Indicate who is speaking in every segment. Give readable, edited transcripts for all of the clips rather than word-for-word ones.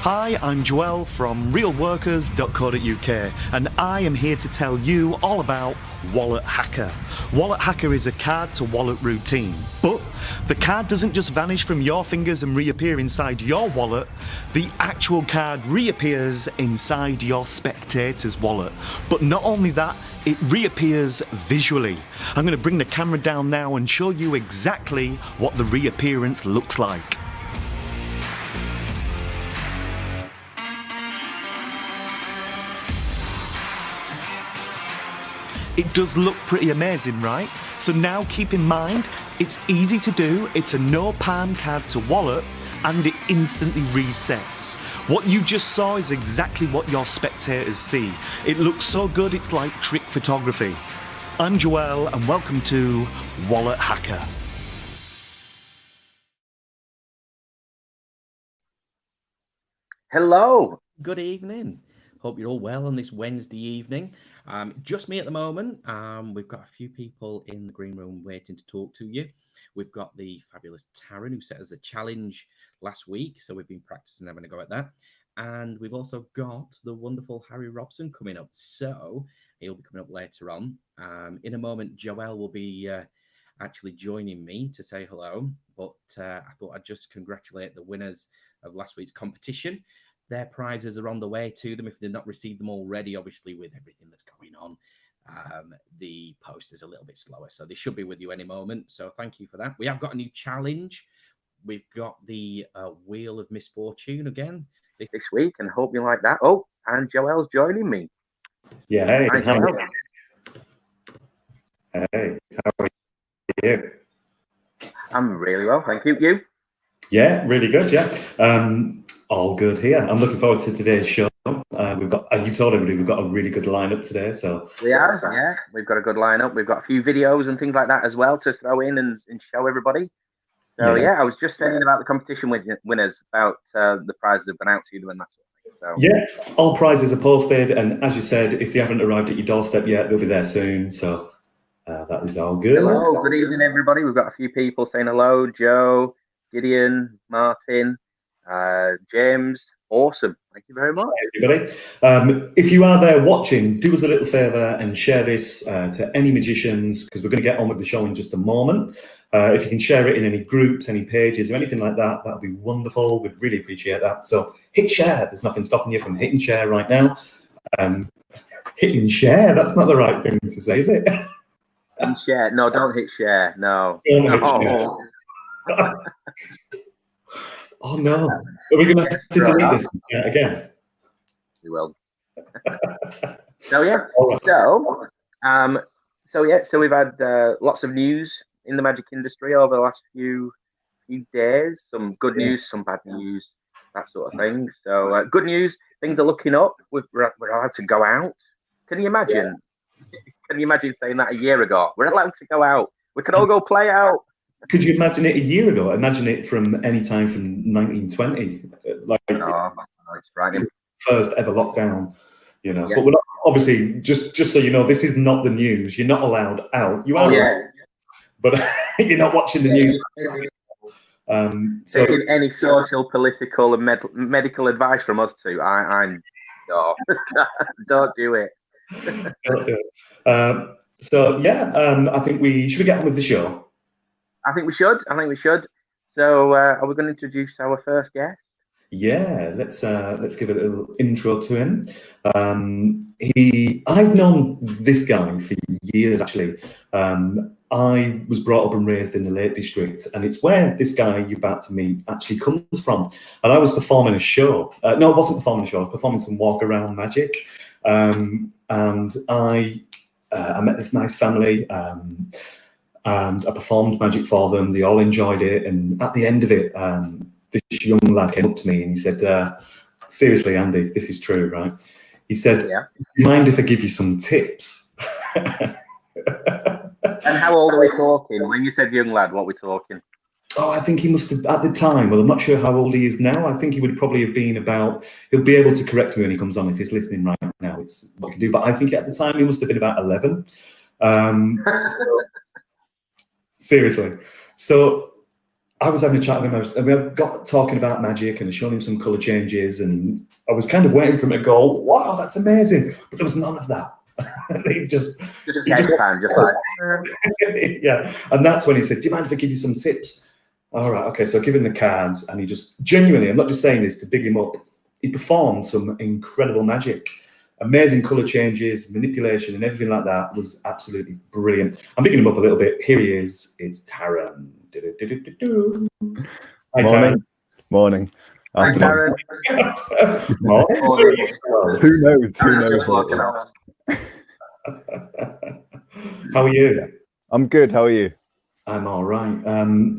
Speaker 1: Hi, I'm Joel from realworkers.co.uk and I am here to tell you all about Wallet Hacker. Wallet Hacker is a card to wallet routine, but the card doesn't just vanish from your fingers and reappear inside your wallet. The actual card reappears inside your spectator's wallet. But not only that, it reappears visually. I'm going to bring the camera down now and show you exactly what the reappearance looks like. It does look pretty amazing, right? So now keep in mind, it's easy to do, it's a no palm card to wallet, and it instantly resets. What you just saw is exactly what your spectators see. It looks so good, it's like trick photography. I'm Joel, and welcome to Wallet Hacker.
Speaker 2: Hello.
Speaker 3: Good evening. Hope you're all well on this Wednesday evening. Just me at the moment. We've got a few people in the green room waiting to talk to you. We've got the fabulous Taryn who set us a challenge last week, so we've been practicing having a go at that. And we've also got the wonderful Harry Robson coming up, so he'll be coming up later on. In a moment, Joel will be actually joining me to say hello, but I thought I'd just congratulate the winners of last week's competition. Their prizes are on the way to them if they've not received them already. Obviously, with everything that's going on, the post is a little bit slower, so they should be with you any moment. So thank you for that. We have got a new challenge. We've got the Wheel of Misfortune again
Speaker 2: This week, and hope you like that. Oh, and Joel's joining me.
Speaker 4: Yeah, hey.
Speaker 2: Hi, Joel.
Speaker 4: Hey, how are you?
Speaker 2: I'm really well, thank you. You?
Speaker 4: Yeah, really good, yeah. All good here. I'm looking forward to today's show. We've got, you told everybody we've got a really good lineup today, so.
Speaker 2: We have, yeah. We've got a good lineup. We've got a few videos and things like that as well to throw in and show everybody. So, yeah, I was just saying about the competition winners, about the prizes that have been out to them and that sort of thing. So.
Speaker 4: Yeah, all prizes are posted, and as you said, if they haven't arrived at your doorstep yet, they'll be there soon, so that is all good.
Speaker 2: Hello, good evening, everybody. We've got a few people saying hello. Joe, Gideon, Martin, James. Awesome. Thank you very much.
Speaker 4: Hi, everybody. If you are there watching, do us a little favour and share this to any magicians, because we're going to get on with the show in just a moment. If you can share it in any groups, any pages or anything like that, that would be wonderful. We'd really appreciate that. So hit share. There's nothing stopping you from hitting share right now. Hitting share, that's not the right thing to say, is it?
Speaker 2: Share. No, don't hit share. No.
Speaker 4: Don't hit share. Oh no! Are we going to have to delete this again?
Speaker 2: We will. So yeah.
Speaker 4: Right.
Speaker 2: So we've had lots of news in the magic industry over the last few days. Some good news, some bad news, that sort of thing. So good news, things are looking up. We're allowed to go out. Can you imagine? Yeah. Can you imagine saying that a year ago? We're allowed to go out. We can all go play out.
Speaker 4: Could you imagine it a year ago? Imagine it from any time from 1920, like
Speaker 2: it's frightening.
Speaker 4: First ever lockdown, you know.
Speaker 2: Yeah.
Speaker 4: But we're not, obviously, just so you know, this is not the news. You're not allowed out. You are, but you're not watching the news. So
Speaker 2: taking any social, political, and medical advice from us two, I'm no, don't do it.
Speaker 4: Don't do it. So yeah, I think we get on with the show.
Speaker 2: I think we should. So, are we going to introduce our first guest?
Speaker 4: Yeah, let's give it a little intro to him. I've known this guy for years actually. I was brought up and raised in the Lake District, and it's where this guy you're about to meet actually comes from. And I was performing a show. No, I wasn't performing a show. I was performing some walk around magic, and I met this nice family. And I performed magic for them. They all enjoyed it, and at the end of it, this young lad came up to me and he said, seriously, Andy, this is true, right? He said,
Speaker 2: Yeah.
Speaker 4: do you mind if I give you some tips?
Speaker 2: And how old are we talking? When you said young lad, what are we talking?
Speaker 4: Oh, I think he must have, at the time, well, I'm not sure how old he is now. I think he would probably have been about, he'll be able to correct me when he comes on if he's listening right now. It's what he can do. But I think at the time he must have been about 11. Seriously. So I was having a chat with him, and we got talking about magic and showing him some colour changes, and I was kind of waiting for him to go, wow, that's amazing. But there was none of that. He just
Speaker 2: Time, just like
Speaker 4: yeah. And that's when he said, do you mind if I give you some tips? All right, okay. So I give him the cards, and he just genuinely, I'm not just saying this to big him up, he performed some incredible magic. Amazing colour changes, manipulation, and everything like that was absolutely brilliant. I'm picking him up a little bit. Here he is. It's Taran. Hi,
Speaker 5: Morning. Morning.
Speaker 2: Hi,
Speaker 5: Afternoon.
Speaker 2: Tarans.
Speaker 4: Morning.
Speaker 5: Who knows? Who
Speaker 2: Tarans
Speaker 5: knows?
Speaker 2: just walking out.
Speaker 4: How are you?
Speaker 5: I'm good. How are you?
Speaker 4: I'm all right. I'm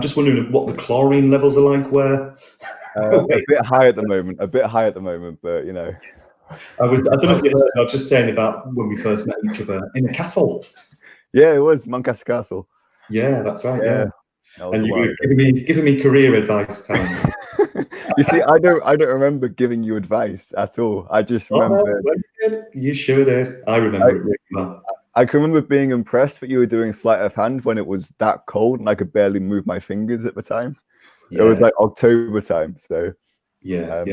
Speaker 4: just wondering what the chlorine levels are like where.
Speaker 5: A bit high at the moment. A bit high at the moment, but you know.
Speaker 4: I don't know if you heard, I was just saying about when we first met each other in a castle.
Speaker 5: Yeah, it was Muncaster Castle.
Speaker 4: Yeah, that's right. Yeah. And you were giving me career advice, Taryn.
Speaker 5: You see, I don't remember giving you advice at all. I just remember.
Speaker 4: You sure did. I remember it really well.
Speaker 5: I can remember being impressed that you were doing sleight of hand when it was that cold and I could barely move my fingers at the time.
Speaker 4: Yeah.
Speaker 5: It was like October time, so.
Speaker 4: Yeah.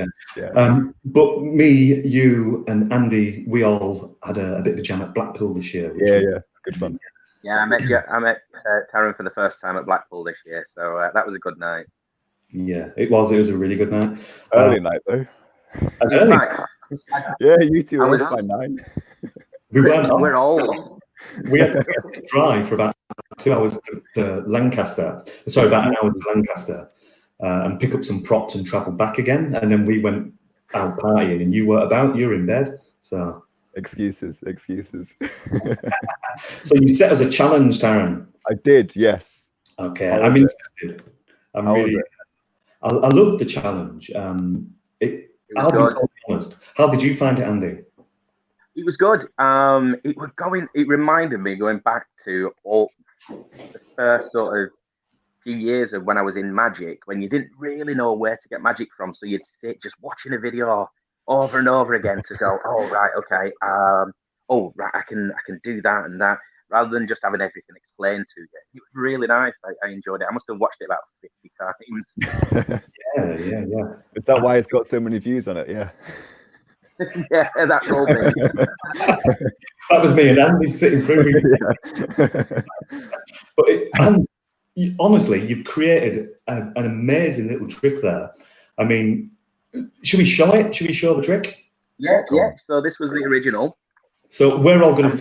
Speaker 4: But me, you, and Andy, we all had a bit of a jam at Blackpool this year.
Speaker 5: Yeah, good fun.
Speaker 2: Yeah, I met Taryn for the first time at Blackpool this year, so that was a good night.
Speaker 4: Yeah, it was a really good night.
Speaker 5: Early night though. Yeah, you two were off by 9.
Speaker 2: We're old.
Speaker 4: We had to drive for about 2 hours to Lancaster. Sorry, about an hour to Lancaster. And pick up some props and travel back again. And then we went out partying, and you were in bed. So
Speaker 5: Excuses.
Speaker 4: So you set us a challenge, Taryn.
Speaker 5: I did, yes.
Speaker 4: Okay, I'm interested. I love the challenge. I'll be totally honest. How did you find it, Andy?
Speaker 2: It was good. It reminded me going back to all the first sort of few years of when I was in magic, when you didn't really know where to get magic from, so you'd sit just watching a video over and over again to go, oh right, okay, oh right, I can do that and that, rather than just having everything explained to you. It was really nice. I enjoyed it. I must have watched it about 50 times.
Speaker 4: Yeah.
Speaker 5: Is that why it's got so many views on it? Yeah.
Speaker 2: Yeah, that's all me.
Speaker 4: That was me, and Andy's sitting through me. But honestly, you've created an amazing little trick there. I mean, should we show it? Should we show the trick?
Speaker 2: Yeah. So this was the original.
Speaker 4: So we're all going to.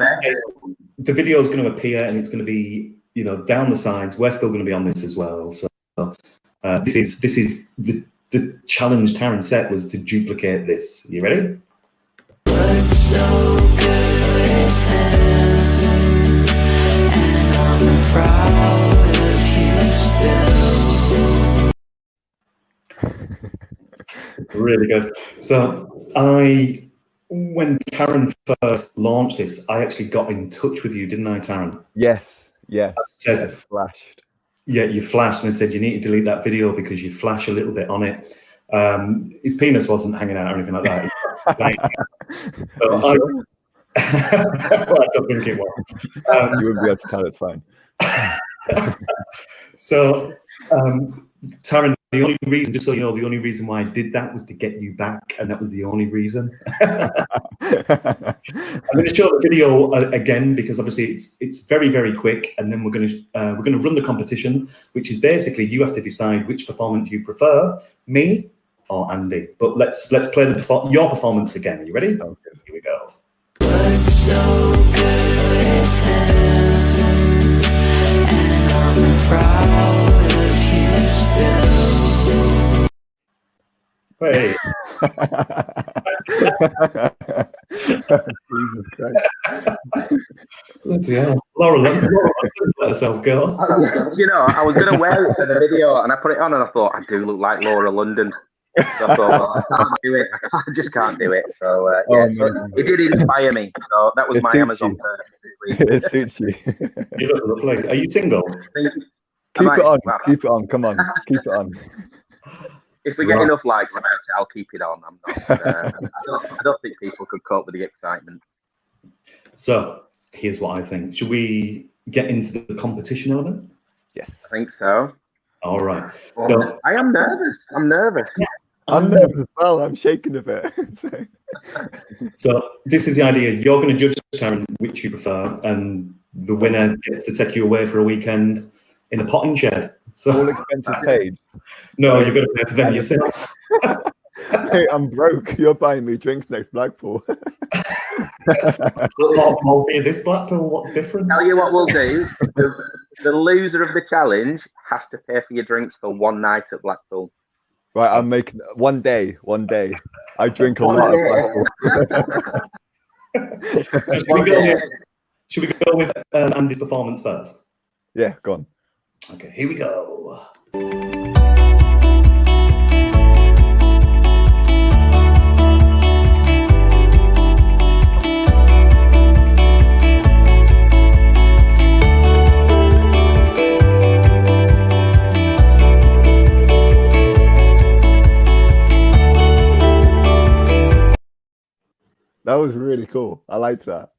Speaker 4: The video is going to appear, and it's going to be, down the sides. We're still going to be on this as well. So this is the challenge Taryn set was to duplicate this. You ready? Really good. So when Taryn first launched this, I actually got in touch with you, didn't I, Taryn?
Speaker 5: Yes.
Speaker 4: I said,
Speaker 5: flashed.
Speaker 4: Yeah, you flashed, and I said you need to delete that video because you flash a little bit on it. His penis wasn't hanging out or anything like that. So
Speaker 5: Sure?
Speaker 4: well, I don't think it was.
Speaker 5: You wouldn't be able to tell. It's fine.
Speaker 4: So, Taryn, the only reason, just so you know, the only reason why I did that was to get you back, and that was the only reason. I'm going to show the video again because obviously it's very, very quick, and then we're going to run the competition, which is basically you have to decide which performance you prefer, me or Andy. But let's play your performance again. Are you ready?
Speaker 5: Okay.
Speaker 4: Here we go. Hey.
Speaker 5: Jesus Christ.
Speaker 4: Bloody hell. Laura let herself go.
Speaker 2: I was going to wear it for the video, and I put it on, and I thought, I do look like Laura London. So I thought, well, I can't do it. I just can't do it. So, so it did inspire me. So that was my Amazon purchase this week.
Speaker 5: It suits you.
Speaker 4: You look lovely. Are you single?
Speaker 5: Keep it on. Keep it on. Come on. Keep it on.
Speaker 2: If we get enough likes about it, I'll keep it on. I'm not. I don't think people could cope with the excitement.
Speaker 4: So here's what I think. Should we get into the competition element?
Speaker 5: Yes.
Speaker 2: I think so.
Speaker 4: All right.
Speaker 2: So I am nervous. I'm nervous.
Speaker 5: I'm nervous as well. I'm shaking a bit.
Speaker 4: So this is the idea. You're going to judge, Taryn, which you prefer, and the winner gets to take you away for a weekend in a potting shed. So
Speaker 5: all expenses paid.
Speaker 4: No, you've got to pay for them yourself.
Speaker 5: Hey, I'm broke. You're buying me drinks next Blackpool.
Speaker 4: I'll be this Blackpool. What's different?
Speaker 2: Tell you what we'll do. The loser of the challenge has to pay for your drinks for one night at Blackpool.
Speaker 5: Right, I'm making one day. I drink a lot of Blackpool.
Speaker 4: Should we go with Andy's performance first?
Speaker 5: Yeah, go on.
Speaker 4: Okay, here we go.
Speaker 5: That was really cool. I liked that.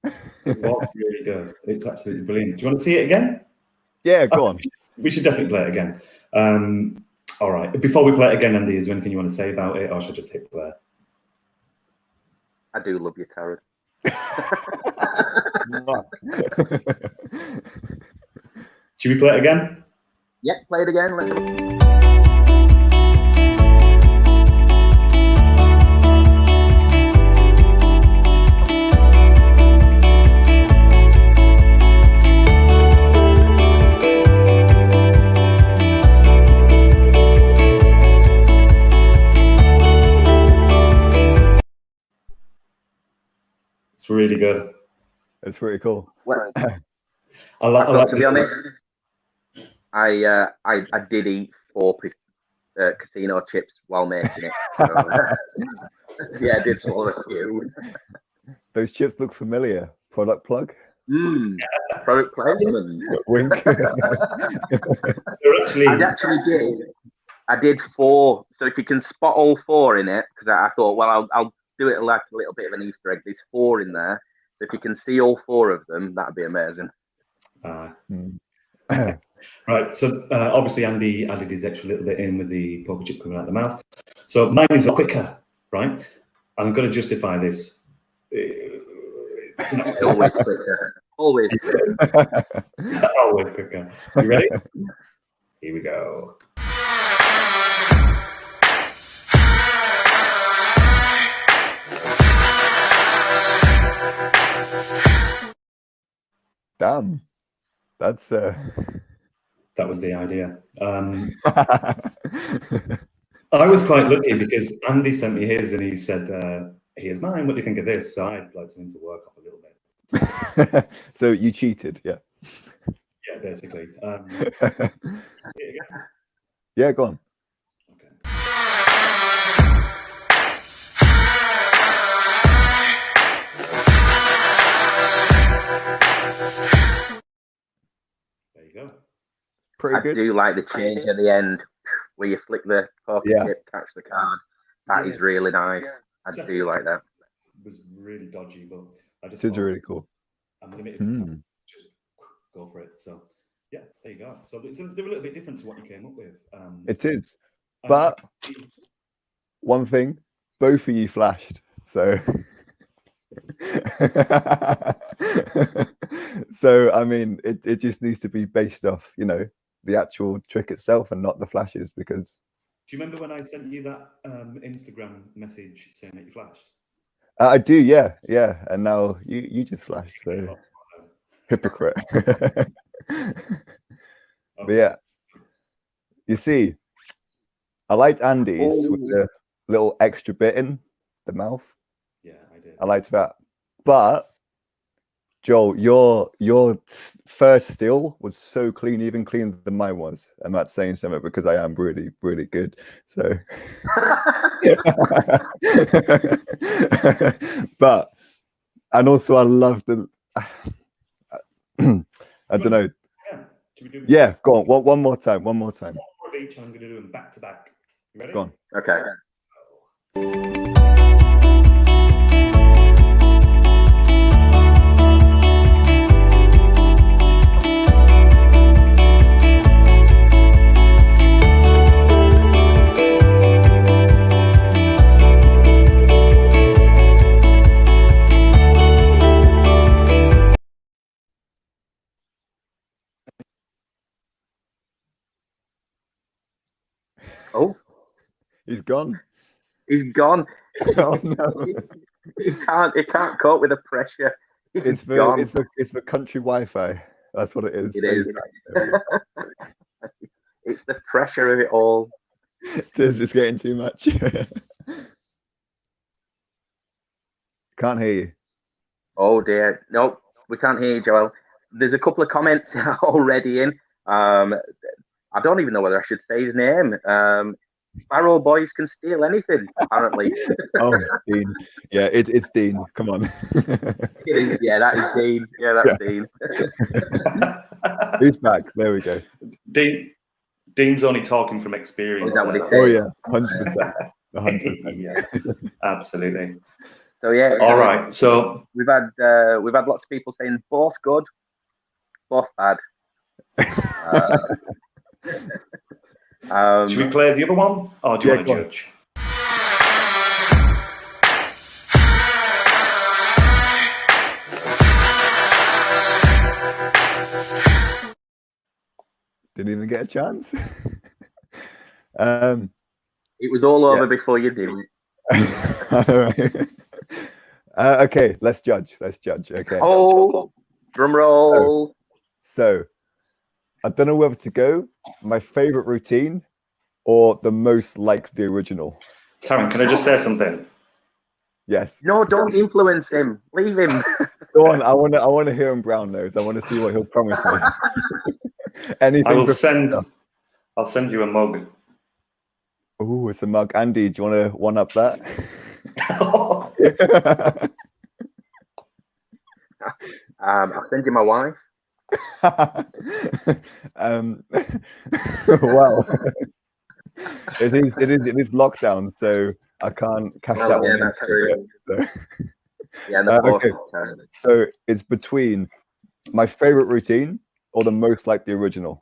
Speaker 4: It was really good. It's absolutely brilliant. Do you want to see it again?
Speaker 5: Yeah, go on.
Speaker 4: We should definitely play it again. All right. Before we play it again, Andy, is there anything you want to say about it, or should I just hit play?
Speaker 2: I do love you, Tarans.
Speaker 4: Should we play it again?
Speaker 2: Yeah, play it again.
Speaker 4: It's really good.
Speaker 5: It's pretty cool.
Speaker 2: Well,
Speaker 4: I like
Speaker 2: to be honest, I did eat 4 casino chips while making it. So, yeah, I did swallow a few.
Speaker 5: Those chips look familiar. Product plug?
Speaker 2: Product placement.
Speaker 5: Wink.
Speaker 2: I did 4. So if you can spot all 4 in it, because I thought, well, I'll do it like a little bit of an Easter egg. There's 4 in there. So if you can see all 4 of them, that'd be amazing.
Speaker 4: Right. So obviously Andy added his extra little bit in with the poker chip coming out of the mouth. So mine is quicker, right? I'm going to justify this.
Speaker 2: It's always quicker. Always quicker.
Speaker 4: Always quicker. You ready? Here we go.
Speaker 5: Damn. That's
Speaker 4: That was the idea. I was quite lucky because Andy sent me his and he said, here's mine, what do you think of this? So I'd like something to work off a little bit.
Speaker 5: So you cheated, yeah.
Speaker 4: Yeah, basically.
Speaker 5: Yeah, go on.
Speaker 4: Okay. There you go.
Speaker 5: Pretty good.
Speaker 2: I do like the change at the end where you flick the poker chip, catch the card. That is really nice. I do like that.
Speaker 4: It was really dodgy, but I just
Speaker 5: This is really cool.
Speaker 4: I'm limited time. Just go for it. So yeah, there you go. So they're a little bit different to what you came up with.
Speaker 5: It is. But one thing, both of you flashed. So so I mean it just needs to be based off, the actual trick itself and not the flashes, because
Speaker 4: Do you remember when I sent you that Instagram message saying that you flashed?
Speaker 5: I do, yeah. And now you just flashed, so hypocrite. But yeah, you see, I liked Andy's with the little extra bit in the mouth.
Speaker 4: Yeah, I did.
Speaker 5: I liked that. But Joel, your first still was so clean, even cleaner than mine was. I'm not saying something because I am really, really good. So, but and also I love the. I don't know. Yeah, go on. One more time. One more time.
Speaker 4: One more of each. I'm going to do them back to back. You ready?
Speaker 5: Go on.
Speaker 2: Okay. Oh,
Speaker 5: He's gone.
Speaker 2: he's gone.
Speaker 5: Oh no!
Speaker 2: He can't cope with the pressure.
Speaker 5: It's
Speaker 2: gone.
Speaker 5: it's the country Wi-Fi. That's what it is.
Speaker 2: It is. It's the pressure of it all.
Speaker 5: It's getting too much. Can't hear you.
Speaker 2: Oh dear. Nope, we can't hear you, Joel. There's a couple of comments already in. I don't even know whether I should say his name. Sparrow boys can steal anything, apparently.
Speaker 5: Oh, Dean. Yeah, it's Dean. Come on.
Speaker 2: Yeah, that is Dean. Yeah, that's Dean.
Speaker 5: Who's back? There we go.
Speaker 4: Dean's only talking from experience.
Speaker 2: Is that what he said?
Speaker 5: Oh yeah, 100%. 100%.
Speaker 4: Yeah, absolutely.
Speaker 2: So yeah.
Speaker 4: All right. So
Speaker 2: we've had lots of people saying both good, both bad.
Speaker 4: Should we play the other one, or do you want to judge?
Speaker 5: Didn't even get a chance.
Speaker 2: It was all over before you did it.
Speaker 5: Okay, let's judge. Okay.
Speaker 2: Oh, drum roll.
Speaker 5: So I don't know whether to go my favorite routine or the most like the original.
Speaker 4: Taryn, can I just say something?
Speaker 5: Yes.
Speaker 2: No, don't influence him. Leave him.
Speaker 5: Go on. I want to hear him brown nose. I want to see what he'll promise me. Anything.
Speaker 4: I'll send you a mug.
Speaker 5: Oh, it's a mug. Andy, do you want to one up that?
Speaker 2: I'll send you my wife.
Speaker 5: Well, it is lockdown, so I can't cash that one.
Speaker 2: That's true.
Speaker 5: So.
Speaker 2: Yeah,
Speaker 5: okay. So it's between my favorite routine or the most like the original.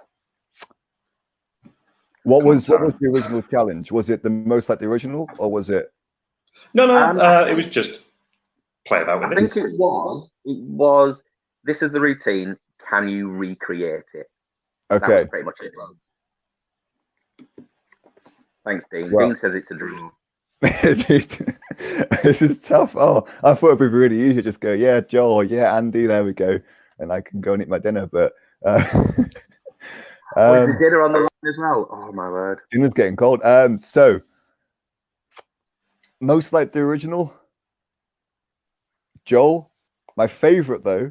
Speaker 5: What was the original challenge? Was it the most like the original, or was it?
Speaker 2: No.
Speaker 5: Um,
Speaker 4: it was just play about with
Speaker 2: I think it was. This is the routine. Can you recreate it?
Speaker 5: Okay.
Speaker 2: That was pretty much it. Thanks, Dean.
Speaker 5: Well,
Speaker 2: Dean says it's a draw.
Speaker 5: This is tough. Oh, I thought it'd be really easy to just go, yeah, Joel, yeah, Andy, there we go, and I can go and eat my dinner. But
Speaker 2: is the dinner on the line as well? Oh my word,
Speaker 5: dinner's getting cold. So most like the original, Joel. My favorite though,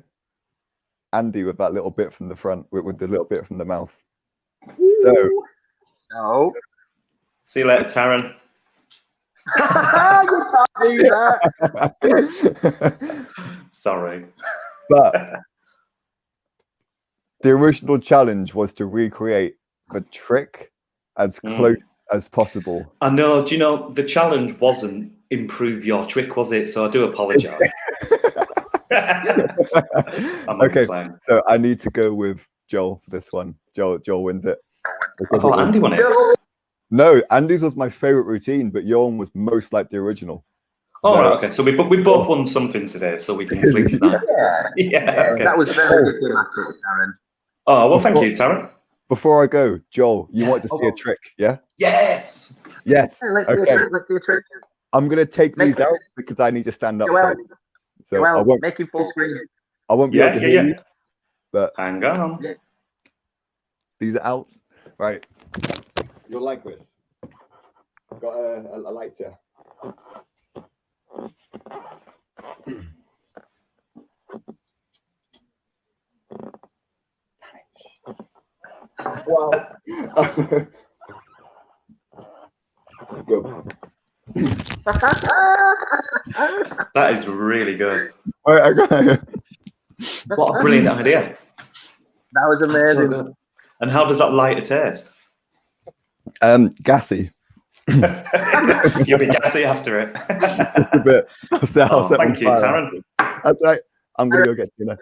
Speaker 5: Andy with that little bit from the front, with the little bit from the mouth. So,
Speaker 2: no.
Speaker 4: See you later, Taryn.
Speaker 2: You can't do that.
Speaker 4: Sorry.
Speaker 5: But the original challenge was to recreate the trick as close as possible.
Speaker 4: I know. Do you know the challenge wasn't improve your trick, was it? So I do apologise.
Speaker 5: Okay, so I need to go with Joel for this one. Joel wins it.
Speaker 4: I thought Andy won it.
Speaker 5: No, Andy's was my favorite routine, but your one was most like the original.
Speaker 4: Oh, right, okay. So we both won something today, so we can sleep tonight. Yeah. Okay.
Speaker 2: That was very diplomatic, Taryn.
Speaker 4: Oh well, thank you, Taryn.
Speaker 5: Before I go, Joel, you want to see a trick, yeah?
Speaker 4: Yes.
Speaker 5: Yes.
Speaker 2: Hey, let's
Speaker 5: Okay.
Speaker 2: do a trick.
Speaker 5: I'm gonna take
Speaker 2: Make
Speaker 5: these out because I need to stand up.
Speaker 2: Joel,
Speaker 5: So I won't.
Speaker 2: make it full screen.
Speaker 5: I won't be able to hear you. But
Speaker 4: hang on.
Speaker 5: these are out. Right. You'll like this. I've got a lighter. Wow. Go.
Speaker 4: That is really good.
Speaker 5: All right, I got it.
Speaker 4: What a brilliant idea.
Speaker 2: That was
Speaker 4: That's so
Speaker 2: amazing.
Speaker 4: good. And how does that lighter taste?
Speaker 5: Gassy.
Speaker 4: You'll be gassy after it.
Speaker 5: Just a bit.
Speaker 4: Thank you, Taran.
Speaker 5: That's right. I'm gonna go get dinner.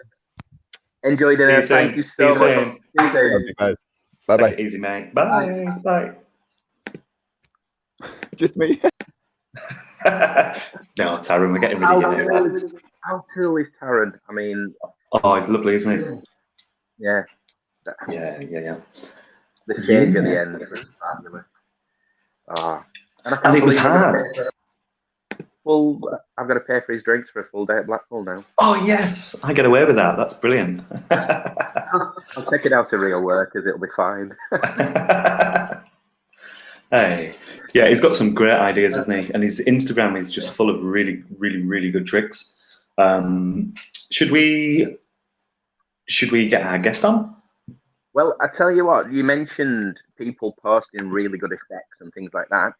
Speaker 2: Enjoy dinner. Thank you so much.
Speaker 4: Soon.
Speaker 2: See you soon.
Speaker 5: Love you guys. Bye
Speaker 4: Take
Speaker 5: bye.
Speaker 4: it easy, mate. Bye. Bye.
Speaker 5: Just me.
Speaker 4: No, Taran, we're getting rid of you now.
Speaker 2: How cool is Taran? I mean,
Speaker 4: Oh, he's lovely, isn't he?
Speaker 2: yeah.
Speaker 4: Yeah.
Speaker 2: The stage at the end was fabulous.
Speaker 4: And it was hard.
Speaker 2: Well, I've got to pay for his drinks for a full day at Blackpool now.
Speaker 4: Oh, yes. I get away with that. That's brilliant.
Speaker 2: I'll take it out to Real Workers. It'll be fine.
Speaker 4: Hey, yeah, he's got some great ideas, hasn't he? And his Instagram is just full of really, really, really good tricks. Should we get our guest on?
Speaker 2: Well, I tell you what, you mentioned people posting really good effects and things like that.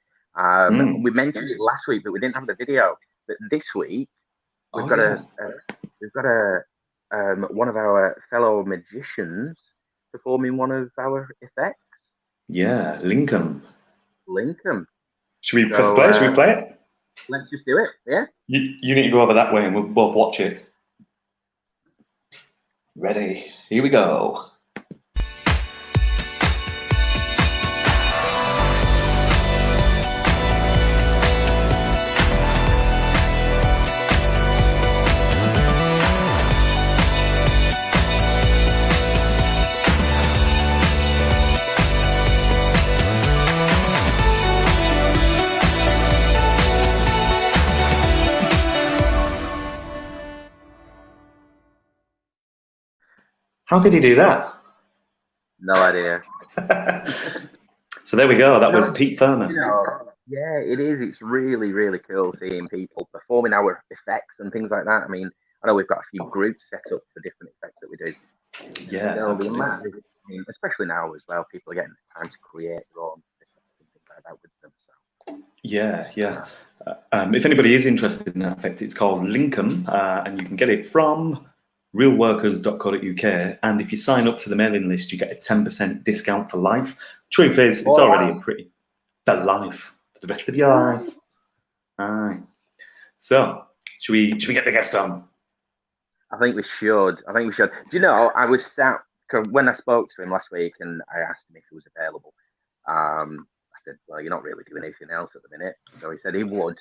Speaker 2: We mentioned it last week, but we didn't have the video. But this week, we've got one of our fellow magicians performing one of our effects.
Speaker 4: Yeah, Lincoln.
Speaker 2: Should
Speaker 4: we press play? Should we play it?
Speaker 2: Let's just do it. Yeah.
Speaker 4: You need to go over that way, and we'll both watch it. Ready? Here we go. How did he do that?
Speaker 2: No idea.
Speaker 4: So there we go. That was Pete Furman.
Speaker 2: Yeah, it is. It's really, really cool seeing people performing our effects and things like that. I mean, I know we've got a few groups set up for different effects that we do.
Speaker 4: Yeah, absolutely.
Speaker 2: I mean, especially now as well, people are getting time to create their own effects and things like that with them. So.
Speaker 4: Yeah. If anybody is interested in that effect, it's called Lincoln, and you can get it from realworkers.co.uk, and if you sign up to the mailing list, you get a 10% discount for life. Truth is, it's already a pretty for life for the rest of your life. Aye. So, should we get the guest on?
Speaker 2: I think we should. Do you know? I was sat when I spoke to him last week, and I asked him if he was available. I said, "Well, you're not really doing anything else at the minute," so he said he would.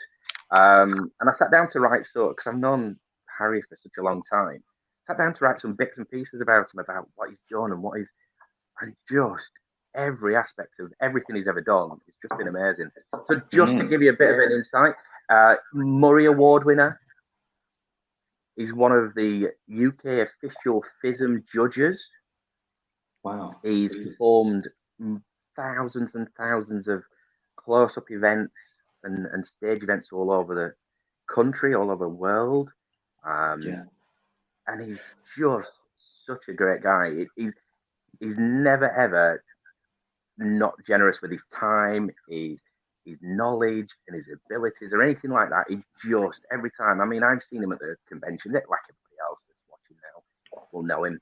Speaker 2: And I sat down to write because I've known Harry for such a long time. Sat down to write some bits and pieces about him, about what he's done and and just every aspect of everything he's ever done. It's just been amazing. So just to give you a bit of an insight, Murray Award winner. He's one of the UK official FISM judges.
Speaker 4: Wow.
Speaker 2: He's performed thousands and thousands of close-up events and stage events all over the country, all over the world. And he's just such a great guy. He's never ever not generous with his time, his knowledge and his abilities or anything like that. He just every time. I mean, I've seen him at the conventions, like everybody else that's watching now will know him.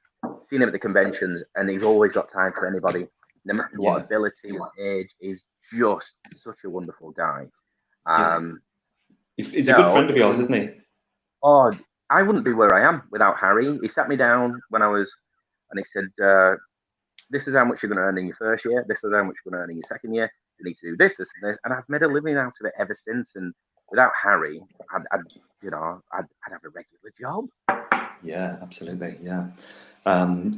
Speaker 2: Seen him at the conventions, and he's always got time for anybody, no matter what ability, what age. He's just such a wonderful guy.
Speaker 4: He's a good friend of yours, isn't he?
Speaker 2: Oh, I wouldn't be where I am without Harry. He sat me down when and he said, this is how much you're going to earn in your first year. This is how much you're going to earn in your second year. You need to do this, and this. And I've made a living out of it ever since. And without Harry, I'd have a regular job.
Speaker 4: Yeah, absolutely. Yeah. I've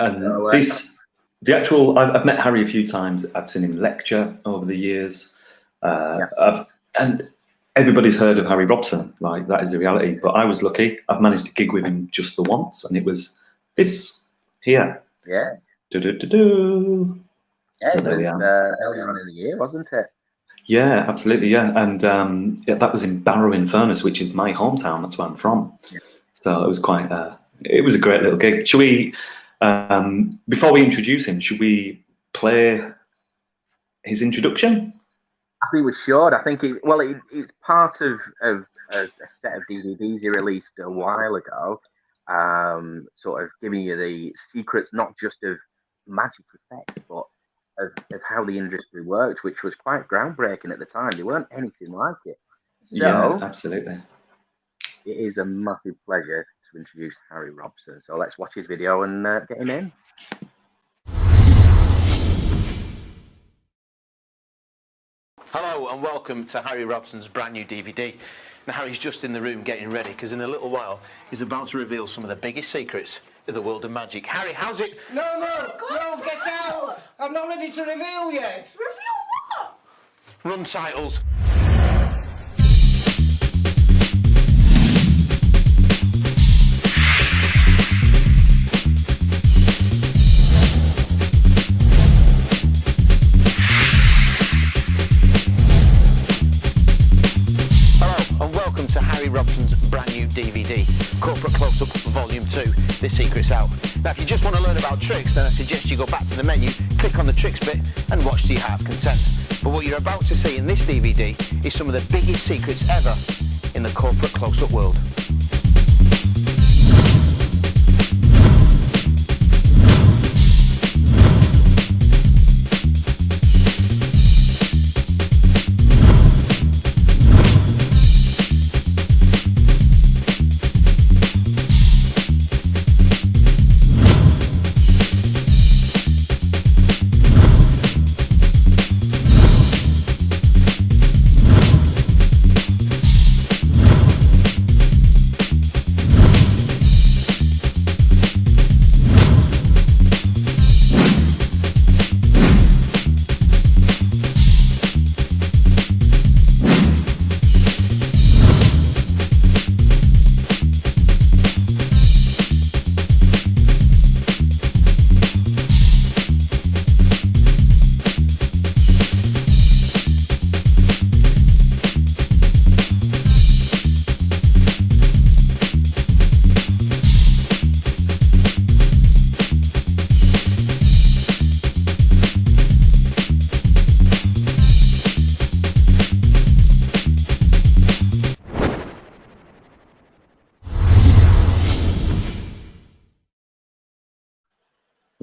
Speaker 4: met Harry a few times. I've seen him lecture over the years. And everybody's heard of Harry Robson, like that is the reality. But I was lucky; I've managed to gig with him just the once, and it was this here.
Speaker 2: Yeah.
Speaker 4: Do.
Speaker 2: Yeah,
Speaker 4: So
Speaker 2: it
Speaker 4: there we
Speaker 2: was
Speaker 4: are.
Speaker 2: earlier on in the year, wasn't it?
Speaker 4: Yeah, absolutely. Yeah, and that was in Barrow-in-Furness, which is my hometown. That's where I'm from.
Speaker 2: Yeah.
Speaker 4: So it was quite. It was a great little gig. Should we, before we introduce him, should we play his introduction?
Speaker 2: I think we should. I think it's part of a set of DVDs he released a while ago, sort of giving you the secrets not just of magic effects, but of how the industry worked, which was quite groundbreaking at the time. There weren't anything like it. So,
Speaker 4: Yeah, absolutely.
Speaker 2: It is a massive pleasure to introduce Harry Robson. So let's watch his video and get him in.
Speaker 6: Hello and welcome to Harry Robson's brand new DVD. Now Harry's just in the room getting ready because in a little while he's about to reveal some of the biggest secrets in the world of magic. Harry, how's it?
Speaker 7: No, get out! I'm not ready to reveal yet.
Speaker 8: Reveal what?
Speaker 6: Run titles. Harry Robson's brand new DVD, Corporate Close-Up Volume 2, This Secret's Out. Now if you just want to learn about tricks, then I suggest you go back to the menu, click on the tricks bit and watch to your heart's content. But what you're about to see in this DVD is some of the biggest secrets ever in the corporate close-up world.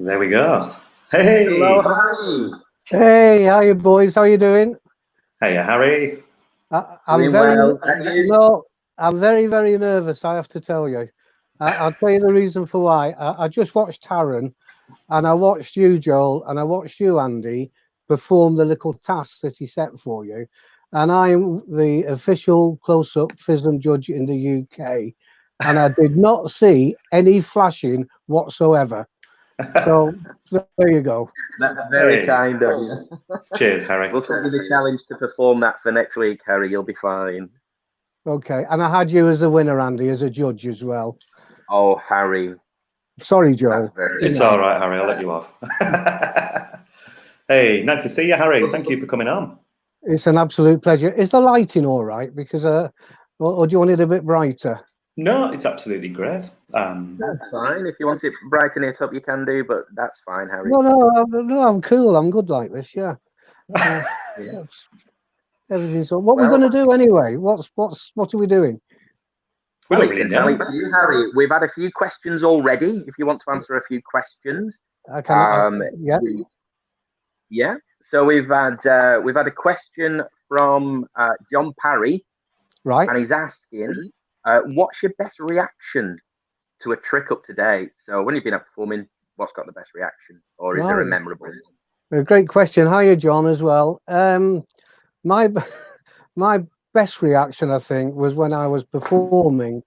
Speaker 4: There we go. Hey.
Speaker 2: Hello, Harry.
Speaker 7: Hey, how you boys? How you doing?
Speaker 4: Hey, Harry.
Speaker 7: I'm very, very nervous. I have to tell you. I'll tell you the reason for why. I just watched Taran, and I watched you, Joel, and I watched you, Andy, perform the little tasks that he set for you. And I'm the official close-up FISM judge in the UK, and I did not see any flashing whatsoever. So there you go.
Speaker 2: That's very kind of you.
Speaker 4: Cheers, Harry.
Speaker 2: We'll set you the challenge to perform that for next week, Harry. You'll be fine.
Speaker 7: Okay, and I had you as a winner, Andy, as a judge as well.
Speaker 2: Oh, Harry.
Speaker 7: Sorry, Joel.
Speaker 4: It's all right, Harry. I'll let you off. Hey, nice to see you, Harry. Thank you for coming on.
Speaker 7: It's an absolute pleasure. Is the lighting all right? Because, or do you want it a bit brighter?
Speaker 4: No, it's absolutely great.
Speaker 2: That's fine. If you want it brighten it up, you can do, but that's fine, Harry.
Speaker 7: No, I'm cool. I'm good like this. Yeah.
Speaker 2: Yeah.
Speaker 7: Everything's all. What we're going to do anyway? What are we doing?
Speaker 2: Well, it's entirely up to you, Harry. We've had a few questions already. If you want to answer a few questions, yeah. So we've had a question from John Parry,
Speaker 7: right?
Speaker 2: And he's asking, what's your best reaction to a trick up to date? So when you've been out performing, what's got the best reaction, or is there a memorable one?
Speaker 7: A great question. Hiya, John, as well. My best reaction, I think, was when I was performing.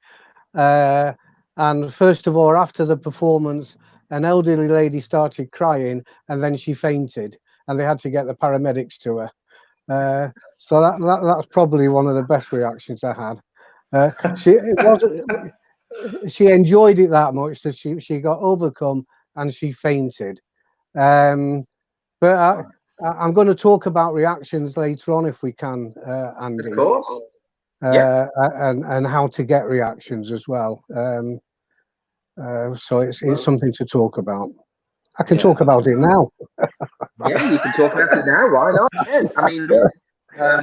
Speaker 7: And first of all, after the performance, an elderly lady started crying and then she fainted and they had to get the paramedics to her. So that's probably one of the best reactions I had. It wasn't. She enjoyed it that much that she got overcome and she fainted. But I'm going to talk about reactions later on if we can, Andy.
Speaker 2: Of course. Yeah.
Speaker 7: And how to get reactions as well. So it's something to talk about. I can talk about it now.
Speaker 2: Yeah, you can talk about it now. Why not? Yeah.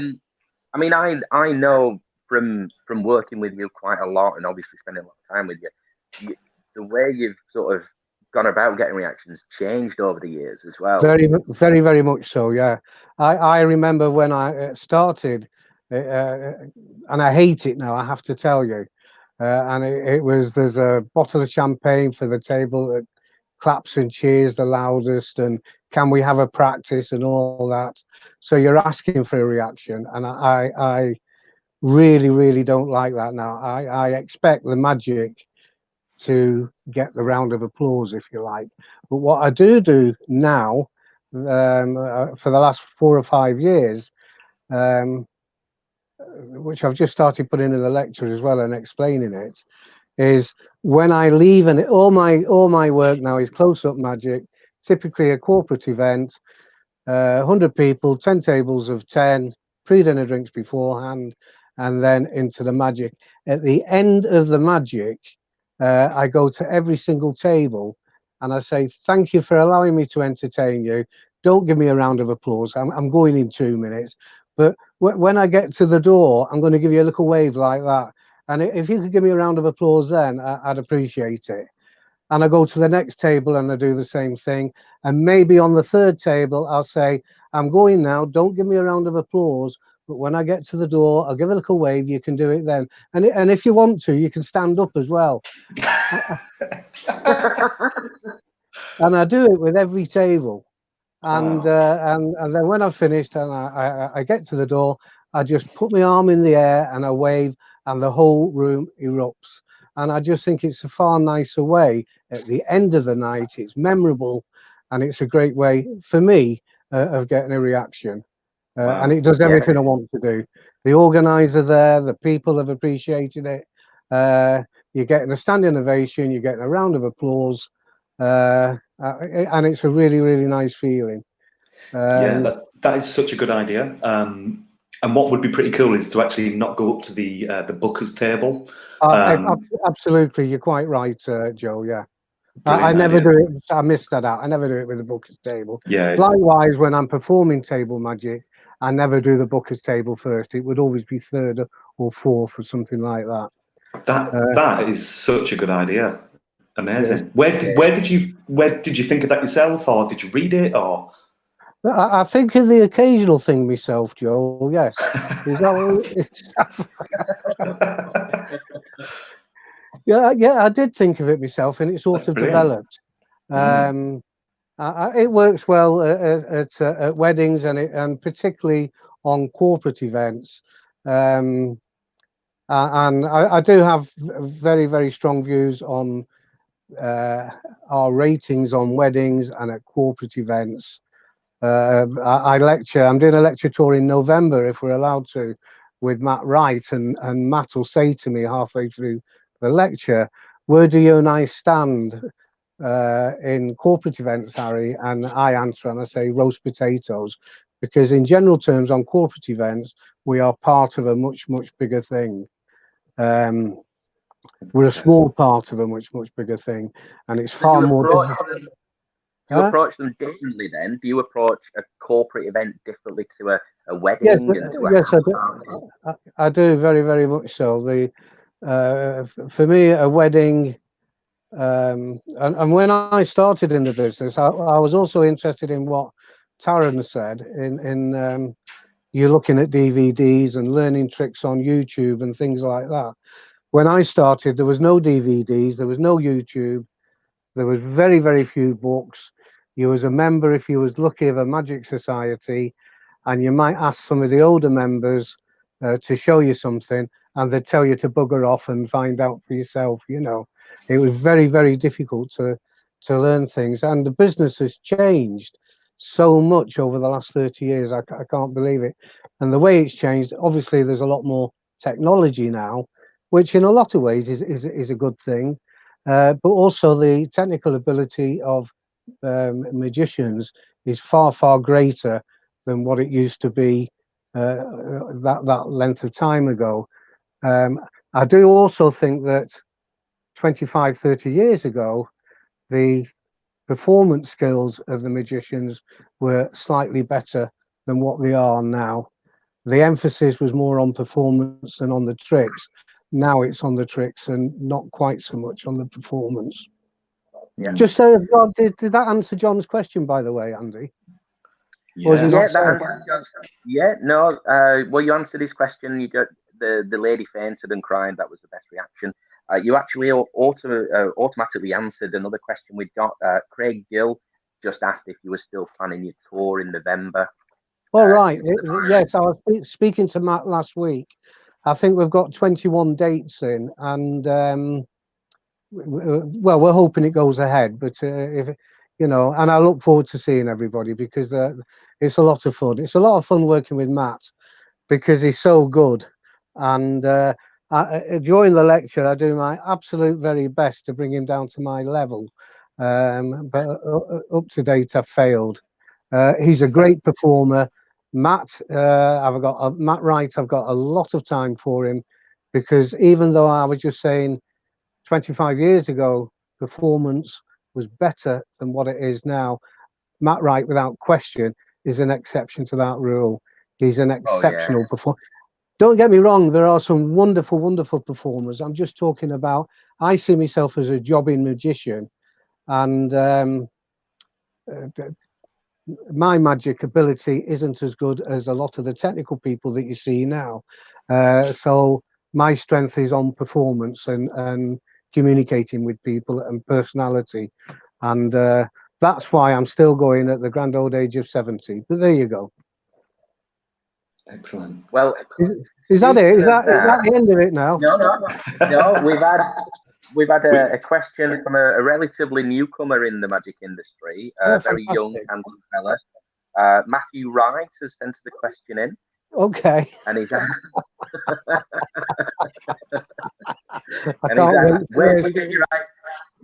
Speaker 2: I mean, I know from working with you quite a lot, and obviously spending a lot of time with you, the way you've sort of gone about getting reactions changed over the years as well.
Speaker 7: Very, very, very much so. Yeah, I remember when I started, and I hate it now. I have to tell you, and it was there's a bottle of champagne for the table that claps and cheers the loudest, and can we have a practice and all that. So you're asking for a reaction, and I really, really don't like that now. I expect the magic to get the round of applause, if you like. But what I do now, for the last 4 or 5 years, which I've just started putting in the lecture as well and explaining it, is when I leave, and all my work now is close-up magic, typically a corporate event, 100 people, 10 tables of 10, pre-dinner drinks beforehand, and then into the magic. At the end of the magic, I go to every single table and I say, thank you for allowing me to entertain you. Don't give me a round of applause. I'm going in 2 minutes. But when I get to the door, I'm going to give you a little wave like that. And if you could give me a round of applause then, I'd appreciate it. And I go to the next table and I do the same thing. And maybe on the third table, I'll say, I'm going now. Don't give me a round of applause. But when I get to the door, I'll give a little wave. You can do it then. And if you want to, you can stand up as well. And I do it with every table. And and then when I've finished and I get to the door, I just put my arm in the air and I wave, and the whole room erupts. And I just think it's a far nicer way at the end of the night. It's memorable, and it's a great way for me of getting a reaction. And it does everything I want to do. The organizer there, the people have appreciated it. You're getting a standing ovation, you're getting a round of applause, and it's a really, really nice feeling.
Speaker 4: Yeah, that is such a good idea. And what would be pretty cool is to actually not go up to the booker's table.
Speaker 7: Absolutely, you're quite right, Joe. Yeah, I never do it. I missed that out. I never do it with the booker's table.
Speaker 4: Yeah.
Speaker 7: Likewise, when I'm performing table magic, I never do the booker's table first. It would always be third or fourth or something like that.
Speaker 4: That is such a good idea. Amazing. Yes. Where did you think of that yourself, or did you read it, or?
Speaker 7: I think of the occasional thing myself, Joe. Yes. Is that yeah, I did think of it myself, and it sort of developed. It works well at weddings and particularly on corporate events. And I do have very, very strong views on our ratings on weddings and at corporate events. I lecture. I'm doing a lecture tour in November, if we're allowed to, with Matt Wright, and Matt will say to me halfway through the lecture, "Where do you and I stand in corporate events, Harry?" And I answer and I say roast potatoes, because in general terms on corporate events we are part of a much, much bigger thing. We're a small part of a much, much bigger thing, and it's far more difficult.
Speaker 2: Do you approach them differently then? Do you approach a corporate event differently to a wedding?
Speaker 7: Yes, I do very, very much so. For me, a wedding, and when I started in the business, I was also interested in what Tarans said. In you're looking at DVDs and learning tricks on YouTube and things like that. When I started, there was no DVDs, there was no YouTube, there was very, very few books. You was a member, if you was lucky, of a magic society, and you might ask some of the older members to show you something, and they'd tell you to bugger off and find out for yourself. You know, it was very, very difficult to learn things, and the business has changed so much over the last 30 years. I can't believe it. And the way it's changed, obviously there's a lot more technology now, which in a lot of ways is a good thing. But also the technical ability of magicians is far, far greater than what it used to be that length of time ago. I do also think that 25, 30 years ago, the performance skills of the magicians were slightly better than what they are now. The emphasis was more on performance than on the tricks. Now it's on the tricks and not quite so much on the performance.
Speaker 2: Yeah.
Speaker 7: Just did that answer John's question, by the way, Andy? Or was he
Speaker 2: Yeah,
Speaker 7: not saying?
Speaker 2: yeah, no. Well, you answered his question. You got the lady fainted and cried. That was the best reaction. You actually automatically answered another question we got. Craig Gill just asked if you were still planning your tour in November.
Speaker 7: All right. Yes, I was speaking to Matt last week. I think we've got 21 dates in, and well, we're hoping it goes ahead. But if you know, and I look forward to seeing everybody because it's a lot of fun. It's a lot of fun working with Matt because he's so good. And during the lecture, I do my absolute very best to bring him down to my level. But up to date, I've failed. He's a great performer. Matt, Matt Wright. I've got a lot of time for him because even though I was just saying 25 years ago, performance was better than what it is now. Matt Wright, without question, is an exception to that rule. He's an exceptional performer. Don't get me wrong, there are some wonderful, wonderful performers. I'm just talking about, I see myself as a jobbing magician, and my magic ability isn't as good as a lot of the technical people that you see now. So my strength is on performance and communicating with people and personality. And that's why I'm still going at the grand old age of 70. But there you go.
Speaker 4: Excellent.
Speaker 2: Well,
Speaker 7: is that it? Is that the end of it now?
Speaker 2: No. We've had a question from a relatively newcomer in the magic industry, a very young, handsome fella. Matthew Wright has sent the question in.
Speaker 7: Okay.
Speaker 2: And he's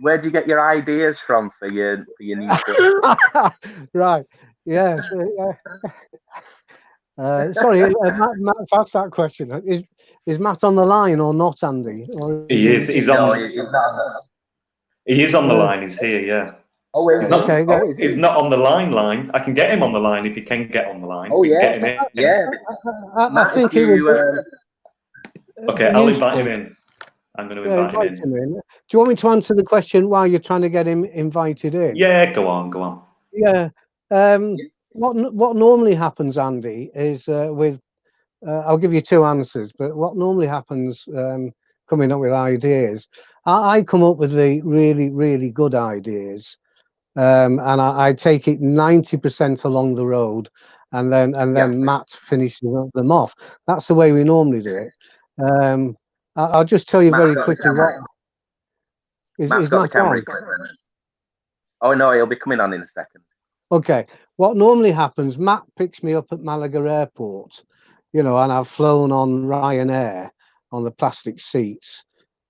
Speaker 2: where do you get your ideas from for your new show?
Speaker 7: Right. Yes. Sorry, Matt's asked that question. Is Matt on the line or not, Andy? Or
Speaker 4: he is. He's on. He is on the line. He's here. Yeah.
Speaker 2: Oh,
Speaker 4: he's not.
Speaker 7: Okay,
Speaker 4: he's not on the line. I can get him on the line if he can get on the line.
Speaker 2: Oh yeah.
Speaker 4: Get him in.
Speaker 2: Yeah.
Speaker 7: I think he would.
Speaker 4: Okay, I'll invite him in. I'm going to invite him in.
Speaker 7: Do you want me to answer the question while you're trying to get him invited in?
Speaker 4: Yeah, go on.
Speaker 7: Yeah. What normally happens, Andy, is with I'll give you two answers, but what normally happens coming up with ideas, I come up with the really, really good ideas, and I take it 90% along the road, and then Matt finishes them off. That's the way we normally do it. I'll just tell you very quickly what is Matt on?
Speaker 2: Oh no, he'll be coming on in a second.
Speaker 7: Okay, what normally happens, Matt picks me up at Malaga Airport, you know, and I've flown on Ryanair on the plastic seats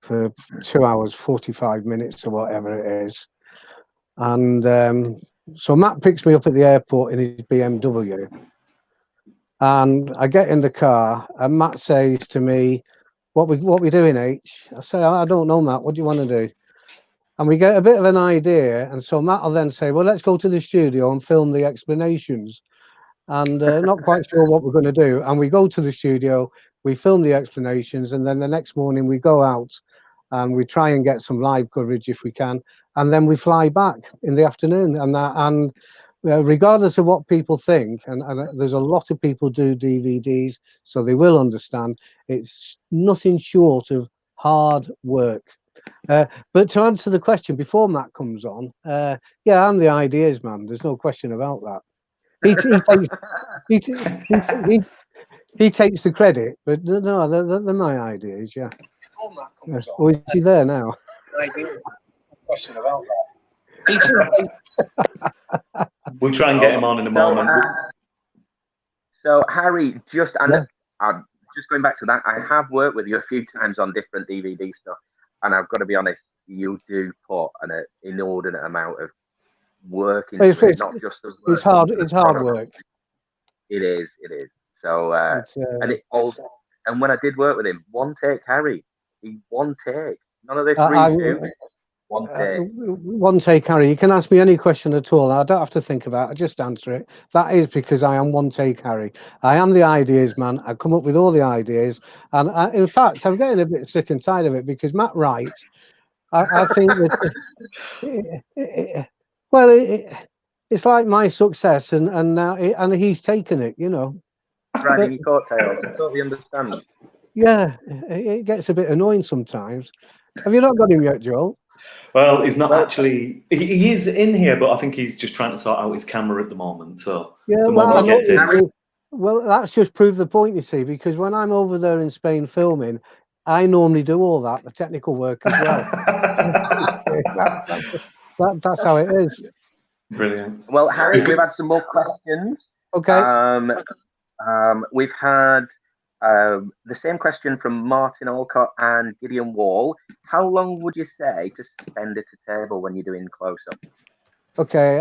Speaker 7: for 2 hours, 45 minutes or whatever it is. And so Matt picks me up at the airport in his BMW. And I get in the car and Matt says to me, what we doing, H? I say, I don't know, Matt, what do you want to do? And we get a bit of an idea. And so Matt will then say, well, let's go to the studio and film the explanations. And not quite sure what we're going to do. And we go to the studio, we film the explanations, and then the next morning we go out and we try and get some live coverage if we can. And then we fly back in the afternoon. And regardless of what people think, and there's a lot of people do DVDs, so they will understand, it's nothing short of hard work. But to answer the question before Matt comes on, yeah, I'm the ideas man. There's no question about that. He takes the credit, but no, they're my ideas. Yeah. Or is he there now?
Speaker 2: Question about that.
Speaker 4: We'll try and get him on in a moment.
Speaker 2: So Harry, just going back to that, I have worked with you a few times on different DVD stuff, and I've got to be honest, you do put an inordinate amount of work into it, not just the work.
Speaker 7: It's hard work.
Speaker 2: It is. So and it also, and when I did work with him, one take, Harry, one take, none of this reshoot.
Speaker 7: One take, Harry. You can ask me any question at all. I don't have to think about it. I just answer it. That is because I am one take, Harry. I am the ideas man. I come up with all the ideas. And in fact, I'm getting a bit sick and tired of it because Matt Wright, I think that, it's like my success and now and he's taken it, you know.
Speaker 2: Riding your coattails. I totally understand.
Speaker 7: Yeah, it gets a bit annoying sometimes. Have you not got him yet, Joel?
Speaker 4: Well, he's not actually. He is in here, but I think he's just trying to sort out his camera at the moment. So
Speaker 7: yeah, well, that's just proved the point, you see, because when I'm over there in Spain filming, I normally do all that, the technical work as well. That's how it is.
Speaker 4: Brilliant.
Speaker 2: Well, Harry, we've had some more questions.
Speaker 7: Okay.
Speaker 2: We've had the same question from Martin Alcott and Gideon Wall. How long would you say to spend at a table when you're doing close-up?
Speaker 7: Okay,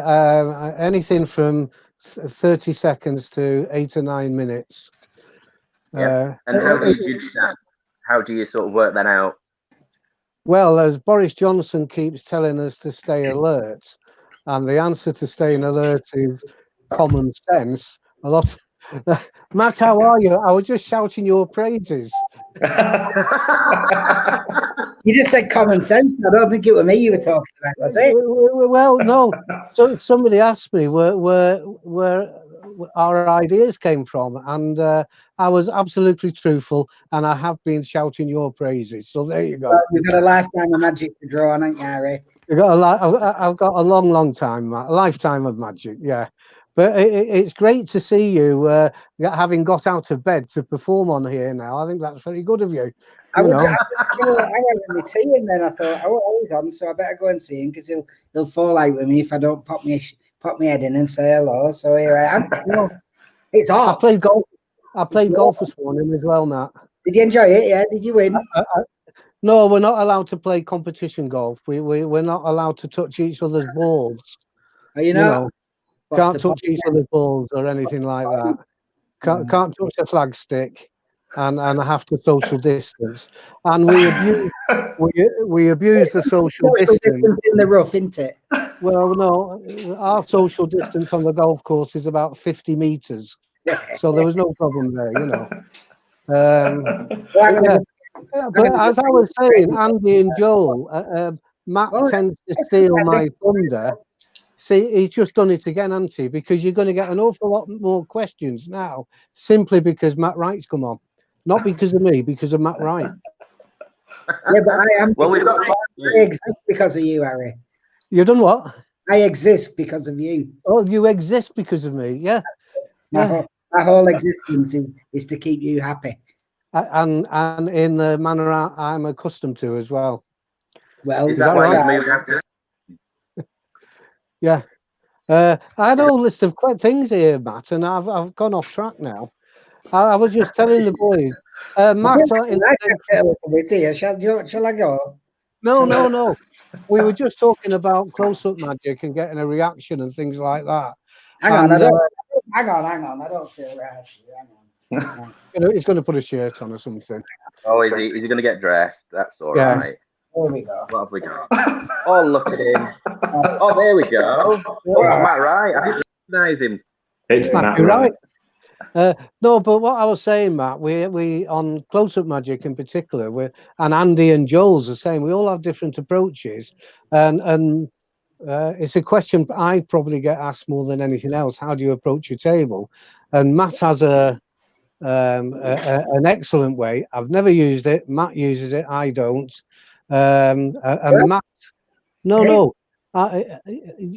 Speaker 7: anything from 30 seconds to 8 or 9 minutes.
Speaker 2: Yeah. And how do you judge that? How do you sort of work that out?
Speaker 7: Well, as Boris Johnson keeps telling us to stay alert, and the answer to staying alert is common sense. A lot. Matt, how are you? I was just shouting your praises.
Speaker 8: You just said common sense. I don't think it was me you were talking about, was it?
Speaker 7: Well, no. So somebody asked me where our ideas came from, and I was absolutely truthful, and I have been shouting your praises. So there you go.
Speaker 8: Well, you've got a lifetime of magic to draw on, haven't you, Harry?
Speaker 7: I've got a long time, a lifetime of magic. Yeah. But it's great to see you having got out of bed to perform on here now. I think that's very good of you.
Speaker 8: I went with my tea and then I thought, oh, he's on, so I better go and see him because he'll fall out with me if I don't pop my head in and say hello. So here I am. It's hot.
Speaker 7: I played golf this morning as well, Matt.
Speaker 8: Did you enjoy it? Yeah. Did you win?
Speaker 7: No, we're not allowed to play competition golf. We're not allowed to touch each other's balls.
Speaker 8: Are you not?
Speaker 7: Can't touch each other's balls or anything like that. Can't touch a flagstick, and I have to social distance. And we abuse the social distance
Speaker 8: in the rough, isn't it?
Speaker 7: Well, no, our social distance on the golf course is about 50 meters, so there was no problem there, you know. But as I was saying, Andy and Joel, Matt tends to steal my thunder. See, he's just done it again, hasn't he? Because you're going to get an awful lot more questions now, simply because Matt Wright's come on. Not because of me, because of Matt Wright.
Speaker 8: Yeah, but I am. Well, I exist because of you, Harry.
Speaker 7: You done what?
Speaker 8: I exist because of you.
Speaker 7: Oh, you exist because of me, yeah.
Speaker 8: My whole existence is to keep you happy.
Speaker 7: And in the manner I'm accustomed to as well.
Speaker 8: Well,
Speaker 7: is that right? Yeah, I had a whole list of things here, Matt, and I've gone off track now. I was just telling the boys, Matt.
Speaker 8: Shall I go?
Speaker 7: No. We were just talking about close-up magic and getting a reaction and things like that.
Speaker 8: Hang on. I don't feel right. Hang on.
Speaker 7: He's going to put a shirt on or something.
Speaker 2: Oh, is he going to get dressed? That's all right.
Speaker 8: There we go.
Speaker 2: What have we got? Oh, look at him. Oh, there we go. Oh, Matt Wright. I didn't recognise him.
Speaker 4: It's Matt Wright.
Speaker 7: No, but what I was saying, Matt, we on close-up magic in particular, and Andy and Joel's the same. We all have different approaches, and it's a question I probably get asked more than anything else. How do you approach your table? And Matt has an excellent way. I've never used it. Matt uses it. I don't. And Matt,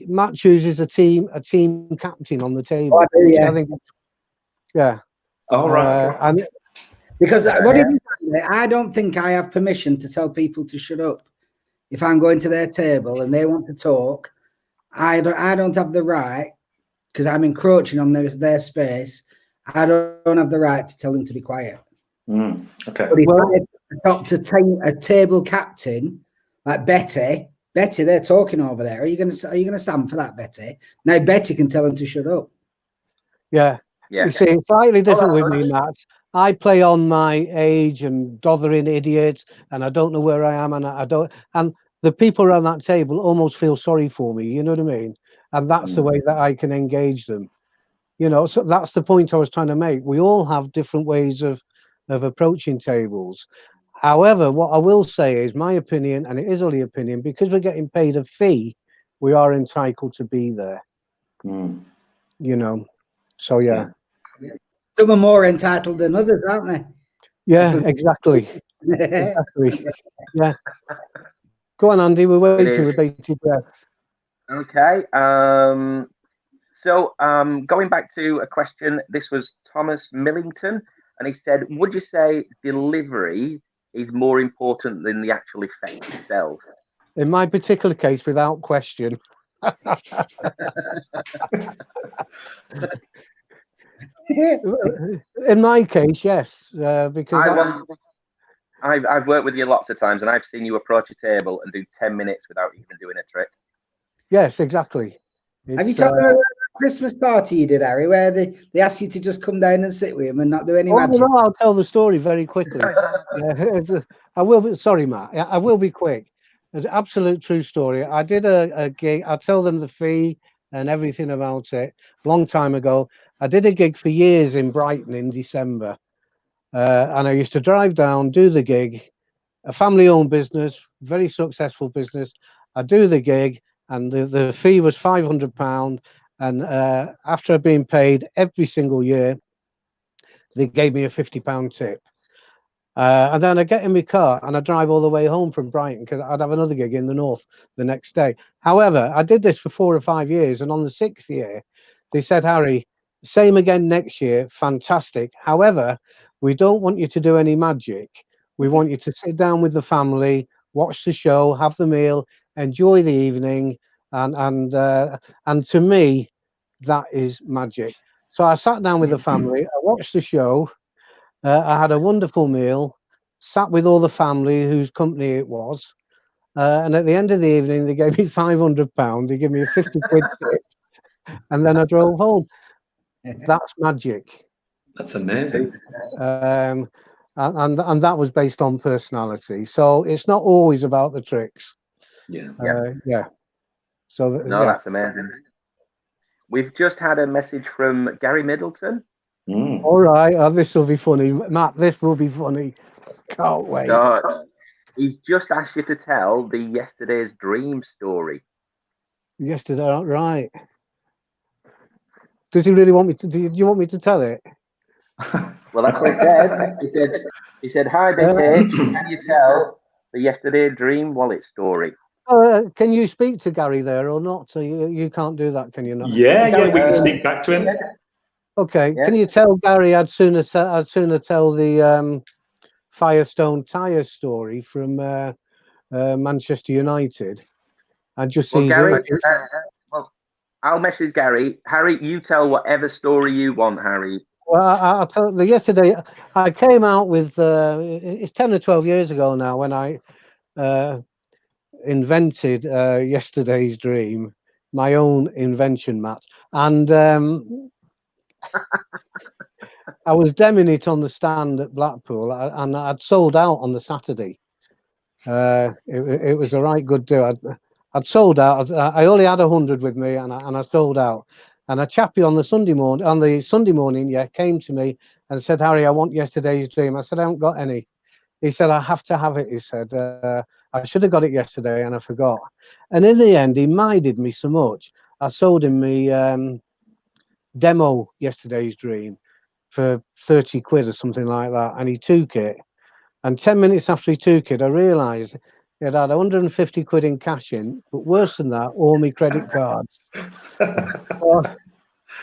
Speaker 7: Matt chooses a team captain on the table.
Speaker 8: Yeah.
Speaker 7: I think, yeah.
Speaker 4: All right.
Speaker 7: And
Speaker 8: because what did you say? I don't think I have permission to tell people to shut up. If I'm going to their table and they want to talk, I don't have the right because I'm encroaching on their space, I don't have the right to tell them to be quiet.
Speaker 4: Okay.
Speaker 8: But if I adopt a table captain like Betty, they're talking over there. Are you going to stand for that, Betty? Now Betty can tell them to shut up.
Speaker 7: Yeah.
Speaker 2: Yeah.
Speaker 7: You see, it's slightly different with me, Matt. I play on my age and dothering idiot, and I don't know where I am, and I don't. And the people around that table almost feel sorry for me. You know what I mean? And that's the way that I can engage them. You know, so that's the point I was trying to make. We all have different ways of approaching tables. However, what I will say is my opinion, and it is only opinion, because we're getting paid a fee, we are entitled to be there. You know, so yeah.
Speaker 8: Some are more entitled than others, aren't they?
Speaker 7: Yeah, exactly. Exactly. Yeah. Go on, Andy. We're waiting with bated breath.
Speaker 2: Okay. So going back to a question, this was Thomas Millington, and he said, "Would you say delivery is more important than the actual effect itself?"
Speaker 7: In my particular case, without question. In my case, yes, because
Speaker 2: I've worked with you lots of times, and I've seen you approach a table and do 10 minutes without even doing a trick.
Speaker 7: Yes, exactly.
Speaker 8: Have you told me about that Christmas party you did, Harry, where they asked you to just come down and sit with them and not do any magic?
Speaker 7: No, I'll tell the story very quickly. I will be sorry, Matt. I will be quick. It's an absolute true story. I did a gig. I'll tell them the fee and everything about it. Long time ago, I did a gig for years in Brighton in December, and I used to drive down, do the gig. A family-owned business, very successful business. I do the gig, and the fee was £500. And after being paid every single year, they gave me a £50 tip. And then I get in my car and I drive all the way home from Brighton because I'd have another gig in the north the next day. However, I did this for 4 or 5 years, and on the 6th year, they said, "Harry, same again next year, fantastic. However, we don't want you to do any magic. We want you to sit down with the family, watch the show, have the meal, enjoy the evening." And to me, that is magic. So I sat down with the family, I watched the show. I had a wonderful meal, sat with all the family whose company it was, and at the end of the evening, they gave me £500. They gave me a 50 quid tip, and then I drove home. That's magic.
Speaker 4: That's amazing.
Speaker 7: And that was based on personality. So it's not always about the tricks.
Speaker 4: Yeah.
Speaker 7: So
Speaker 2: that's amazing. We've just had a message from Gary Middleton.
Speaker 7: All right, this will be funny, Matt. This will be funny. Can't wait.
Speaker 2: So, he's just asked you to tell the yesterday's dream story.
Speaker 7: Yesterday, right? Does he really want me to? Do you want me to tell it?
Speaker 2: Well, that's what he said. He said, "Hi, Big H. Can you tell the yesterday dream wallet story?"
Speaker 7: Can you speak to Gary there or not? So you can't do that, can you not?
Speaker 4: Yeah, we can speak back to him.
Speaker 7: Okay. Yeah. Can you tell Gary I'd sooner tell the Firestone Tyre story from Manchester United, and just see.
Speaker 2: Gary, well, I'll message Gary. Harry, you tell whatever story you want, Harry.
Speaker 7: Well, I'll tell. Yesterday, I came out with. It's 10 or 12 years ago now when I invented yesterday's dream, my own invention, Matt, and I was demming it on the stand at Blackpool, and I'd sold out on the Saturday. It was a right good do. I'd sold out. I only had 100 with me, and I sold out. And a chappie on the Sunday morning, came to me and said, "Harry, I want yesterday's dream." I said, "I haven't got any." He said, "I have to have it." He said, "I should have got it yesterday and I forgot." And in the end, he minded me so much. I sold him my demo yesterday's dream for 30 quid or something like that, and he took it. And 10 minutes after he took it, I realised he had 150 quid in cash in, but worse than that, all my credit cards.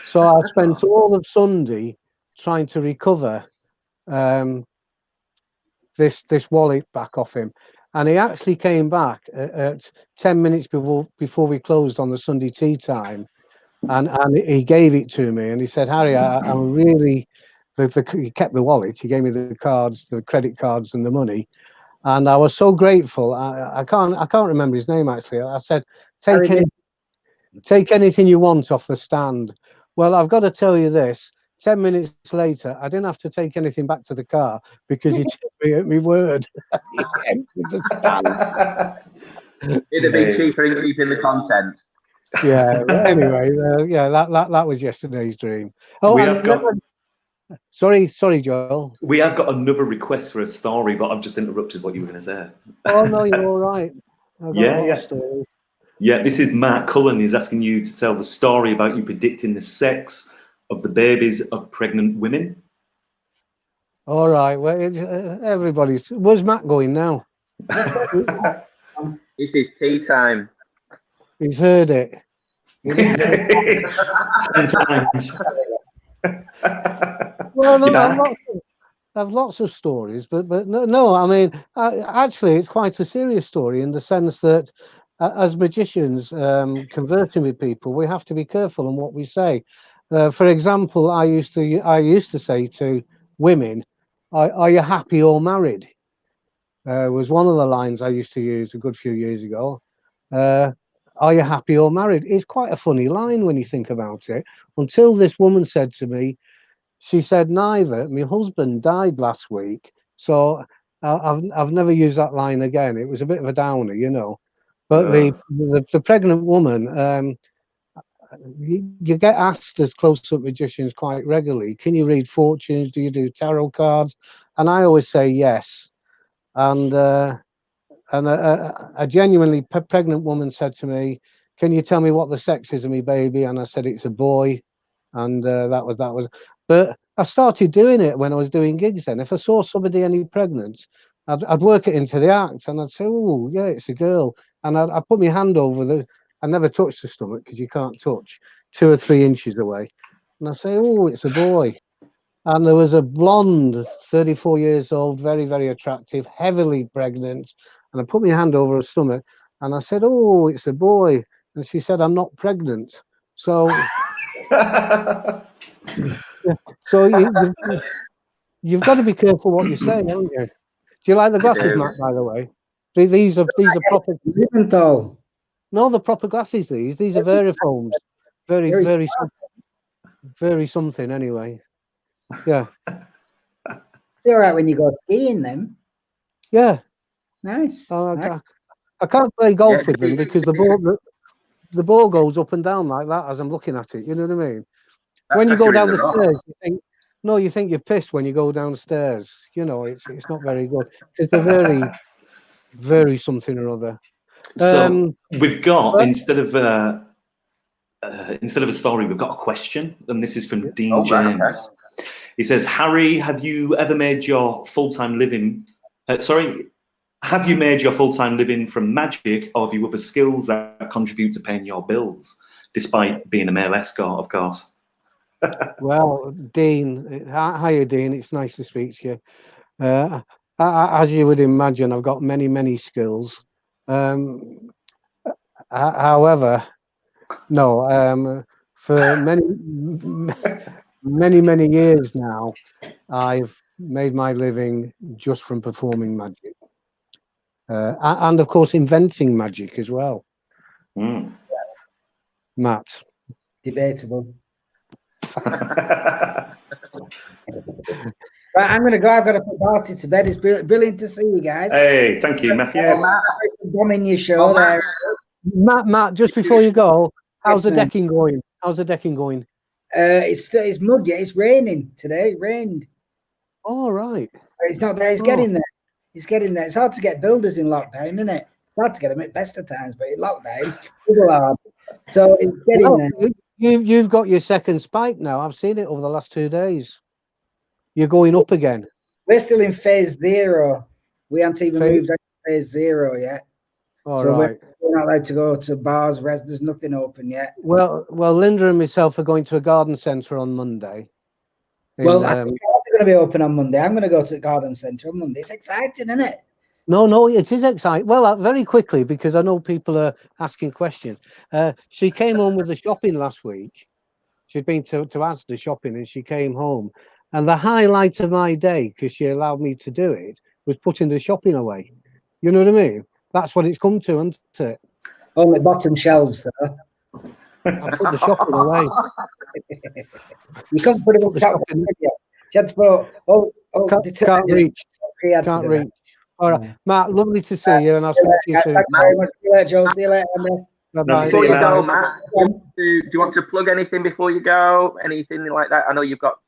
Speaker 7: So I spent all of Sunday trying to recover this wallet back off him, and he actually came back at 10 minutes before we closed on the Sunday tea time and he gave it to me, and he said, Harry, I'm really. He kept the wallet. He gave me the cards, the credit cards, and the money, and I was so grateful. I can't remember his name actually. I said, take anything you want off the stand. Well, I've got to tell you this. 10 minutes later, I didn't have to take anything back to the car because he took me at my word. He emptied the stand.
Speaker 2: It'd have been cheaper in keeping the content.
Speaker 7: Yeah. Anyway, yeah, that was yesterday's dream. Oh,
Speaker 4: We have got.
Speaker 7: Sorry, Joel.
Speaker 4: We have got another request for a story, but I've just interrupted what you were going to say.
Speaker 7: Oh no, you're all right. I've got a lot of stories.
Speaker 4: Yeah, this is Matt Cullen. He's asking you to tell the story about you predicting the sex of the babies of pregnant women.
Speaker 7: All right. Well, everybody's. Where's Matt going now?
Speaker 2: It's his tea time.
Speaker 7: He's heard it.
Speaker 4: 10 times.
Speaker 7: Well, no, I've lots of stories, but no. I mean, actually, it's quite a serious story in the sense that, as magicians conversing with people, we have to be careful on what we say. For example, I used to say to women, "Are you happy or married?" Was one of the lines I used to use a good few years ago. Are you happy or married? It's quite a funny line when you think about it. Until this woman said to me, she said, neither. My husband died last week, so I've never used that line again. It was a bit of a downer, you know. But the pregnant woman, you get asked as close-up magicians quite regularly, can you read fortunes? Do you do tarot cards? And I always say yes. And a genuinely pregnant woman said to me, can you tell me what the sex is of my baby? And I said, it's a boy. And that was. But I started doing it when I was doing gigs then. If I saw somebody any pregnant, I'd work it into the act and I'd say, oh, yeah, it's a girl. And I'd put my hand over I never touched the stomach because you can't touch 2 or 3 inches away. And I say, oh, it's a boy. And there was a blonde, 34 years old, very, very attractive, heavily pregnant. And I put my hand over her stomach and I said, oh, it's a boy. And she said, I'm not pregnant. So, you've got to be careful what you say, haven't you? Do you like the glasses, Matt, by the way? These are proper. No, the proper glasses, these are Varifoams. Very something anyway. Yeah.
Speaker 8: You're all right when you go skiing then.
Speaker 7: Yeah.
Speaker 8: Nice.
Speaker 7: I can't play golf with them because the ball goes up and down like that as I'm looking at it. You know what I mean? When you go down the stairs, you think you're pissed when you go downstairs. You know, it's not very good because they're very, very something or other.
Speaker 4: So we've got instead of a story, we've got a question, and this is from Dean James. Right, okay. He says, Harry, have you ever made your full-time living? Have you made your full-time living from magic, or have you other skills that contribute to paying your bills, despite being a male escort, of course?
Speaker 7: Well, Dean, hiya, Dean. It's nice to speak to you. As you would imagine, I've got many, many skills. However, no. For many years now, I've made my living just from performing magic, and of course, inventing magic as well.
Speaker 4: Mm.
Speaker 7: Matt,
Speaker 8: debatable. Right, I'm going to go. I've got to put Darcy to bed. It's brilliant to see you guys.
Speaker 4: Hey, thank you, Matthew.
Speaker 8: Bombing your show there.
Speaker 7: Matt, just before you go, how's the decking going? How's the decking going?
Speaker 8: It's mud. Yeah, it's raining today. It rained.
Speaker 7: All right.
Speaker 8: It's not there. It's getting there. It's getting there. It's hard to get builders in lockdown, isn't it? It's hard to get them at best of times, but in lockdown, people are. So it's getting there.
Speaker 7: You've got your second spike now. I've seen it over the last 2 days. You're going up again.
Speaker 8: We're still in phase 0. We haven't even moved out to phase 0 yet.
Speaker 7: All right.
Speaker 8: We're not allowed to go to bars, there's nothing open yet.
Speaker 7: Well, Linda and myself are going to a garden centre on Monday.
Speaker 8: I think I'm going to be open on Monday. I'm going to go to the garden centre on Monday. It's exciting, isn't it?
Speaker 7: No, it is exciting. Well, very quickly, because I know people are asking questions. She came home with the shopping last week. She'd been to Asda shopping, and she came home. And the highlight of my day, because she allowed me to do it, was putting the shopping away. You know what I mean? That's what it's come to, isn't it?
Speaker 8: On the bottom shelves, though.
Speaker 7: I put the shopping away.
Speaker 8: You couldn't put it
Speaker 7: Put
Speaker 8: on
Speaker 7: the
Speaker 8: top.
Speaker 7: shopping.
Speaker 8: You had to put
Speaker 7: Can't reach. Can't reach. All right, Matt. Lovely to see you, and I'll speak to you soon.
Speaker 8: Thank you very much. See you later, Joel. See you later, Andy.
Speaker 7: Bye-bye.
Speaker 2: Before you go,
Speaker 4: Matt.
Speaker 2: Matt, do you want to plug anything before you go? Anything like that? I know you've got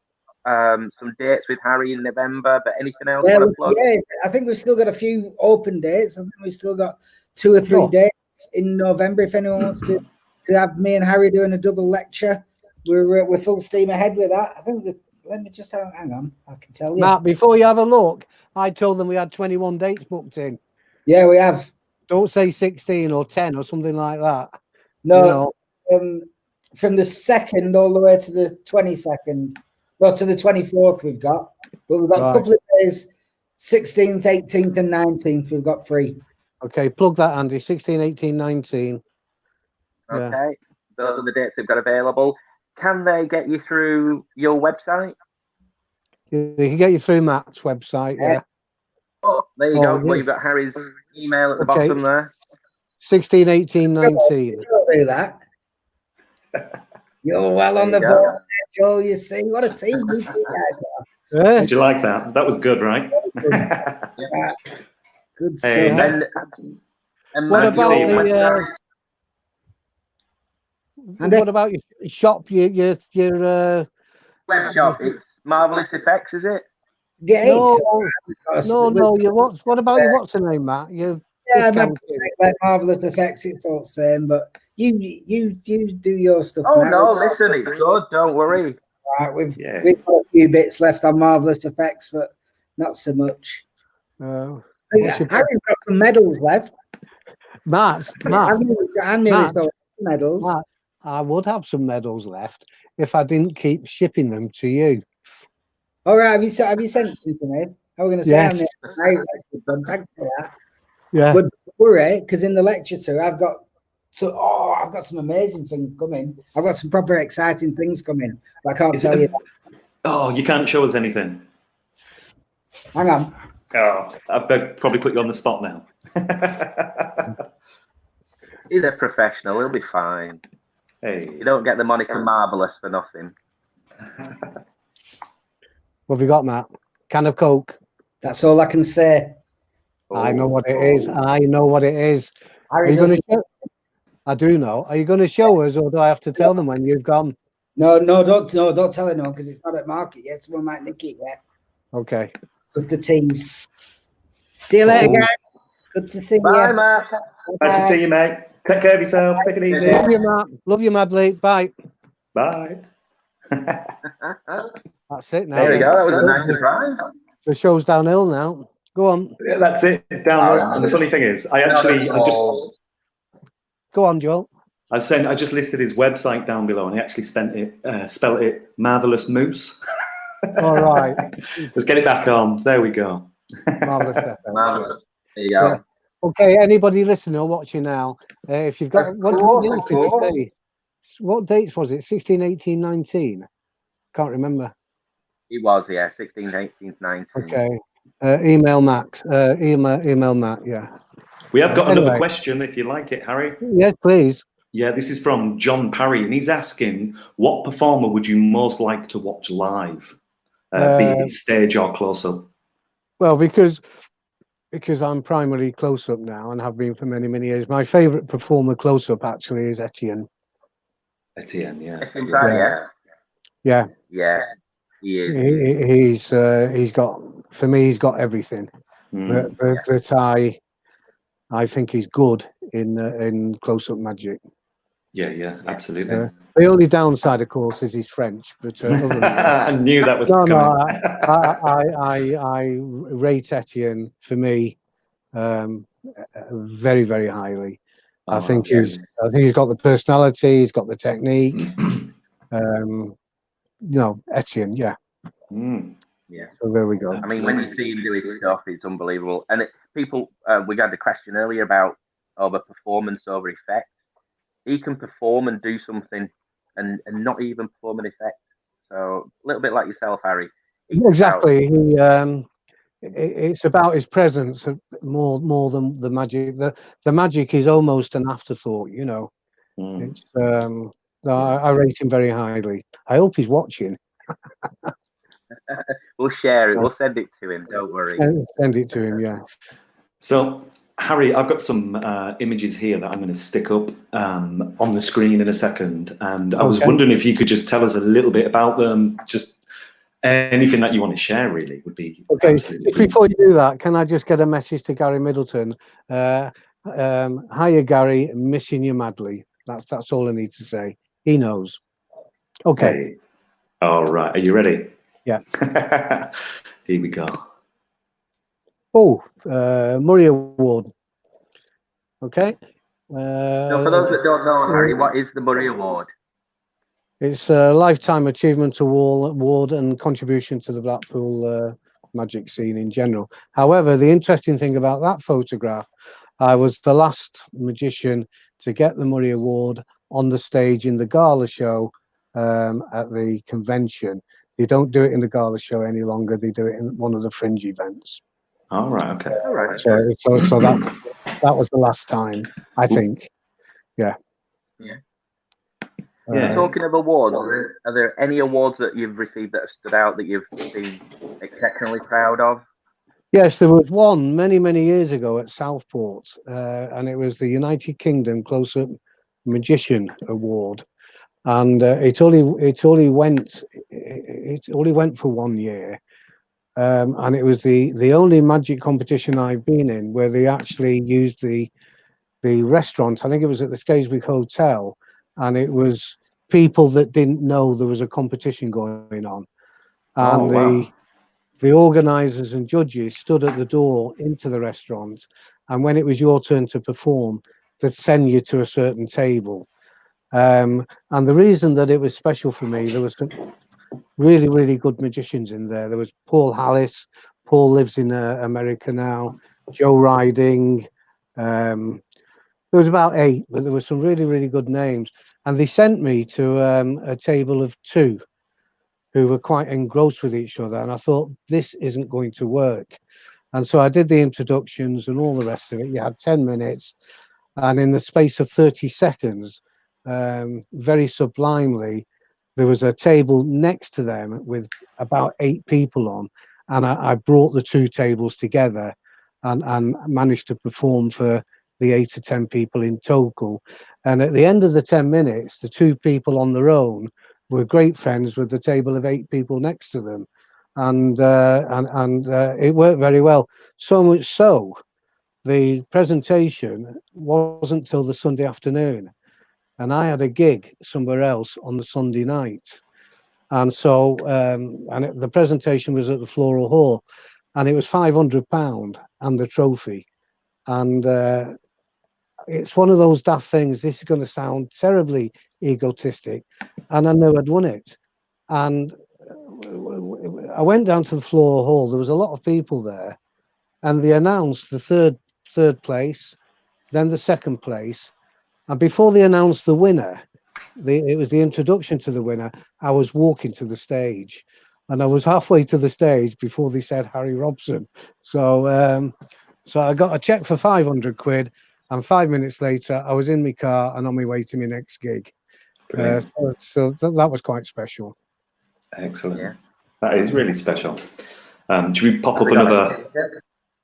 Speaker 2: some dates with Harry in November, but anything else you want to plug?
Speaker 8: Yeah, I think we've still got a few open dates. I think we've still got 2 or 3 dates in November. If anyone wants to have me and Harry doing a double lecture, we're full steam ahead with that. I think let me just hang on. I can tell you.
Speaker 7: Matt, before you have a look, I told them we had 21 dates booked in.
Speaker 8: Yeah, we have.
Speaker 7: Don't say 16 or 10 or something like that.
Speaker 8: No, from the 2nd all the way to the 22nd, well, to the 24th we've got. But we've got a couple of days, 16th, 18th and 19th we've got free.
Speaker 7: Okay, plug that, Andy. 16, 18, 19.
Speaker 2: Okay,
Speaker 7: Yeah.
Speaker 2: those are the dates they've got available. Can they get you through your website?
Speaker 7: They can get you through Matt's website, yeah.
Speaker 2: Oh, there you go.
Speaker 7: Yes.
Speaker 2: Well, you've got Harry's email at the bottom there.
Speaker 7: 16, 18, 19.
Speaker 8: Don't do that. You're well on the ball, Joel. You see, what a team you guys are.
Speaker 7: Yeah.
Speaker 4: Did you like that? That was good, right?
Speaker 8: Good stuff.
Speaker 4: Hey,
Speaker 2: And
Speaker 7: What
Speaker 2: Matt,
Speaker 7: about
Speaker 2: your website?
Speaker 7: what about your shop? Your
Speaker 2: Web shop? It's Marvelous Effects, is it?
Speaker 8: Yeah,
Speaker 7: no. What about your what's the name, Matt?
Speaker 8: Like Marvelous Effects. It's all the same, but you do your stuff.
Speaker 2: Oh
Speaker 8: now.
Speaker 2: no, listen, it's good. Don't worry.
Speaker 8: Right, we've got a few bits left on Marvelous Effects, but not so much.
Speaker 7: Harry's
Speaker 8: got some medals left.
Speaker 7: Matt.
Speaker 8: I'm nearly sold medals.
Speaker 7: Matt, I would have some medals left if I didn't keep shipping them to you.
Speaker 8: All right, have you sent some to me? I was going to say,
Speaker 7: Yes.
Speaker 8: Thanks for that.
Speaker 7: Yeah.
Speaker 8: But don't worry, because in the lecture too, I've got some amazing things coming. I've got some proper exciting things coming. But I can't tell you.
Speaker 4: Oh, you can't show us anything.
Speaker 8: Hang on.
Speaker 4: Oh, I've probably put you on the spot now.
Speaker 2: He's a professional. He'll be fine.
Speaker 4: Hey,
Speaker 2: you don't get the moniker Marvelous for nothing.
Speaker 7: What have you got, Matt? Can of Coke.
Speaker 8: That's all I can say.
Speaker 7: I know what it is. I know what it is. Are you going to show? I do know. Are you going to show us, or do I have to tell them when you've gone?
Speaker 8: No, don't tell anyone because it's not at market yet. Someone might nick it yet.
Speaker 7: Okay.
Speaker 8: With the teas. See you later, guys. Good to see you.
Speaker 2: Bye, Matt.
Speaker 4: Nice to see you, mate. Take care of yourself. Take it easy.
Speaker 7: Love you, Matt. Love you, madly. Bye.
Speaker 4: Bye.
Speaker 7: That's it now.
Speaker 2: There we go. That was a nice surprise.
Speaker 7: The show's downhill now. Go on.
Speaker 4: Yeah, that's it. It's downhill. And the funny thing is, I just
Speaker 7: go on, Joel.
Speaker 4: I just listed his website down below, and he actually spelled it Marvelous Moose.
Speaker 7: All right.
Speaker 4: Let's get it back on. There we go.
Speaker 2: Marvelous. There you go.
Speaker 7: Yeah. Okay, anybody listening or watching now, if you've got what dates did you say? What dates was it? 16, 18, 19? Can't remember.
Speaker 2: It was, yeah, 16, 18, 19.
Speaker 7: Okay. Email Matt. Email Matt, yeah.
Speaker 4: We have got another question, if you like it, Harry.
Speaker 7: Yes, please.
Speaker 4: Yeah, this is from John Parry, and he's asking, what performer would you most like to watch live, be it stage or close-up?
Speaker 7: Well, because I'm primarily close-up now and have been for many, many years, my favourite performer close-up actually is Etienne.
Speaker 4: Etienne, yeah.
Speaker 2: Yeah. He is.
Speaker 7: He's got, for me, he's got everything that I think he's good in close-up magic.
Speaker 4: Yeah, absolutely.
Speaker 7: The only downside, of course, is he's French. But other than that,
Speaker 4: I knew that was coming.
Speaker 7: I rate Etienne for me very, very highly. I think he's got the personality, he's got the technique. Etienne, yeah.
Speaker 2: Yeah.
Speaker 7: So there we go.
Speaker 2: I mean, when you see him do his stuff, it's unbelievable. And people, we had the question earlier about over performance over effect. He can perform and do something, and not even perform an effect. So a little bit like yourself, Harry.
Speaker 7: Exactly. It's about his presence more than the magic. The magic is almost an afterthought. You know. It's I rate him very highly. I hope he's watching.
Speaker 2: We'll share it. We'll send it to him. Don't worry.
Speaker 7: Send it to him. Yeah.
Speaker 4: So, Harry, I've got some images here that I'm going to stick up on the screen in a second, and I was wondering if you could just tell us a little bit about them. Just anything that you want to share, really, would be
Speaker 7: okay. Just before you do that, can I just get a message to Gary Middleton? Hiya, Gary. Missing you madly. That's all I need to say. He knows. Okay.
Speaker 4: Hey. All right. Are you ready?
Speaker 7: Yeah.
Speaker 4: Here we go.
Speaker 7: Oh, Murray Award. Okay.
Speaker 2: So for those that don't know, Harry, what is the Murray Award?
Speaker 7: It's a Lifetime Achievement Award and contribution to the Blackpool magic scene in general. However, the interesting thing about that photograph, I was the last magician to get the Murray Award on the stage in the gala show at the convention. They don't do it in the gala show any longer. They do it in one of the fringe events.
Speaker 4: All right. Okay.
Speaker 2: All right.
Speaker 7: So that was the last time, I think. Yeah.
Speaker 2: Yeah. Talking of awards, are there any awards that you've received that have stood out that you've been exceptionally proud of?
Speaker 7: Yes, there was one many years ago at Southport, and it was the United Kingdom Close-Up Magician Award, and it only went for 1 year, and it was the only magic competition I've been in where they actually used the restaurant. I think it was at the Scariswick Hotel, and it was people that didn't know there was a competition going on, and the organisers and judges stood at the door into the restaurant, and when it was your turn to perform, they'd send you to a certain table. And the reason that it was special for me, there was some really good magicians in there. There was Paul Hallis. Paul lives in America now. Joe Riding. There was about 8, but there were some really good names. And they sent me to a table of 2 who were quite engrossed with each other. And I thought, this isn't going to work. And so I did the introductions and all the rest of it. You had 10 minutes. And in the space of 30 seconds, very sublimely, there was a table next to them with about 8 people on. And I brought the 2 tables together and managed to perform for the 8 to 10 people in total. And at the end of the 10 minutes, the 2 people on their own were great friends with the table of 8 people next to them. And it worked very well. So much so, the presentation wasn't till the Sunday afternoon. And I had a gig somewhere else on the Sunday night. And so the presentation was at the Floral Hall, and it was £500 and the trophy. And it's one of those daft things. This is going to sound terribly egotistic, and I know I'd won it. And I went down to the Floral Hall. There was a lot of people there, and they announced the third place, then the second place, and before they announced the winner, it was the introduction to the winner. I was walking to the stage, and I was halfway to the stage before they said Harry Robson. So so I got a check for £500, and 5 minutes later I was in my car and on my way to my next gig. So that was quite special.
Speaker 4: Excellent.
Speaker 2: Yeah.
Speaker 4: That is really special. Should we pop up another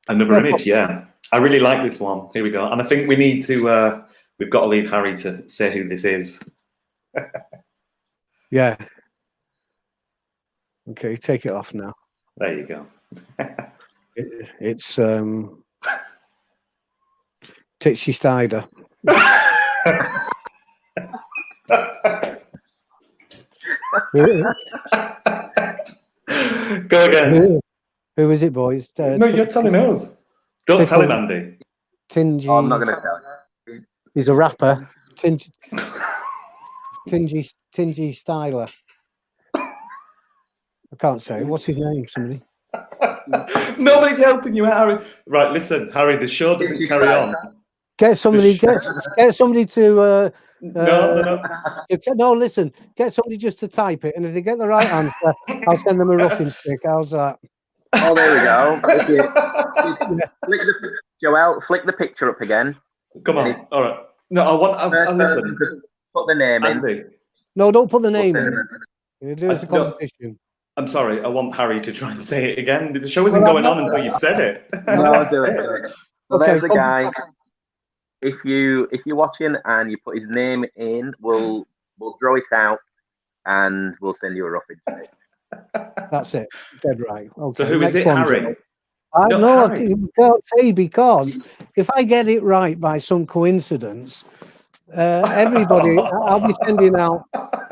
Speaker 4: image? Yeah, I really like this one. Here we go. And I think we need to we've got to leave Harry to say who this is.
Speaker 7: Yeah. Okay, take it off now.
Speaker 4: There you go.
Speaker 7: It's Titsy Stider.
Speaker 4: Go again.
Speaker 7: Who is it, boys?
Speaker 4: No, you're telling us. Don't tell him, Andy.
Speaker 7: Tingy.
Speaker 2: Oh, I'm not going to tell you.
Speaker 7: He's a rapper. Tingy Styler. I can't say. What's his name? Somebody.
Speaker 4: Nobody's helping you, Harry. Right, listen, Harry. The show doesn't carry on.
Speaker 7: Get somebody. Get somebody to.
Speaker 4: No.
Speaker 7: No, listen. Get somebody just to type it, and if they get the right answer, I'll send them a roughing stick. How's that?
Speaker 2: Oh, there we go. Joel, flick the picture up again.
Speaker 4: Come on. All right. No, I listen.
Speaker 2: Put the name
Speaker 4: Andy.
Speaker 2: in.
Speaker 7: No, don't put the name in. It is a competition.
Speaker 4: I'm sorry. I want Harry to try and say it again. The show isn't going on until you've said it.
Speaker 2: No, do it. So
Speaker 7: Okay,
Speaker 2: there's the guy. If you're watching and you put his name in, we'll draw it out and we'll send you a roughing stick.
Speaker 7: That's it. Dead right. Okay,
Speaker 4: So who is it, Harry?
Speaker 7: No, I can't say, because if I get it right by some coincidence, everybody, I'll be sending out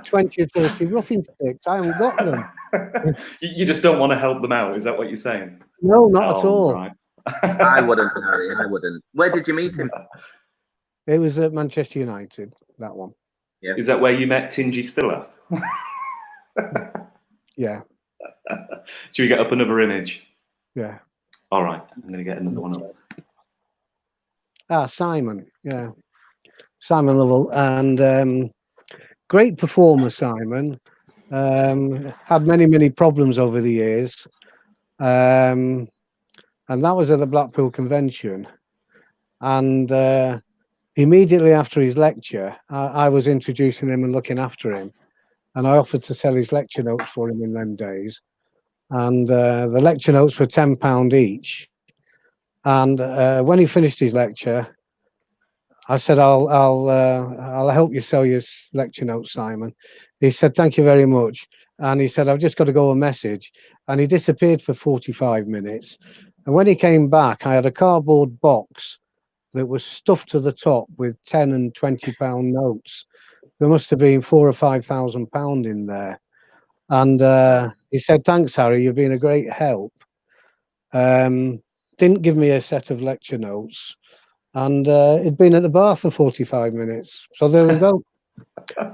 Speaker 7: 20 or 30 roughing sticks. I haven't got them.
Speaker 4: You just don't want to help them out. Is that what you're saying?
Speaker 7: No, not at all.
Speaker 4: Right.
Speaker 2: I wouldn't, Harry. I wouldn't. Where did you meet him?
Speaker 7: It was at Manchester United, that one.
Speaker 2: Yeah.
Speaker 4: Is that where you met Tingy Stiller?
Speaker 7: Yeah.
Speaker 4: Should we get up another image?
Speaker 7: Yeah.
Speaker 4: All right. I'm going to get another one up.
Speaker 7: Simon. Yeah. Simon Lovell. And great performer, Simon. Had many problems over the years. And that was at the Blackpool Convention. And immediately after his lecture, I was introducing him and looking after him. And I offered to sell his lecture notes for him in them days. And the lecture notes were £10 each. And when he finished his lecture, I said, I'll help you sell your lecture notes, Simon. He said, thank you very much. And he said, I've just got to go a message. And he disappeared for 45 minutes. And when he came back, I had a cardboard box that was stuffed to the top with 10 and 20 pound notes. There must have been £4,000 or £5,000 in there. And he said, thanks, Harry, you've been a great help. Didn't give me a set of lecture notes. And he'd been at the bar for 45 minutes. So there we go.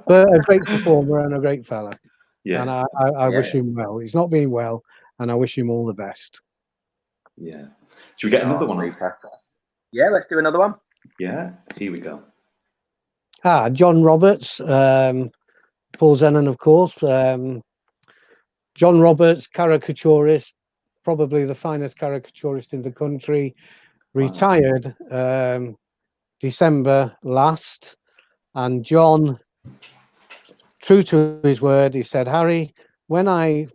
Speaker 7: But a great performer and a great fella. Yeah. And I wish him well. He's not been well, and I wish him all the best.
Speaker 4: Yeah. Should we get another one?
Speaker 2: Yeah, let's do another one.
Speaker 4: Yeah, here we go.
Speaker 7: John Roberts, Paul Zennon, of course. John Roberts, caricaturist, probably the finest caricaturist in the country. Wow. Retired December last. And John, true to his word, he said, Harry, when I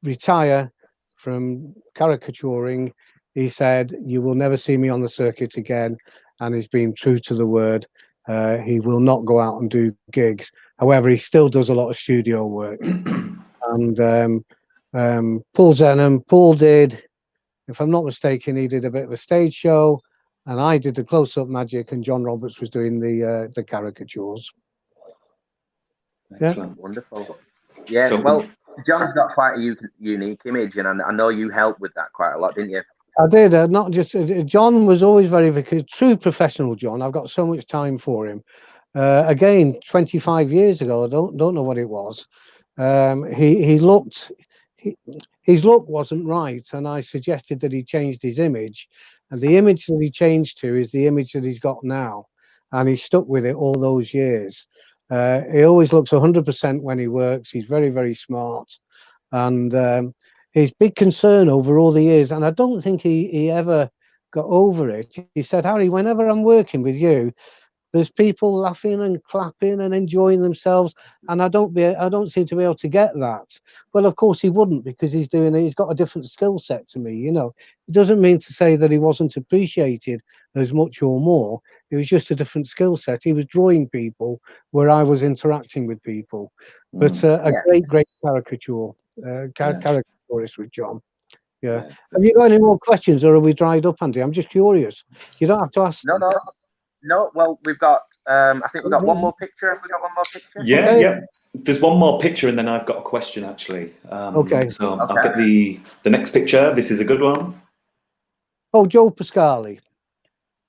Speaker 7: retire from caricaturing, he said, you will never see me on the circuit again. And he's been true to the word. He will not go out and do gigs. However, he still does a lot of studio work. And Paul Zennon, Paul did, if I'm not mistaken, he did a bit of a stage show, and I did the close-up magic, and John Roberts was doing the caricatures.
Speaker 2: Excellent. Yeah. Wonderful. Yeah, so, well, John's got quite a unique image, and I know you helped with that quite a lot, didn't you?
Speaker 7: I did. Not just John was always very true professional. John, I've got so much time for him. Again, 25 years ago, I don't know what it was. His look wasn't right, and I suggested that he changed his image. And the image that he changed to is the image that he's got now, and he's stuck with it all those years. He always looks 100% when he works. He's very smart, and his big concern over all the years, and I don't think he ever got over it. He said, Harry, whenever I'm working with you, there's people laughing and clapping and enjoying themselves, and I don't seem to be able to get that. Well, of course he wouldn't, because he's got a different skill set to me. You know, it doesn't mean to say that he wasn't appreciated as much or more. It was just a different skill set. He was drawing people where I was interacting with people. But a great caricature, caricaturist with John. Yeah. Have you got any more questions, or are we dried up, Andy? I'm just curious. You don't have to ask.
Speaker 2: No. Well, we've got. I think we've got one more picture. Have we got one more picture?
Speaker 4: Yeah, okay. Yeah. There's one more picture, and then I've got a question actually.
Speaker 7: Okay.
Speaker 4: So I'll get the next picture. This is a good one.
Speaker 7: Oh, Joe Pasquale.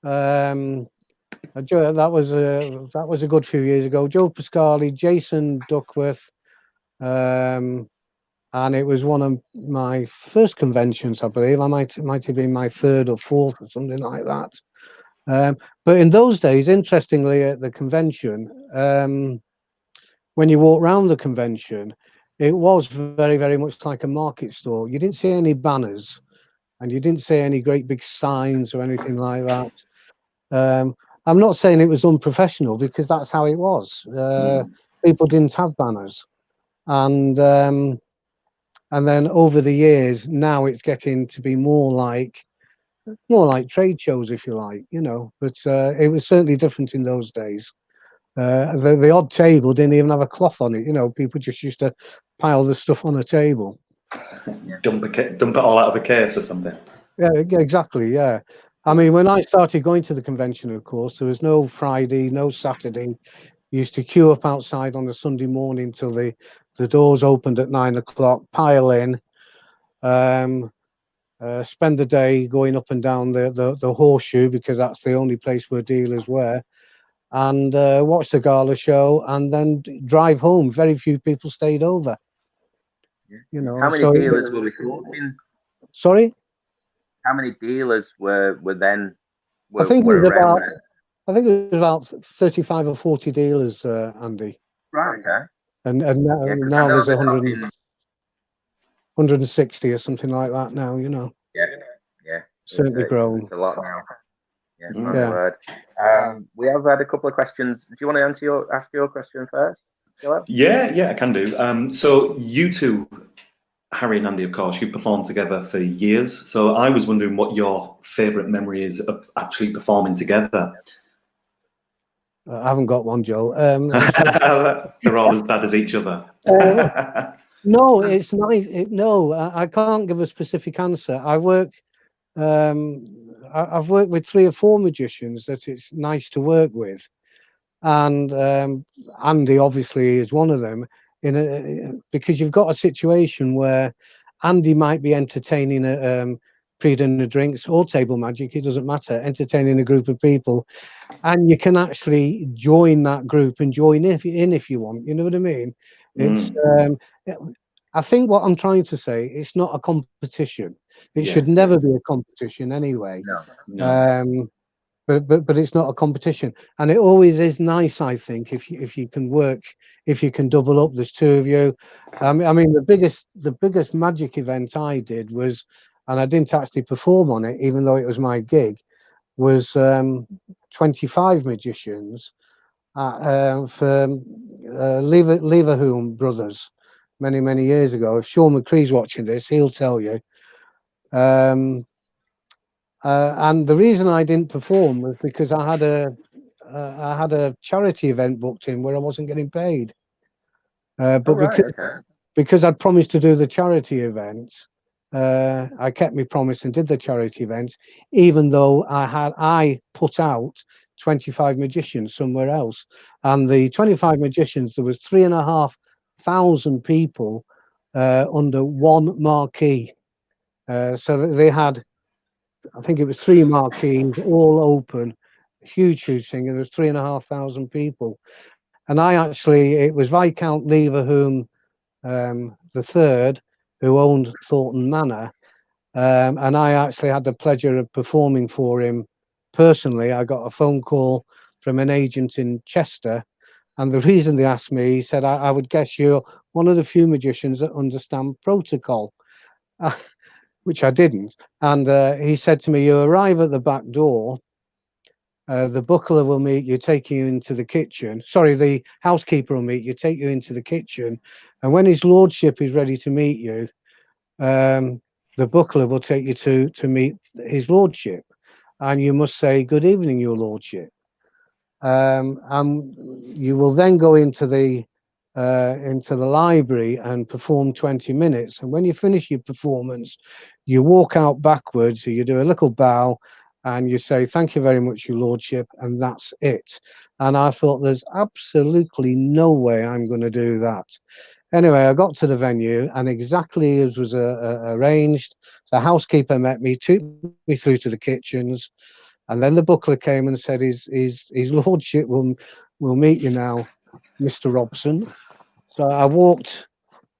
Speaker 7: That was a good few years ago. Joe Pasquale, Jason Duckworth, and and it was one of my first conventions, I believe. I might have been my third or fourth or something like that. But in those days, interestingly, at the convention, when you walk around the convention, it was very, very much like a market store. You didn't see any banners, and you didn't see any great big signs or anything like that. I'm not saying it was unprofessional, because that's how it was. People didn't have banners, and then over the years, now it's getting to be more like trade shows, if you like, you know. But it was certainly different in those days. The odd table didn't even have a cloth on it. You know, people just used to pile the stuff on a table.
Speaker 4: Dump it all out of a case or something.
Speaker 7: Yeah, exactly. Yeah. I mean, when I started going to the convention, of course, there was no Friday, no Saturday. You used to queue up outside on a Sunday morning till the doors opened at 9 o'clock, pile in, spend the day going up and down the horseshoe, because that's the only place where dealers were, and watch the gala show, and then drive home. Very few people stayed over. You know,
Speaker 2: how many dealers were we talking?
Speaker 7: Sorry?
Speaker 2: How many dealers were then
Speaker 7: I think it was
Speaker 2: around
Speaker 7: about
Speaker 2: there?
Speaker 7: I think it was about 35 or 40 dealers, Andy.
Speaker 2: Right, okay.
Speaker 7: And
Speaker 2: Yeah, 'cause
Speaker 7: now
Speaker 2: I know
Speaker 7: there's
Speaker 2: they're
Speaker 7: 100,
Speaker 2: talking.
Speaker 7: 160 or something like that now, you know.
Speaker 2: Yeah.
Speaker 7: Certainly grown.
Speaker 2: It's a lot now. Yeah, my
Speaker 7: Yeah.
Speaker 2: word. We have had a couple of questions. Do you want to ask your question first, Philip?
Speaker 4: Yeah, I can do. So you two, Harry and Andy, of course, you performed together for years. So I was wondering what your favourite memory is of actually performing together.
Speaker 7: I haven't got one, Joe.
Speaker 4: They're all as bad as each other.
Speaker 7: No, it's nice. No, I can't give a specific answer. I've worked with 3 or 4 magicians that it's nice to work with, and Andy obviously is one of them. Because you've got a situation where Andy might be entertaining a pre-dinner drinks or table magic, it doesn't matter, entertaining a group of people, and you can actually join that group and join in if you want. You know what I mean? It's I think what I'm trying to say, it's not a competition. It should never be a competition anyway.
Speaker 2: No.
Speaker 7: But it's not a competition, and it always is nice, I think, if you can work, if you can double up. There's 2 of you. I mean, the biggest magic event I did was, and I didn't actually perform on it, even though it was my gig, was 25 magicians for Leverhulme Brothers many years ago. If Sean McCree's watching this, he'll tell you. And the reason I didn't perform was because I had a charity event booked in where I wasn't getting paid. Because I'd promised to do the charity event, I kept my promise and did the charity event, even though I put out 25 magicians somewhere else. And the 25 magicians, there was 3,500 people under one marquee. So they had, I think it was 3 marquees, all open, huge thing, and there was 3,500 people. And it was Viscount Leverhulme the third, who owned Thornton Manor, and I actually had the pleasure of performing for him personally. I got a phone call from an agent in Chester, and the reason they asked me, he said, I would guess you're one of the few magicians that understand protocol. Which I didn't. And he said to me, you arrive at the back door, the buckler will meet you, take you into the kitchen. Sorry, the housekeeper will meet you, take you into the kitchen. And when his lordship is ready to meet you, the buckler will take you to meet his lordship. And you must say, good evening, your lordship. And you will then go into the library and perform 20 minutes. And when you finish your performance, you walk out backwards, so you do a little bow, and you say, thank you very much, your lordship, and that's it. And I thought, there's absolutely no way I'm going to do that. Anyway, I got to the venue, and exactly as was arranged, the housekeeper met me, took me through to the kitchens, and then the buckler came and said, his lordship will meet you now, Mr. Robson. So I walked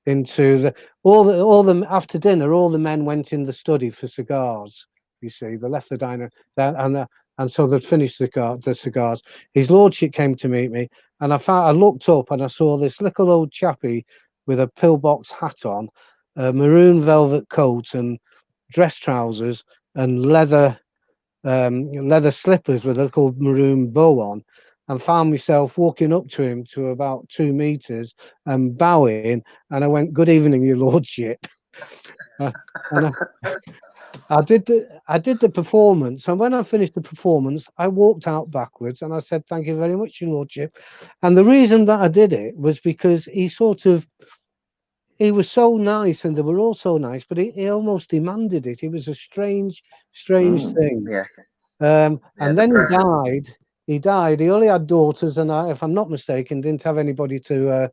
Speaker 7: into all the after dinner, all the men went in the study for cigars. You see, they left the diner and so they'd finished the cigars. His lordship came to meet me, and I looked up and I saw this little old chappie with a pillbox hat on, a maroon velvet coat and dress trousers and leather slippers with a little maroon bow on, and found myself walking up to him to about 2 meters and bowing, and I went, "Good evening, your lordship." And I did the performance, and when I finished the performance, I walked out backwards and I said, "Thank you very much, your lordship." And the reason that I did it was because he was so nice, and they were all so nice, but he almost demanded it. It was a strange thing.
Speaker 2: Yeah.
Speaker 7: And then he died. He only had daughters, and if I'm not mistaken, didn't have anybody to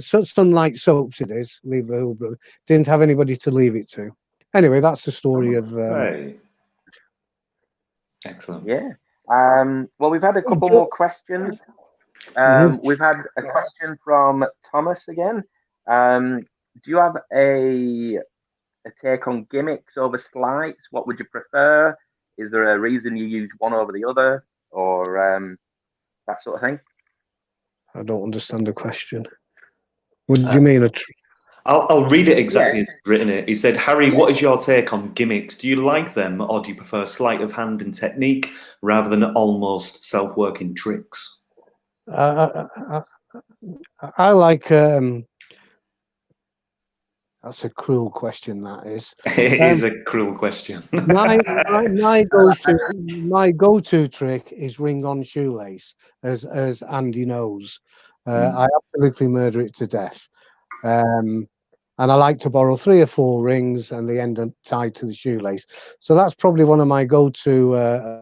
Speaker 7: Sunlight Soaps it is, didn't have anybody to leave it to. Anyway, that's the story of
Speaker 4: Right. Excellent.
Speaker 2: Yeah. Well, we've had a couple more questions. We've had a question from Thomas again. Do you have a take on gimmicks over slights? What would you prefer? Is there a reason you use one over the other, or that sort of thing?
Speaker 7: I don't understand the question. What do you mean?
Speaker 4: I'll read it exactly as he's written it. He said, "Harry, what is your take on gimmicks? Do you like them, or do you prefer sleight of hand and technique rather than almost self-working tricks?"
Speaker 7: I like. That's a cruel question. That is.
Speaker 4: It is a cruel question.
Speaker 7: my go-to trick is ring on shoelace, as Andy knows. I absolutely murder it to death. And I like to borrow 3 or 4 rings and the end tied to the shoelace. So that's probably one of my go-to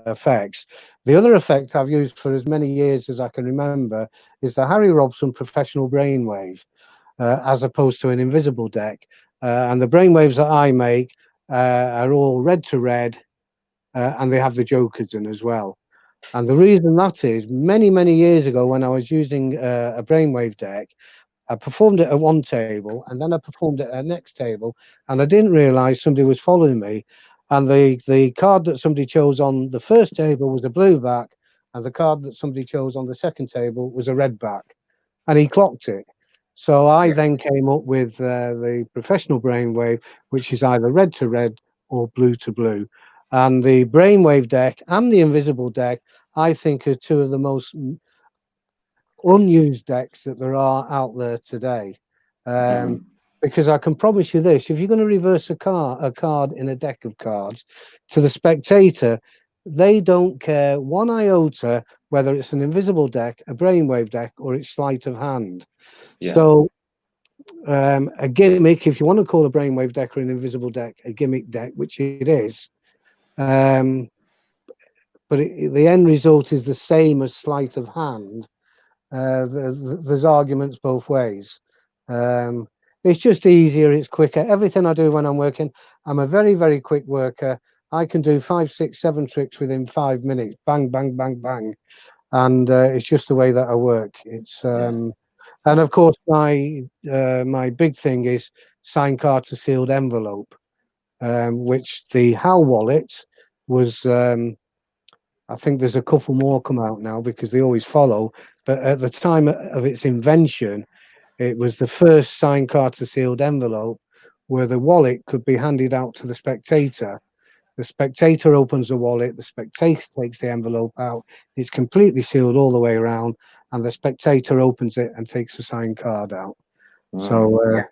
Speaker 7: effects. The other effect I've used for as many years as I can remember is the Harry Robson professional brainwave, as opposed to an invisible deck. And the brainwaves that I make are all red to red, and they have the jokers in as well. And the reason that is, many years ago, when I was using a brainwave deck, I performed it at one table, and then I performed it at the next table, and I didn't realize somebody was following me. And the card that somebody chose on the first table was a blue back, and the card that somebody chose on the second table was a red back, and he clocked it. So I then came up with the professional brainwave, which is either red to red or blue to blue. And the brainwave deck and the invisible deck, I think, are 2 of the most unused decks that there are out there today. Because I can promise you this: if you're going to reverse a card in a deck of cards to the spectator, they don't care 1 iota whether it's an invisible deck, a brainwave deck, or it's sleight of hand. So a gimmick, if you want to call a brainwave deck or an invisible deck a gimmick deck, which it is, but the end result is the same as sleight of hand. There's arguments both ways. It's just easier, it's quicker. Everything I do when I'm working, I'm a very quick worker. I can do 5, 6, 7 tricks within 5 minutes. Bang, bang, bang, bang. And it's just the way that I work. It's and of course my big thing is signed card to sealed envelope, which the HAL wallet was. I think there's a couple more come out now because they always follow. But at the time of its invention, it was the first signed card to sealed envelope where the wallet could be handed out to the spectator. The spectator opens the wallet, the spectator takes the envelope out, it's completely sealed all the way around, and the spectator opens it and takes the signed card out. So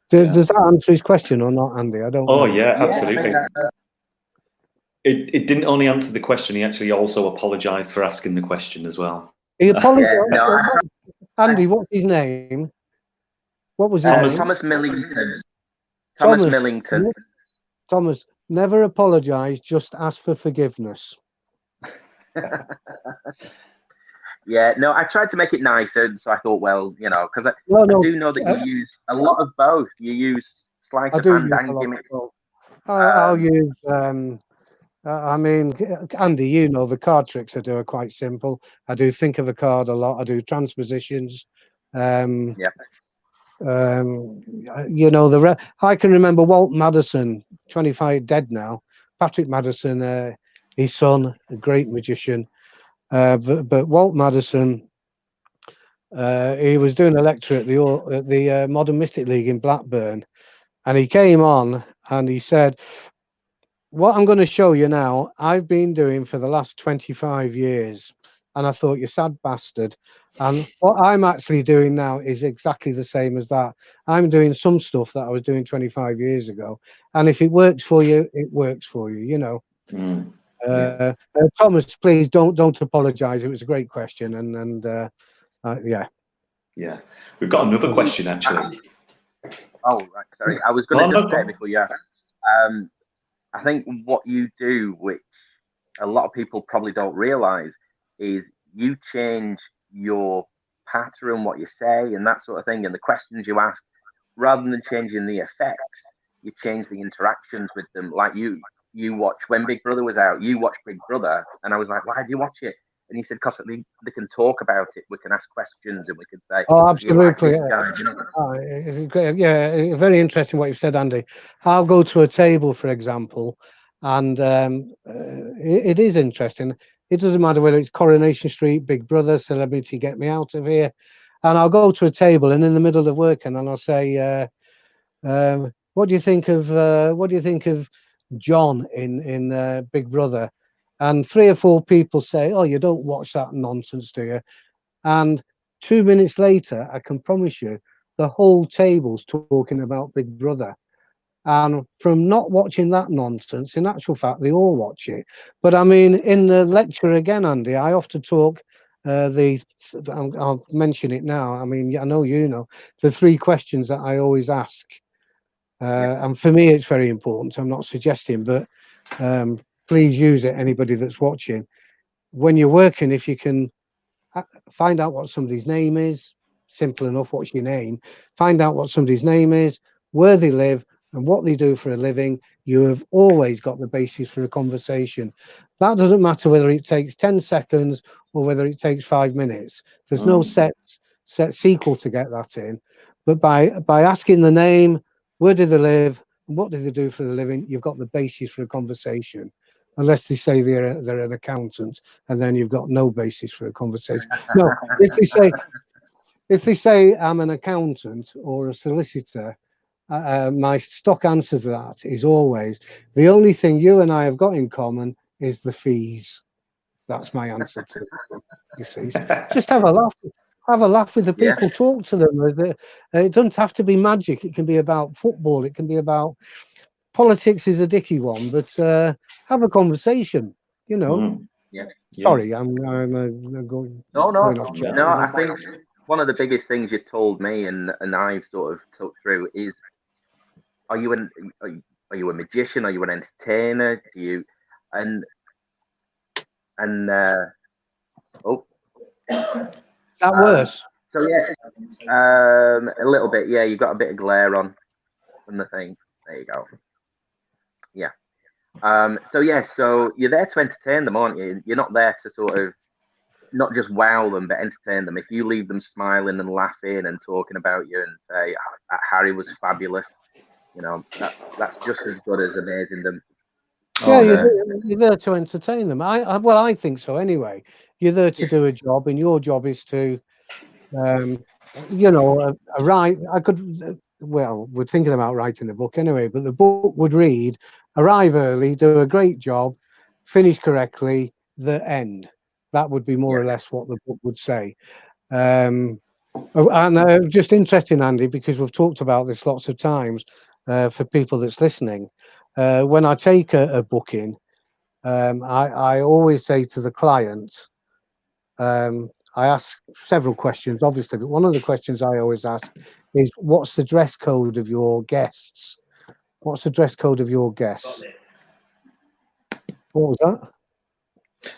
Speaker 7: does that answer his question or not, Andy? I don't know.
Speaker 4: Oh, yeah, absolutely. It didn't only answer the question, he actually also apologised for asking the question as well.
Speaker 7: He apologised. Andy, what's his name? What was his name?
Speaker 2: Thomas Millington. Thomas Millington.
Speaker 7: Thomas, never apologise, just ask for forgiveness.
Speaker 2: Yeah, no, I tried to make it nicer, so I thought, well, you know, because I do know that you use a lot of both. You use sleight of hand and gimmick.
Speaker 7: I'll use. I mean, Andy, you know the card tricks I do are quite simple. I do think of a card a lot. I do transpositions. You know, I can remember Walt Madison, 25, dead now. Patrick Madison, his son, a great magician. But Walt Madison, he was doing a lecture at the Modern Mystic League in Blackburn, and he came on and he said, "What I'm going to show you now, I've been doing for the last 25 years." And I thought, "You sad bastard." And what I'm actually doing now is exactly the same as that. I'm doing some stuff that I was doing 25 years ago. And if it works for you, it works for you, you know. Thomas, please don't apologize. It was a great question. And yeah.
Speaker 4: Yeah. We've got another question, actually.
Speaker 2: Oh, right. Sorry. I was going to just say before you ask, I think what you do, which a lot of people probably don't realize, is you change your pattern, what you say, and that sort of thing, and the questions you ask, rather than changing the effects, you change the interactions with them. Like you watch when Big Brother was out, you watched Big Brother, and I was like, "Why do you watch it?" And he said, "Because they can talk about it, we can ask questions, and we can say,
Speaker 7: oh, absolutely,
Speaker 2: you like this guy, you know?"
Speaker 7: it's great. Yeah, very interesting what you've said, Andy. I'll go to a table, for example, and it is interesting. It doesn't matter whether it's Coronation Street, Big Brother, Celebrity Get Me Out of Here, and I'll go to a table, and in the middle of working, and I'll say, "What do you think of John in Big Brother?" And 3 or 4 people say, "Oh, you don't watch that nonsense, do you?" And 2 minutes later, I can promise you, the whole table's talking about Big Brother. And from not watching that nonsense, in actual fact, they all watch it. But I mean, in the lecture again, Andy, I often talk I'll mention it now. I mean, I know you know the 3 questions that I always ask. And for me, it's very important. I'm not suggesting, but please use it, anybody that's watching. When you're working, if you can find out what somebody's name is, simple enough, what's your name? Find out what somebody's name is, where they live, and what they do for a living. You have always got the basis for a conversation. That doesn't matter whether it takes 10 seconds or whether it takes 5 minutes. There's no set sequel to get that in. But by asking the name, where do they live, and what do they do for a living, you've got the basis for a conversation. Unless they say they're an accountant, and then you've got no basis for a conversation. No, if they say I'm an accountant or a solicitor, my stock answer to that is always the only thing you and I have got in common is the fees. That's my answer to it. You see, just have a laugh. Have a laugh with the people.
Speaker 2: Yeah.
Speaker 7: Talk to them. It doesn't have to be magic. It can be about football. It can be about politics. Is a dicky one, but have a conversation. You know.
Speaker 2: Yeah.
Speaker 7: Sorry, I'm going.
Speaker 2: No.
Speaker 7: Going off track.
Speaker 2: No, I think one of the biggest things you told me, and I've sort of took through, is are you a magician? Are you an entertainer? Do you and oh,
Speaker 7: Is that worse?
Speaker 2: So yeah, a little bit. Yeah, you've got a bit of glare on from the thing. There you go. Yeah. So yeah, so you're there to entertain them, aren't you? You're not there to sort of not just wow them, but entertain them. If you leave them smiling and laughing and talking about you and say Harry was fabulous, you know, that's just as good as amazing them.
Speaker 7: Yeah, you're there to entertain them. I think so anyway. You're there to do a job, and your job is to, write. Well, we're thinking about writing a book anyway, but the book would read: arrive early, do a great job, finish correctly, the end. That would be more or less what the book would say. And just interesting, Andy, because we've talked about this lots of times for people that's listening. When I take a booking, I always say to the client, I ask several questions, obviously, but one of the questions I always ask is, what's the dress code of your guests? What's the dress code of your guests? What was that?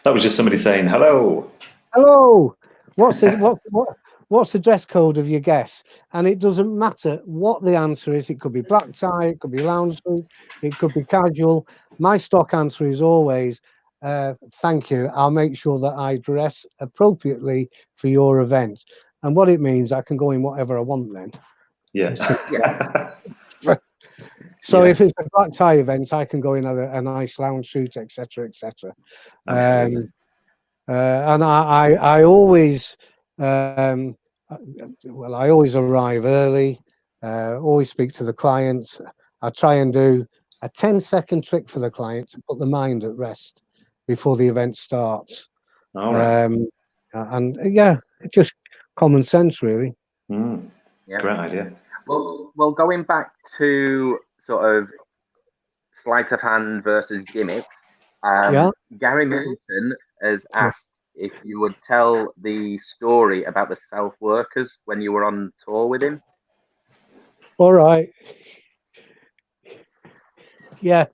Speaker 4: That was just somebody saying hello.
Speaker 7: Hello. What's the dress code of your guests? And it doesn't matter what the answer is. It could be black tie, it could be lounge suit, it could be casual. My stock answer is always, thank you. I'll make sure that I dress appropriately for your event. And what it means, I can go in whatever I want then.
Speaker 4: Yeah.
Speaker 7: So
Speaker 4: Yeah.
Speaker 7: if it's a black tie event, I can go in a nice lounge suit, etc., etc.
Speaker 4: Absolutely.
Speaker 7: And I always, well, I always arrive early. Always speak to the clients. I try and do a 10-second trick for the client to put the mind at rest before the event starts.
Speaker 4: All right.
Speaker 7: And yeah, just common sense, really.
Speaker 4: Mm.
Speaker 2: Yeah.
Speaker 4: Great idea.
Speaker 2: Well, going back to sort of sleight of hand versus gimmicks,
Speaker 7: Yeah.
Speaker 2: Gary Middleton has asked if you would tell the story about the self workers when you were on tour with him.
Speaker 7: All right. Yeah.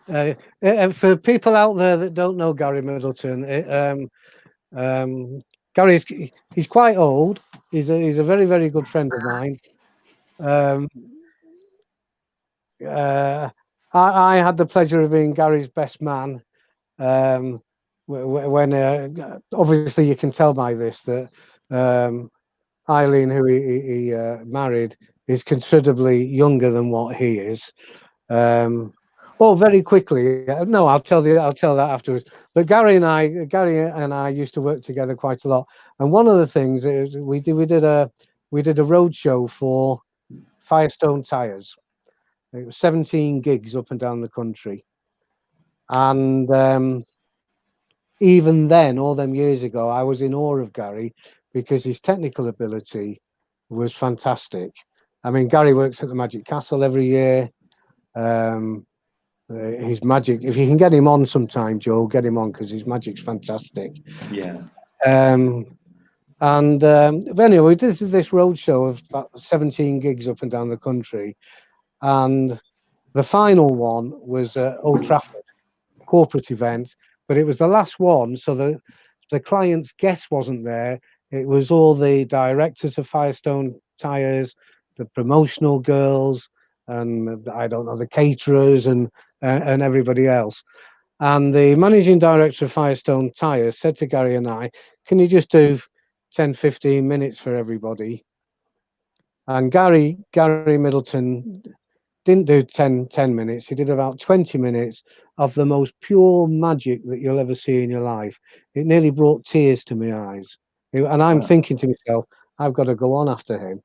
Speaker 7: For people out there that don't know Gary Middleton, Gary's he's quite old. He's a very, very good friend of mine. I had the pleasure of being Gary's best man. When obviously you can tell by this that Eileen, who he married, is considerably younger than what he is. Well, very quickly. No, I'll tell that afterwards. But Gary and I used to work together quite a lot. And one of the things is we did a road show for Firestone Tires. It was 17 gigs up and down the country. And even then, all them years ago, I was in awe of Gary because his technical ability was fantastic. I mean, Gary works at the Magic Castle every year. His magic, if you can get him on sometime, Joe, get him on because his magic's fantastic.
Speaker 4: Yeah.
Speaker 7: But anyway, we did this road show of about 17 gigs up and down the country, and the final one was Old Trafford, corporate event, but it was the last one, so the client's guest wasn't there. It was all the directors of Firestone Tires, the promotional girls, and I don't know, the caterers and everybody else. And the managing director of Firestone Tires said to Gary and I, "Can you just do 10-15 minutes for everybody?" And Gary Middleton didn't do 10 minutes. He did about 20 minutes of the most pure magic that you'll ever see in your life. It nearly brought tears to my eyes. And I'm thinking to myself, I've got to go on after him.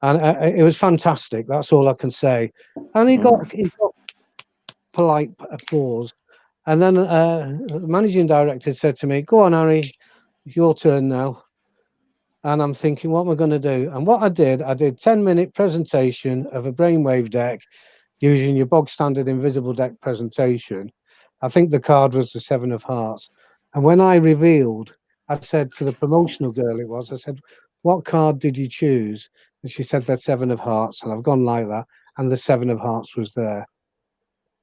Speaker 7: And it was fantastic. That's all I can say. And he got polite applause. And then the managing director said to me, "Go on, Harry, it's your turn now." And I'm thinking, what am I going to do? And what I did 10-minute presentation of a brainwave deck using your bog standard invisible deck presentation. I think the card was the 7 of hearts. And when I revealed, I said to the promotional girl I said, "What card did you choose?" And she said the 7 of hearts. And I've gone like that. And the 7 of hearts was there.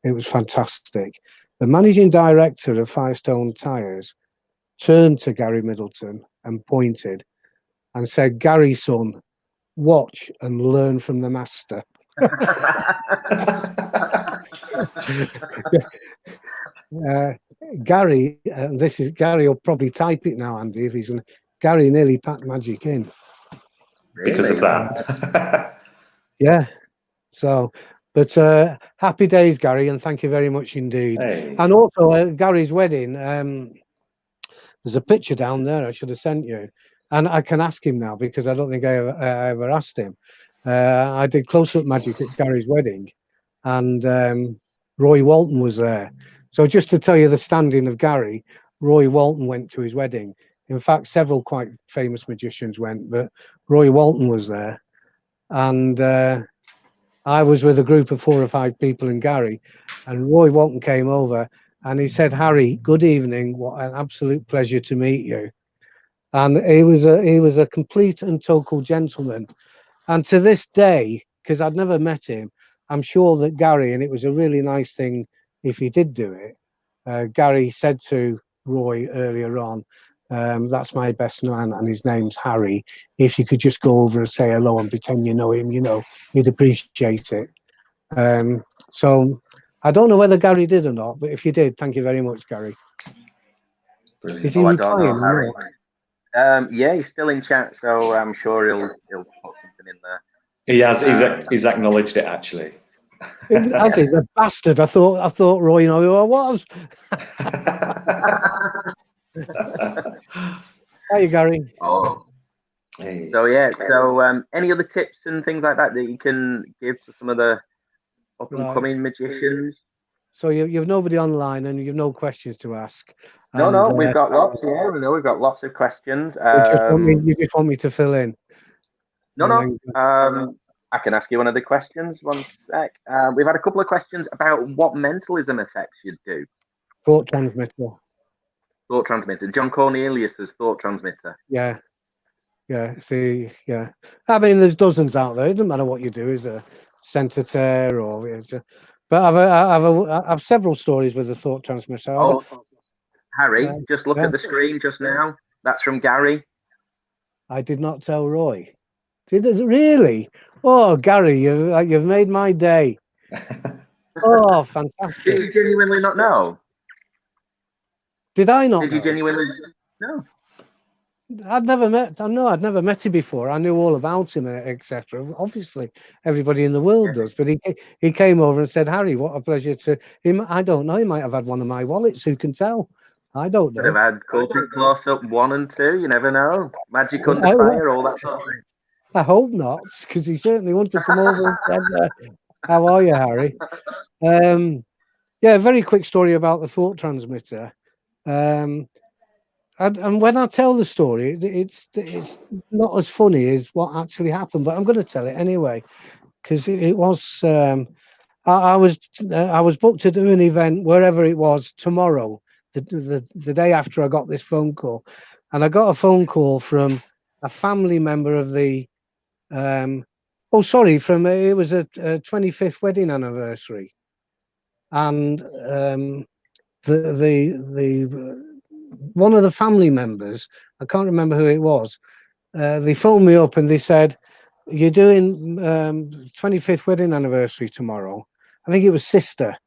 Speaker 7: It was fantastic. The managing director of Firestone Tires turned to Gary Middleton and pointed and said, "Gary, son, watch and learn from the master." Gary, this is Gary. Will probably type it now, Andy. If he's Gary nearly packed magic in
Speaker 4: because of that.
Speaker 7: Yeah. So, but happy days, Gary, and thank you very much indeed.
Speaker 4: Hey.
Speaker 7: And also Gary's wedding. There's a picture down there I should have sent you, and I can ask him now because I don't think I ever asked him. I did close-up magic at Gary's wedding, and Roy Walton was there. So just to tell you the standing of Gary, Roy Walton went to his wedding. In fact, several quite famous magicians went, but Roy Walton was there. And I was with a group of 4 or 5 people and Gary, and Roy Walton came over and he said, "Harry, good evening. What an absolute pleasure to meet you." And he was a complete and total gentleman. And to this day, because I'd never met him, I'm sure that Gary, and it was a really nice thing if he did do it, Gary said to Roy earlier on, "That's my best man and his name's Harry. If you could just go over and say hello and pretend you know him, he'd appreciate it." So I don't know whether Gary did or not, but if you did, thank you very much, Gary.
Speaker 4: Brilliant.
Speaker 7: Is he
Speaker 2: I don't know,
Speaker 7: retiring?
Speaker 2: Harry. Yeah, he's still in chat, so I'm sure he'll put something in there.
Speaker 4: He has. He's acknowledged it actually.
Speaker 7: As he, the bastard. I thought Roy knew who I was. Hey, Gary.
Speaker 2: Oh.
Speaker 4: Hey.
Speaker 2: So yeah. So any other tips and things like that that you can give to some of the up and coming magicians?
Speaker 7: So you've nobody online and you've no questions to ask.
Speaker 2: No, we've got lots. Yeah, we know we've got lots of questions.
Speaker 7: You just want me to fill in.
Speaker 2: No. I can ask you one of the questions. One sec. We've had a couple of questions about what mentalism effects you'd do.
Speaker 7: Thought transmitter.
Speaker 2: Thought transmitter. John Cornelius's thought transmitter.
Speaker 7: Yeah. See, yeah. I mean, there's dozens out there. It doesn't matter what you do. Is a center tear or, but I've several stories with the thought transmitter.
Speaker 2: Harry, just look at the screen just now. That's from Gary.
Speaker 7: I did not tell Roy. Did it really? Oh, Gary, you've made my day. Oh, fantastic!
Speaker 2: Did you genuinely not know?
Speaker 7: Did I not?
Speaker 2: Did you genuinely? No.
Speaker 7: I'd never met him before. I knew all about him, etc. Obviously, everybody in the world does. But he came over and said, "Harry, what a pleasure to him." I don't know. He might have had one of my wallets. Who can tell? I don't know.
Speaker 2: Could have had corporate close up 1 and 2. You never know. Magic under fire, all that sort of thing.
Speaker 7: I hope not, because he certainly wanted to come over and said, "How are you, Harry?" Yeah, a very quick story about the thought transmitter. And when I tell the story, it's not as funny as what actually happened, but I'm going to tell it anyway, because it was. I was booked to do an event wherever it was tomorrow, the day after I got this phone call, and I got a phone call from a family member of the. It was a 25th wedding anniversary, and the one of the family members, I can't remember who it was, they phoned me up and they said, "You're doing 25th wedding anniversary tomorrow." I think it was sister.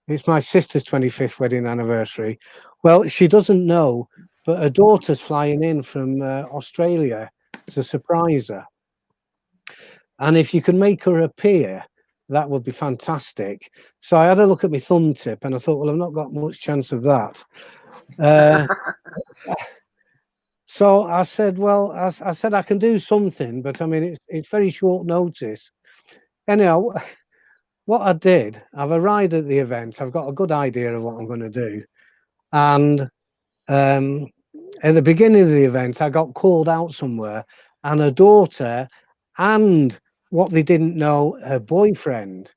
Speaker 7: It's my sister's 25th wedding anniversary. Well, she doesn't know, but her daughter's flying in from Australia to surprise her. And if you can make her appear, that would be fantastic. So I had a look at my thumb tip and I thought, well, I've not got much chance of that. So I said, well, I said I can do something, but I mean, it's very short notice. Anyhow, what I did, I've arrived at the event. I've got a good idea of what I'm going to do. And at the beginning of the event, I got called out somewhere, and her daughter and what they didn't know, her boyfriend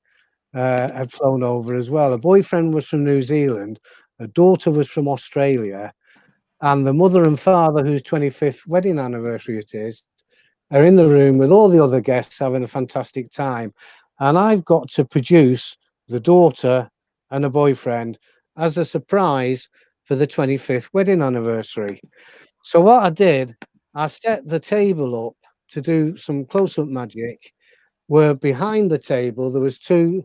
Speaker 7: had flown over as well. Her boyfriend was from New Zealand. Her daughter was from Australia. And the mother and father, whose 25th wedding anniversary it is, are in the room with all the other guests having a fantastic time. And I've got to produce the daughter and her boyfriend as a surprise for the 25th wedding anniversary. So what I did, I set the table up to do some close-up magic, where behind the table there was two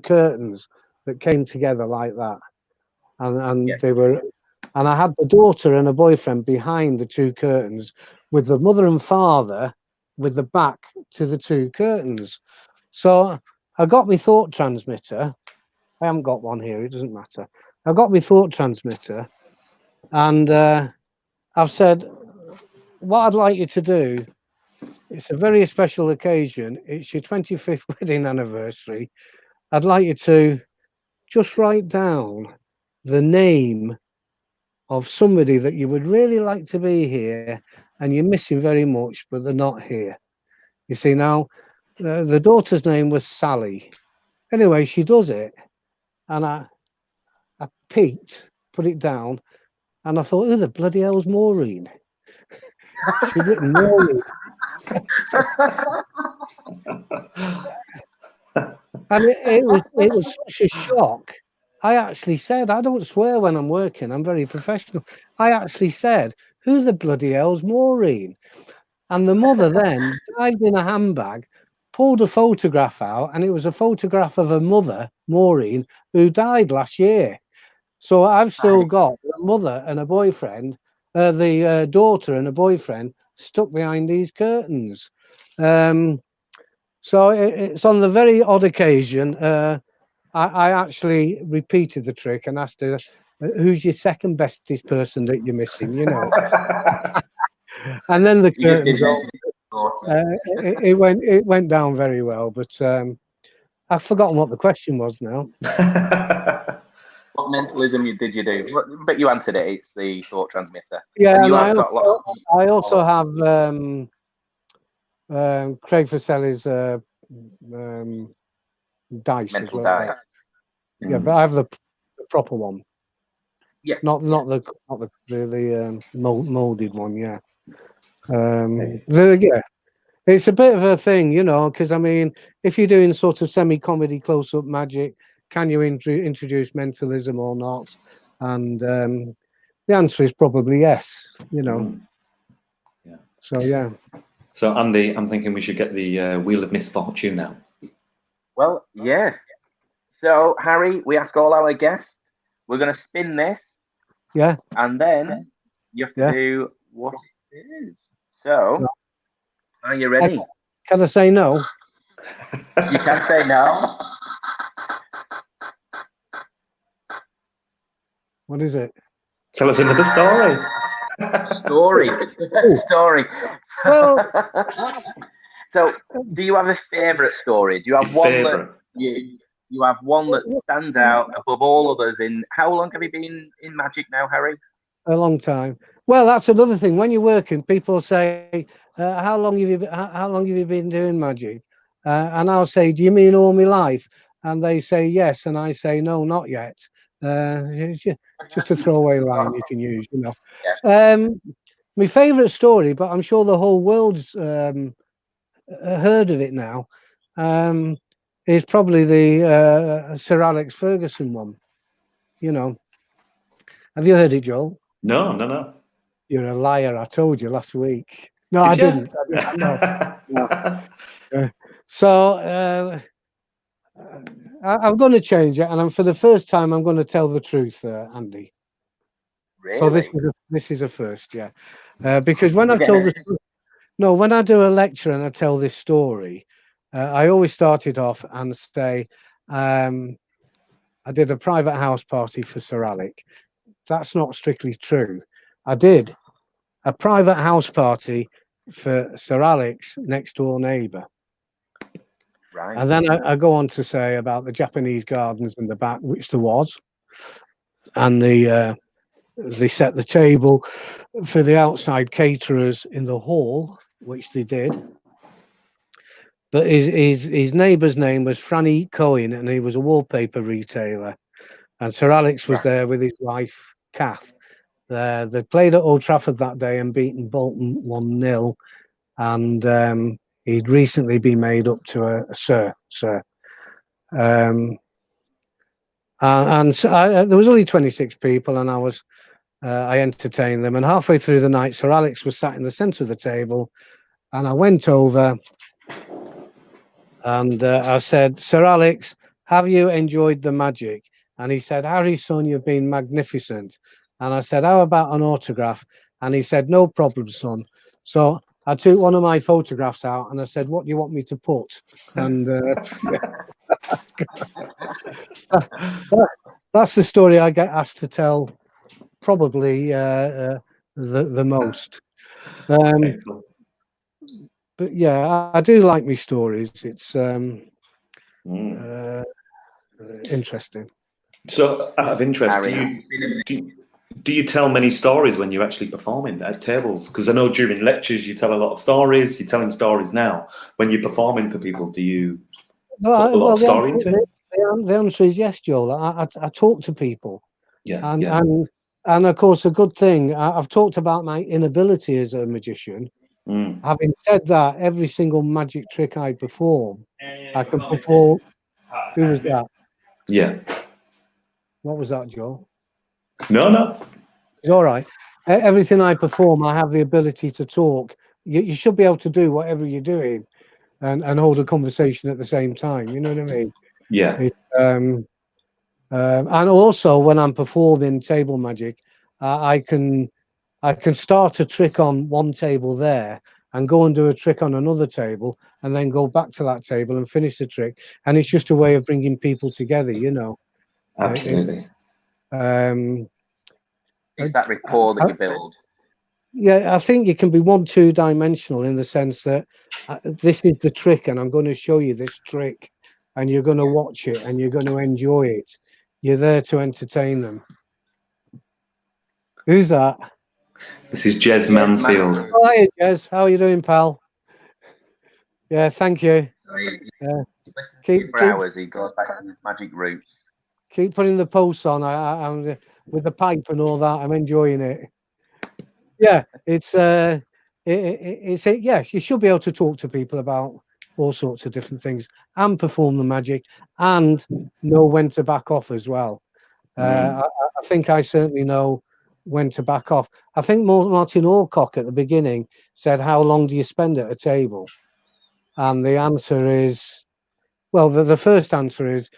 Speaker 7: curtains that came together like that. And they were, and I had the daughter and her boyfriend behind the two curtains, with the mother and father with the back to the two curtains. So I got my thought transmitter. I haven't got one here, it doesn't matter. I got my thought transmitter, and I've said, what I'd like you to do, it's a very special occasion. It's your 25th wedding anniversary. I'd like you to just write down the name of somebody that you would really like to be here and you're missing very much, but they're not here. You see, now the daughter's name was Sally. Anyway, she does it, and I peeked, put it down, and I thought, who the bloody hell's Maureen? She'd written Maureen. And it was such a shock. I actually said, I don't swear when I'm working, I'm very professional. I actually said, who the bloody hell's Maureen? And the mother then dived in a handbag, pulled a photograph out, and it was a photograph of her mother, Maureen, who died last year. So I've still got the mother and her boyfriend, the daughter and her boyfriend stuck behind these curtains. So it's on the very odd occasion. I actually repeated the trick and asked her, "Who's your second bestest person that you're missing?" You know. And then the
Speaker 2: You just
Speaker 7: curtains
Speaker 2: didn't.
Speaker 7: it went down very well, but I've forgotten what the question was now.
Speaker 2: What mentalism did you do? But you answered it. It's the thought transmitter.
Speaker 7: Yeah,
Speaker 2: And you
Speaker 7: and
Speaker 2: have got lots of
Speaker 7: I also have Craig Fuseli's dice as
Speaker 2: mental
Speaker 7: well.
Speaker 2: diet.
Speaker 7: Yeah, but I have the proper one.
Speaker 2: Yeah.
Speaker 7: Not the molded one. Yeah. It's a bit of a thing, you know, because I mean, if you're doing sort of semi-comedy close-up magic, can you introduce mentalism or not? And the answer is probably yes. You know.
Speaker 4: Yeah.
Speaker 7: So yeah.
Speaker 4: So Andy, I'm thinking we should get the Wheel of Misfortune now.
Speaker 2: Well, yeah. So Harry, we ask all our guests. We're going to spin this.
Speaker 7: Yeah.
Speaker 2: And then you have to do what it is. So, are you ready?
Speaker 7: Can I say no?
Speaker 2: You can say no.
Speaker 7: What is it?
Speaker 4: Tell us another story.
Speaker 2: Story.
Speaker 7: Well,
Speaker 2: so, do you have a favourite story? Do you have one that you have one that stands out above all others? In how long have you been in magic now, Harry?
Speaker 7: A long time. Well, that's another thing. When you're working, people say, "How long have you been doing magic?" And I'll say, "Do you mean all my life?" And they say yes, and I say no, not yet. Just a throwaway line you can use, you know. My favourite story, but I'm sure the whole world's heard of it now, is probably the Sir Alex Ferguson one. You know, have you heard it, Joel?
Speaker 4: No.
Speaker 7: You're a liar. I told you last week. No, I didn't. No. So I'm going to change it, and for the first time, I'm going to tell the truth, Andy.
Speaker 2: Really?
Speaker 7: So this is a first, yeah. Because when I've told when I do a lecture and I tell this story, I always start it off and say, I did a private house party for Sir Alec. That's not strictly true. I did a private house party for Sir Alec's next door neighbour.
Speaker 2: Right.
Speaker 7: And then I go on to say about the Japanese gardens in the back, which there was, and they set the table for the outside caterers in the hall, which they did. But his neighbour's name was Franny Cohen, and he was a wallpaper retailer. And Sir Alex was there with his wife, Kath. They played at Old Trafford that day and beaten Bolton 1-0. And he'd recently been made up to a sir. And so there was only 26 people, and I entertained them. And halfway through the night, Sir Alex was sat in the centre of the table, and I went over and I said, "Sir Alex, have you enjoyed the magic?" And he said, "Harry, son, you've been magnificent." And I said, "How about an autograph?" And he said, "No problem, son." So I took one of my photographs out and I said, "What do you want me to put?" And that's the story I get asked to tell probably the most. But yeah, I do like my stories. It's interesting.
Speaker 4: So, out of interest, do you tell many stories when you're actually performing at tables? Because I know during lectures you tell a lot of stories. You're telling stories now. When you're performing for people, do you put a lot of story into it?
Speaker 7: The answer is yes, Joel. I talk to people.
Speaker 4: Yeah,
Speaker 7: and of course, a good thing. I've talked about my inability as a magician. Having said that, every single magic trick I perform, I can perform. Who was that?
Speaker 4: Yeah.
Speaker 7: What was that, Joel?
Speaker 4: No.
Speaker 7: It's all right. Everything I perform, I have the ability to talk. You should be able to do whatever you're doing and hold a conversation at the same time. You know what I mean?
Speaker 4: Yeah.
Speaker 7: And also when I'm performing table magic, I can start a trick on one table there, and go and do a trick on another table, and then go back to that table and finish the trick. And it's just a way of bringing people together, you know.
Speaker 4: Absolutely.
Speaker 2: It's that rapport that you build.
Speaker 7: Yeah, I think you can be 1-2 dimensional in the sense that this is the trick, and I'm going to show you this trick, and you're going to watch it, and you're going to enjoy it. You're there to entertain them. Who's that?
Speaker 4: This is Jez Mansfield.
Speaker 7: Oh, hey, Jez. How are you doing, pal? Yeah, thank you. Yeah.
Speaker 2: For hours, he goes back to his magic roots.
Speaker 7: Keep putting the posts on. I'm with the pipe and all that. I'm enjoying it. Yeah, it's yes, you should be able to talk to people about all sorts of different things and perform the magic and know when to back off as well. I think I certainly know when to back off. I think Martin Alcock at the beginning said, "How long do you spend at a table?" And the answer is, well, the first answer is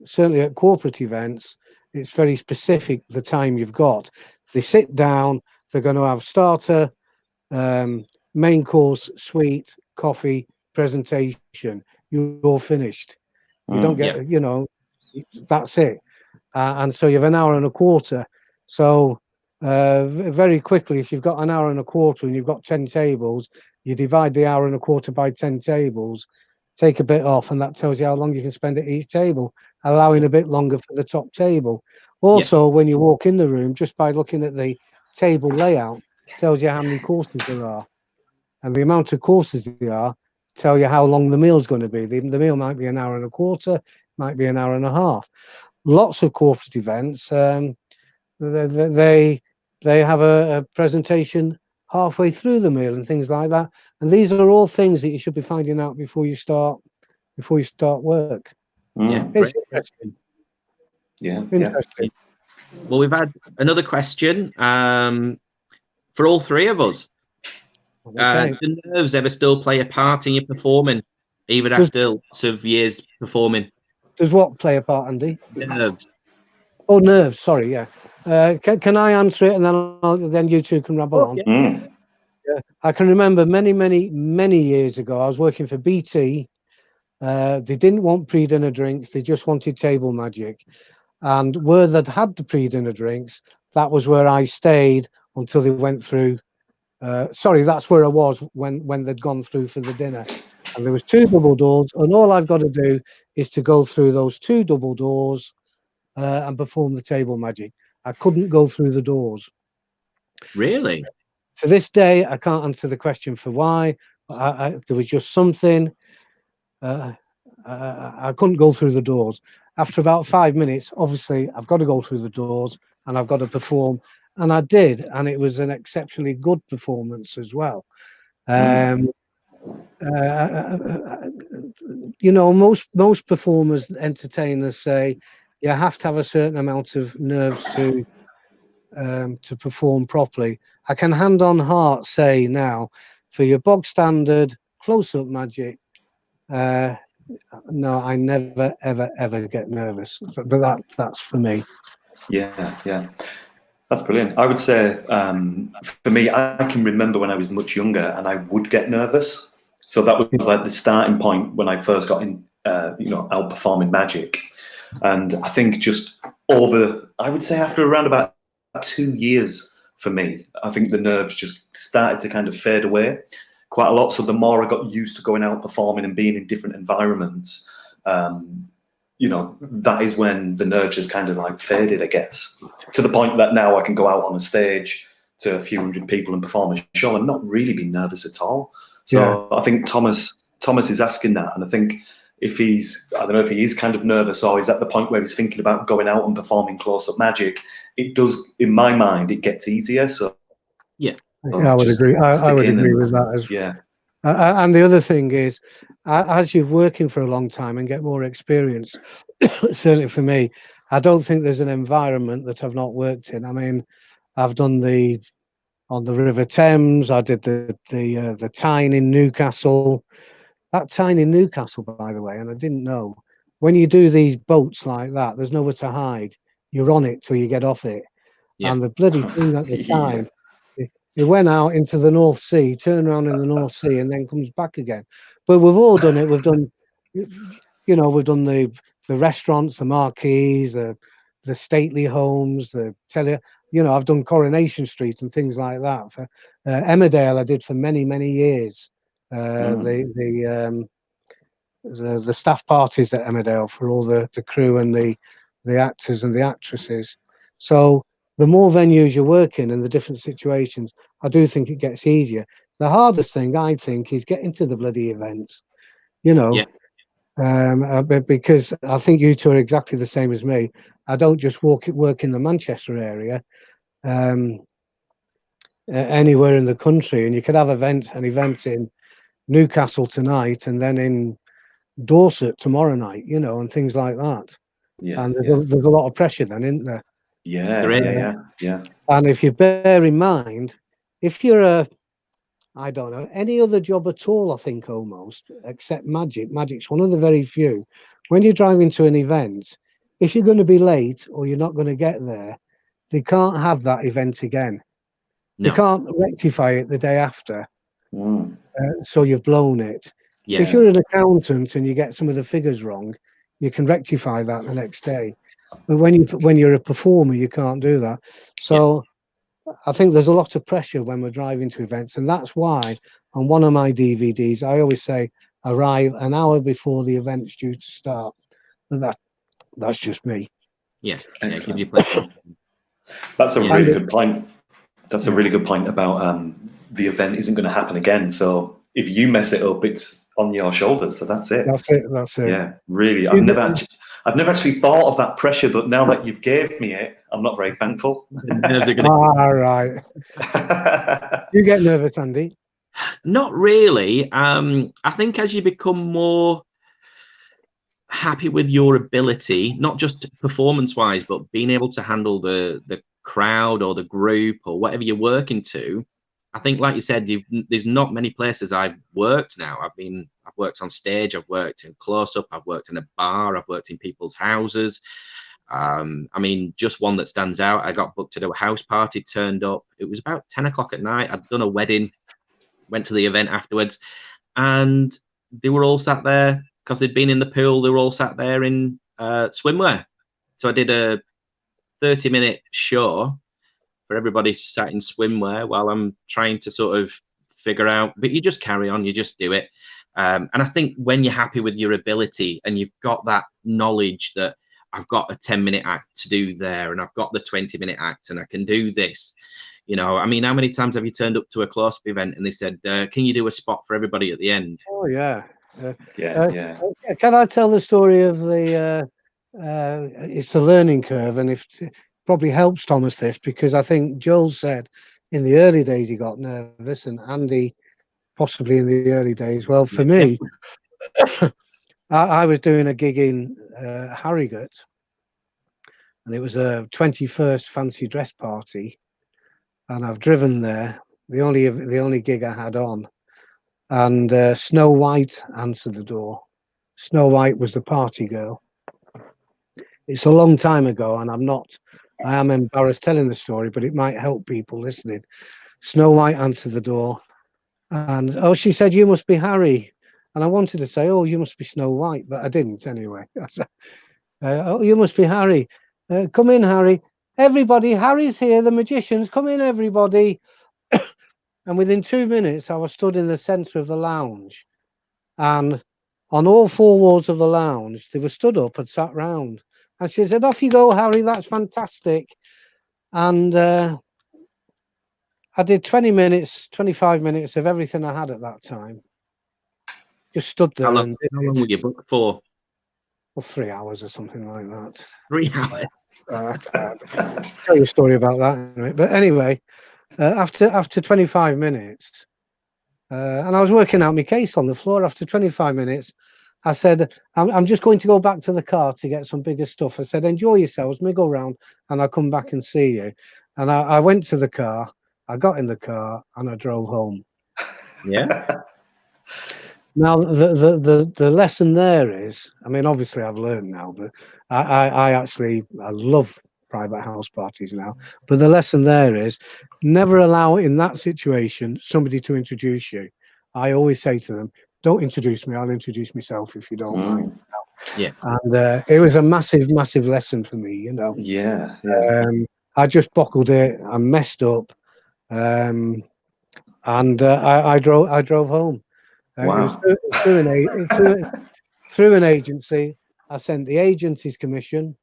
Speaker 7: certainly at corporate events, it's very specific the time you've got. They sit down, they're going to have starter, main course, sweet, coffee, presentation. You're finished. You don't get, you know, that's it. And so you have an hour and a quarter. So very quickly, if you've got an hour and a quarter and you've got 10 tables, you divide the hour and a quarter by 10 tables, take a bit off, and that tells you how long you can spend at each table, allowing a bit longer for the top table. Also, when you walk in the room, just by looking at the table layout, tells you how many courses there are. And the amount of courses there are tell you how long the meal's going to be. The meal might be an hour and a quarter, might be an hour and a half. Lots of corporate events, they have a presentation halfway through the meal and things like that. And these are all things that you should be finding out before you start work. It's interesting. Interesting.
Speaker 3: Well, we've had another question for all three of us.
Speaker 7: Okay.
Speaker 3: Do nerves ever still play a part in your performing, even after lots of years performing?
Speaker 7: Does what play a part, Andy?
Speaker 3: Nerves.
Speaker 7: Oh, nerves. Sorry, yeah. Can I answer it, and then you two can ramble on? Yeah. I can remember many years ago, I was working for BT. They didn't want pre-dinner drinks; they just wanted table magic. And where they'd had the pre-dinner drinks, that was where I stayed until they went through. Sorry, that's where I was when they'd gone through for the dinner. And there was 2 double doors, and all I've got to do is to go through those 2 double doors and perform the table magic. I couldn't go through the doors.
Speaker 3: Really?
Speaker 7: To this day, I can't answer the question for why. There was just something. I couldn't go through the doors. After about 5 minutes, obviously, I've got to go through the doors and I've got to perform. And I did, and it was an exceptionally good performance as well. You know, most performers, entertainers say you have to have a certain amount of nerves to perform properly. I can hand on heart say now, for your bog standard close-up magic, no, I never ever get nervous. But that's for me.
Speaker 4: Yeah. That's brilliant. I would say, for me, I can remember when I was much younger and I would get nervous. So that was like the starting point when I first got in, out performing magic. And I think just I would say after around about 2 years for me, I think the nerves just started to kind of fade away quite a lot. So the more I got used to going out performing and being in different environments, that is when the nerves just kind of like faded, I guess, to the point that now I can go out on a stage to a few hundred people and perform a show and not really be nervous at all. So I think Thomas is asking that, and I think I don't know if he is kind of nervous or he's at the point where he's thinking about going out and performing close-up magic. It does, in my mind, it gets easier. So
Speaker 7: I would agree. I would agree with that as well. And the other thing is, as you're working for a long time and get more experience, certainly for me, I don't think there's an environment that I've not worked in. I mean, I've done on the River Thames. I did the Tyne in Newcastle. That Tyne in Newcastle, by the way, and I didn't know, when you do these boats like that, there's nowhere to hide. You're on it till you get off it. And the bloody thing at the time, He went out into the North Sea, turned around in the North Sea, and then comes back again. But we've all done it. We've done, we've done the restaurants, the marquees, the stately homes, the I've done Coronation Street and things like that. For Emmerdale, I did for many, many years. The staff parties at Emmerdale for all the crew and the actors and the actresses. So the more venues you work in and the different situations, I do think it gets easier. The hardest thing, I think, is getting to the bloody event,
Speaker 3: Yeah.
Speaker 7: Because I think you two are exactly the same as me. I don't just work in the Manchester area, anywhere in the country, and you could have events in Newcastle tonight and then in Dorset tomorrow night, and things like that.
Speaker 4: Yeah,
Speaker 7: And there's a lot of pressure then, isn't there?
Speaker 4: Yeah.
Speaker 7: And if you bear in mind, if you're I don't know, any other job at all, I think almost, except magic. Magic's one of the very few. When you're driving to an event, if you're going to be late or you're not going to get there, they can't have that event again.
Speaker 3: No.
Speaker 7: They can't rectify it the day after.
Speaker 4: Mm.
Speaker 7: So you've blown it.
Speaker 3: Yeah.
Speaker 7: If you're an accountant and you get some of the figures wrong, you can rectify that the next day. But when you're a performer, you can't do that. So I think there's a lot of pressure when we're driving to events, and that's why on one of my DVDs I always say arrive an hour before the event's due to start. But that's just me.
Speaker 3: Yeah.
Speaker 4: Excellent.
Speaker 3: Give you plenty.
Speaker 4: That's a really good point. That's a really good point about the event isn't going to happen again. So if you mess it up, it's on your shoulders. So that's it.
Speaker 7: That's it.
Speaker 4: Yeah, really. I've never actually thought of that pressure, but now that you've gave me it, I'm not very thankful.
Speaker 7: All right. You get nervous, Andy?
Speaker 3: Not really. I think as you become more happy with your ability, not just performance-wise, but being able to handle the crowd or the group or whatever you're working to, I think, like you said, there's not many places I've worked now. I've worked on stage, I've worked in close-up, I've worked in a bar, I've worked in people's houses. Just one that stands out, I got booked to do a house party, turned up. It was about 10 o'clock at night. I'd done a wedding, went to the event afterwards, and they were all sat there because they'd been in the pool. They were all sat there in swimwear. So I did a 30-minute show for everybody sat in swimwear while I'm trying to sort of figure out, but you just carry on, you just do it. And I think when you're happy with your ability and you've got that knowledge that I've got a 10-minute act to do there and I've got the 20-minute act and I can do this, how many times have you turned up to a close-up event and they said, can you do a spot for everybody at the end?
Speaker 7: Oh, yeah.
Speaker 4: Yeah.
Speaker 7: Can I tell the story of the it's the learning curve, and it probably helps Thomas this, because I think Joel said in the early days he got nervous, and Andy possibly in the early days. Well, for me, I was doing a gig in Harrogate, and it was a 21st fancy dress party, and I've driven there, the only gig I had on, and Snow White answered the door. Snow White was the party girl. It's a long time ago, and I am embarrassed telling the story, but it might help people listening. Snow White answered the door, and she said, "You must be Harry." And I wanted to say, "Oh, you must be Snow White," but I didn't anyway. I said, "Oh, you must be Harry. Come in, Harry. Everybody, Harry's here, the magicians. Come in, everybody." And within 2 minutes, I was stood in the centre of the lounge, and on all four walls of the lounge, they were stood up and sat round. And she said, "Off you go, Harry, that's fantastic." And I did 20 minutes, 25 minutes of everything I had at that time. Just stood there. How long
Speaker 3: were you booked for?
Speaker 7: Well, 3 hours or something like that.
Speaker 3: 3 hours?
Speaker 7: I'll tell you a story about that in a minute. But anyway, after 25 minutes, and I was working out my case on the floor, after 25 minutes, I said, I'm just going to go back to the car to get some bigger stuff. I said, "Enjoy yourselves, me go round and I'll come back and see you." And I went to the car, I got in the car and I drove home.
Speaker 3: Yeah.
Speaker 7: Now, the lesson there is, obviously I've learned now, but I love private house parties now. But the lesson there is never allow in that situation somebody to introduce you. I always say to them, don't introduce me, I'll introduce myself if you don't mind.
Speaker 3: Yeah.
Speaker 7: And it was a massive, massive lesson for me, you know.
Speaker 4: Yeah.
Speaker 7: I just buckled it, I messed up, and I drove home. It was through an agency. I sent the agent his commission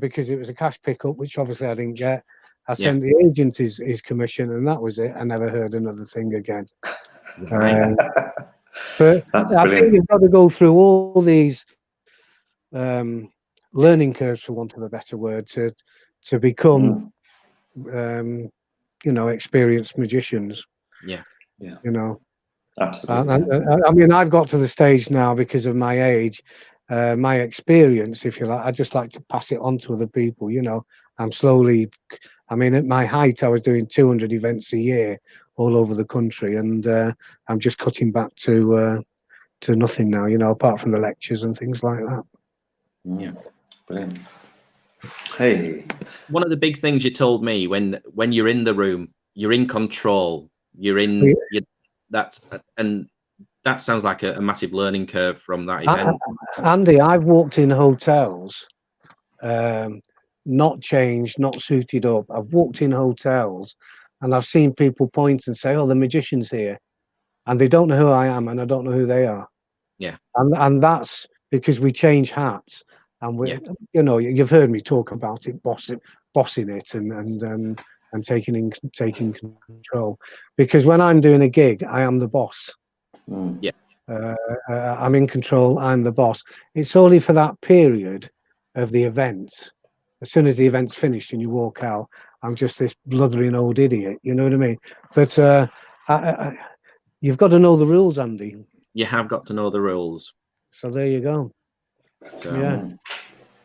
Speaker 7: because it was a cash pickup, which obviously I didn't get. I sent the agent his commission, and that was it. I never heard another thing again.
Speaker 3: Right.
Speaker 7: But
Speaker 4: That's
Speaker 7: I
Speaker 4: brilliant.
Speaker 7: think you've got to go through all these learning curves, for want of a better word, to become you know, experienced magicians.
Speaker 3: Yeah.
Speaker 4: Yeah.
Speaker 7: You know.
Speaker 4: Absolutely.
Speaker 7: I mean, I've got to the stage now because of my age, my experience, if you like. I just like to pass it on to other people. You know, I'm slowly. I mean, at my height, I was doing 200 events a year all over the country, and I'm just cutting back to nothing now. You know, apart from the lectures and things like that.
Speaker 3: Yeah.
Speaker 4: Brilliant. Hey.
Speaker 3: One of the big things you told me when you're in the room, you're in control. You're in. And that sounds like a massive learning curve from that event.
Speaker 7: Andy, I've walked in hotels, not changed, not suited up. I've walked in hotels and I've seen people point and say, oh, the magician's here. And they don't know who I am and I don't know who they are.
Speaker 3: Yeah.
Speaker 7: And that's because we change hats. And we, you know, you've heard me talk about it, bossing it and taking control. Because when I'm doing a gig, I am the boss.
Speaker 3: Yeah.
Speaker 7: I'm in control. I'm the boss. It's only for that period of the event. As soon as the event's finished and you walk out, I'm just this bluthering old idiot. You know what I mean? But you've got to know the rules, Andy.
Speaker 3: You have got to know the rules.
Speaker 7: So there you go.
Speaker 3: So,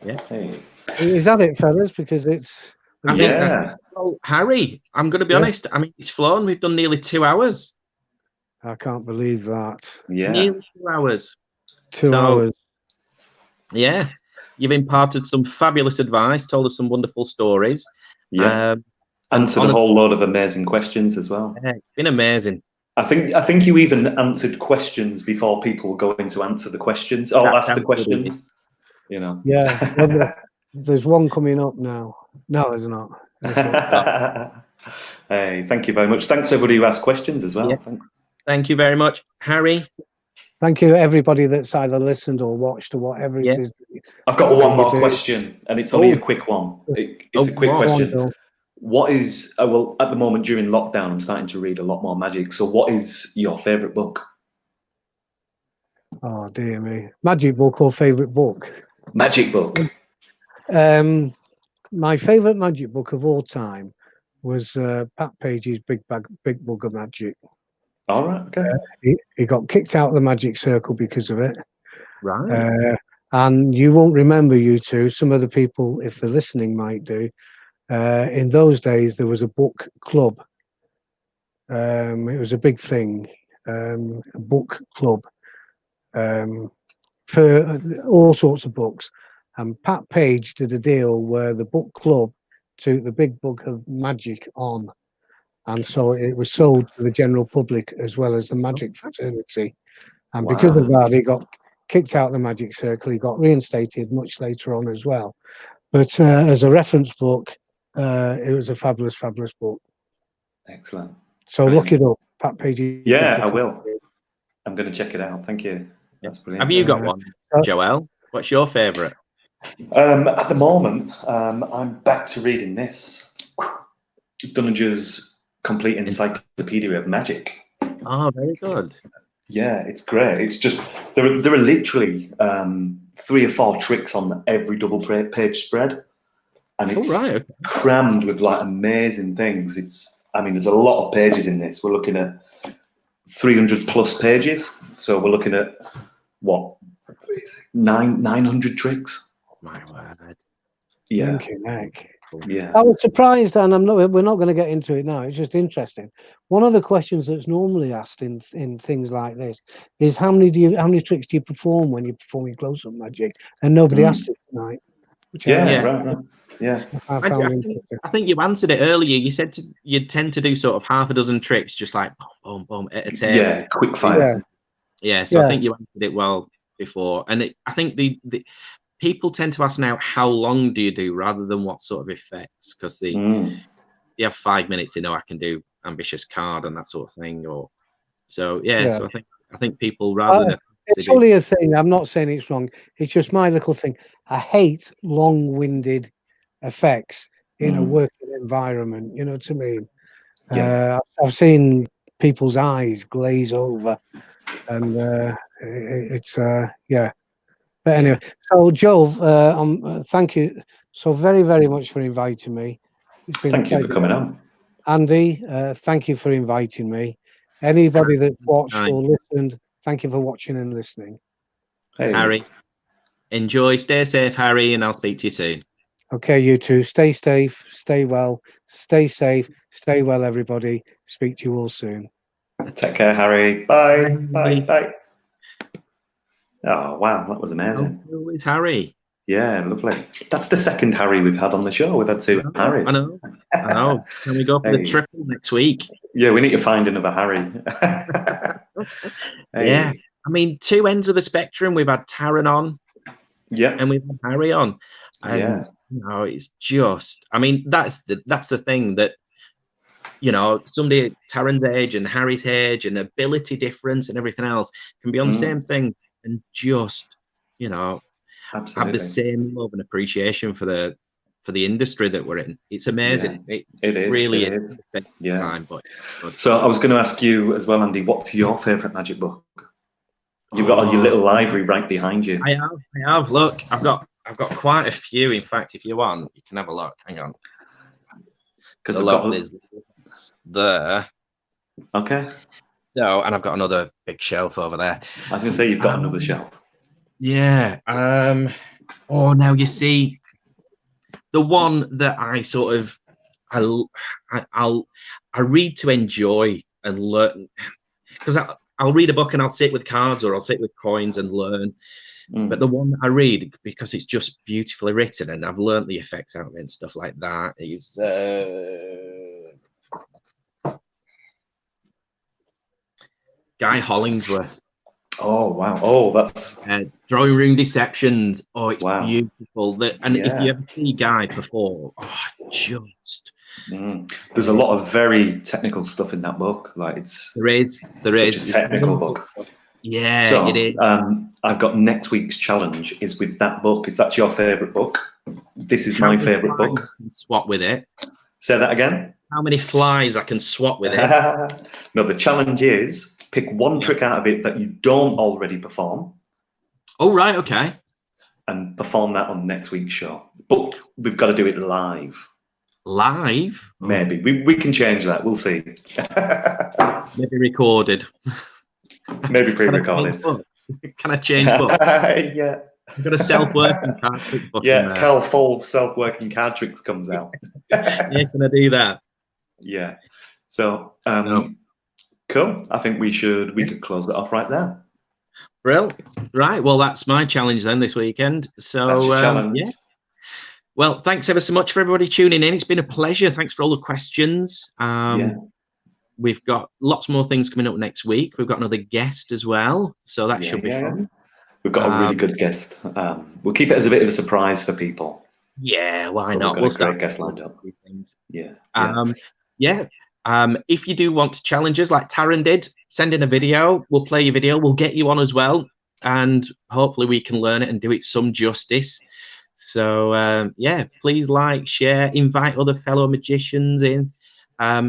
Speaker 7: yeah.
Speaker 4: Hey.
Speaker 7: Is that it, fellas? Because it's.
Speaker 3: Well, Harry, I'm going to be honest. I mean, it's flown. We've done nearly 2 hours.
Speaker 7: I can't believe that.
Speaker 4: Yeah.
Speaker 3: Nearly 2 hours.
Speaker 7: 2 hours.
Speaker 3: Yeah. You've imparted some fabulous advice, told us some wonderful stories.
Speaker 4: Yeah. Answered a whole load of amazing questions as well.
Speaker 3: Yeah, it's been amazing.
Speaker 4: I think you even answered questions before people were going to answer the questions. Oh, ask the questions. You know.
Speaker 7: Yeah. Well, there's one coming up now. No, there's not.
Speaker 4: Hey, thank you very much. Thanks to everybody who asked questions as well.
Speaker 3: Yeah. Thank you very much, Harry.
Speaker 7: Thank you, everybody that's either listened or watched or whatever it is.
Speaker 4: I've got one more question, and it's only a quick one. It's a quick question. What is, well, at the moment during lockdown, I'm starting to read a lot more magic. So what is your favourite book?
Speaker 7: Oh, dear me. Magic book or favourite book?
Speaker 4: Magic book.
Speaker 7: My favourite magic book of all time was Pat Page's Big Book of Magic.
Speaker 4: All right, okay.
Speaker 7: He got kicked out of the magic circle because of it.
Speaker 3: Right.
Speaker 7: And you won't remember, you two, some of the people, if they're listening, might do. In those days, there was a book club. It was a big thing, a book club for all sorts of books. And Pat Page did a deal where the book club took the Big Book of Magic on. And so it was sold to the general public as well as the magic fraternity. And because of that, he got kicked out of the magic circle. He got reinstated much later on as well. But as a reference book, it was a fabulous, fabulous book.
Speaker 4: Excellent.
Speaker 7: So look it up, Pat Page.
Speaker 4: Yeah, I will. I'm going to check it out. Thank you. That's brilliant.
Speaker 3: Have you got one, Joel? What's your favourite?
Speaker 4: At the moment, I'm back to reading this. Dunninger's Complete Encyclopedia of Magic.
Speaker 3: Oh, very good.
Speaker 4: Yeah, it's great. It's just there are literally 3 or 4 tricks on every double page spread, and it's crammed with like amazing things. I mean, there's a lot of pages in this. We're looking at 300 plus pages, so we're looking at what 900 tricks.
Speaker 3: My word.
Speaker 4: Yeah.
Speaker 7: Yeah. I was surprised, and we're not going to get into it now. It's just interesting. One of the questions that's normally asked in things like this is how many tricks do you perform when you're performing close-up magic? And nobody asked it tonight. which
Speaker 4: Yeah, right. Yeah.
Speaker 7: I
Speaker 3: I,
Speaker 7: found
Speaker 3: I think,
Speaker 7: interesting.
Speaker 3: I think you answered it earlier. You said you'd tend to do sort of half a dozen tricks, just like boom, boom, at a table.
Speaker 4: Yeah, quick fire.
Speaker 3: Yeah. So I
Speaker 7: Yeah.
Speaker 3: think you answered it well before, and I think the people tend to ask now, how long do you do, rather than what sort of effects, because you have 5 minutes, they know I can do ambitious card and that sort of thing, or so
Speaker 7: Yeah.
Speaker 3: So I think people rather than
Speaker 7: It's only a thing. I'm not saying it's wrong. It's just my little thing. I hate long-winded effects in a working environment. You know what I mean?
Speaker 4: Yeah.
Speaker 7: I've seen people's eyes glaze over, and it's yeah. But anyway, so Joel, thank you so very, very much for inviting me. It's been
Speaker 4: Thank
Speaker 7: a
Speaker 4: you for
Speaker 7: pleasure.
Speaker 4: coming on.
Speaker 7: Andy, thank you for inviting me. Anybody that watched
Speaker 3: Right.
Speaker 7: or listened, thank you for watching and listening.
Speaker 4: Hey.
Speaker 3: Harry, enjoy, stay safe, Harry, and I'll speak to you soon.
Speaker 7: Okay, you two, stay safe, stay well, stay safe, stay well, everybody. Speak to you all soon.
Speaker 4: Take care, Harry. Bye.
Speaker 3: Bye.
Speaker 4: Bye. Oh, wow. That was amazing.
Speaker 3: Oh, it's Harry.
Speaker 4: Yeah, lovely. That's the second Harry we've had on the show. We've had two Harrys.
Speaker 3: I know. Can we go for the triple next week?
Speaker 4: Yeah, we need to find another Harry.
Speaker 3: Yeah. I mean, two ends of the spectrum. We've had Taran on.
Speaker 4: Yeah.
Speaker 3: And we've had Harry on. And,
Speaker 4: Yeah.
Speaker 3: you know, it's just, I mean, that's the thing that, you know, somebody at Taran's age and Harry's age and ability difference and everything else can be on the same thing and just, you know, have the same love and appreciation for the industry that we're in. It's amazing.
Speaker 4: Yeah, it is.
Speaker 3: Really
Speaker 4: it
Speaker 3: is.
Speaker 4: is.
Speaker 3: At the same
Speaker 4: Yeah.
Speaker 3: time, but
Speaker 4: so I was going to ask you as well, Andy, what's your favourite magic book? You've got your little library right behind you.
Speaker 3: I have. Look, I've got quite a few. In fact, if you want, you can have a look. Hang on.
Speaker 4: Because
Speaker 3: So look, there's there.
Speaker 4: Okay.
Speaker 3: So, and I've got another big shelf over there.
Speaker 4: I was going to say you've got another shelf.
Speaker 3: Yeah. Oh, now you see, the one that I sort of I read to enjoy and learn, because I'll read a book and I'll sit with cards or I'll sit with coins and learn. But the one that I read, because it's just beautifully written and I've learned the effects out of it and stuff like that, is Guy Hollingsworth.
Speaker 4: Oh wow! Oh, that's
Speaker 3: Drawing Room Deceptions. Oh, it's
Speaker 4: wow.
Speaker 3: Beautiful. And if you ever see Guy perform, just.
Speaker 4: There's a lot of very technical stuff in that book. Like there
Speaker 3: is
Speaker 4: a technical book.
Speaker 3: Yeah,
Speaker 4: so,
Speaker 3: it is.
Speaker 4: I've got next week's challenge is with that book. If that's your favourite book, this is my favourite book.
Speaker 3: Swap with it.
Speaker 4: Say that again.
Speaker 3: How many flies I can swap with it?
Speaker 4: No, the challenge is pick one trick out of it that you don't already perform.
Speaker 3: Oh, right, okay.
Speaker 4: And perform that on next week's show. But we've got to do it live.
Speaker 3: Live?
Speaker 4: Maybe. We can change that. We'll see.
Speaker 3: Maybe recorded.
Speaker 4: Maybe pre-recorded.
Speaker 3: Can I change books?
Speaker 4: Yeah.
Speaker 3: I've got a self-working card trick book.
Speaker 4: Yeah, Cal Full self-working card tricks comes out.
Speaker 3: Yeah, can I do that?
Speaker 4: Yeah. So cool. I think we could close it off right there.
Speaker 3: Brill. Right. Well, that's my challenge then this weekend. So
Speaker 4: that's your challenge.
Speaker 3: Yeah. Well, thanks ever so much for everybody tuning in. It's been a pleasure. Thanks for all the questions. We've got lots more things coming up next week. We've got another guest as well, so that should be fun.
Speaker 4: We've got a really good guest. We'll keep it as a bit of a surprise for people.
Speaker 3: Yeah, why
Speaker 4: but
Speaker 3: not?
Speaker 4: We'll start guest lined up.
Speaker 3: Things.
Speaker 4: Yeah.
Speaker 3: If you do want to challenge us like Taran did, send in a video. We'll play your video. We'll get you on as well, and hopefully we can learn it and do it some justice. So please like, share, invite other fellow magicians in,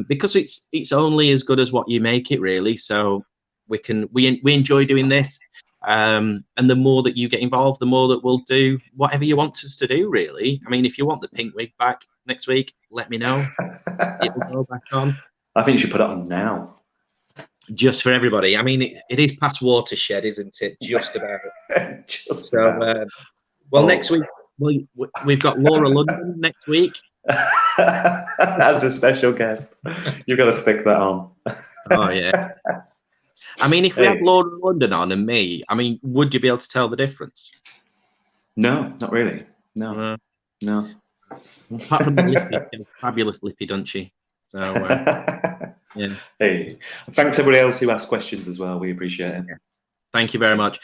Speaker 3: because it's only as good as what you make it, really. So we enjoy doing this, and the more that you get involved, the more that we'll do whatever you want us to do, really. I mean, if you want the pink wig back next week, let me know. It will go back on.
Speaker 4: I think you should put it on now.
Speaker 3: Just for everybody. I mean, it is past watershed, isn't it? Just about. Next week we've got Laura London next week
Speaker 4: as a special guest. You've got to stick that on.
Speaker 3: Oh yeah. I mean, if we had Laura London on and me, I mean, would you be able to tell the difference?
Speaker 4: No, not really. No. No.
Speaker 3: Apart from the lippy, she's fabulous lippy, doesn't she? So, yeah.
Speaker 4: Hey, thanks everybody else who asked questions as well. We appreciate it.
Speaker 3: Thank you very much.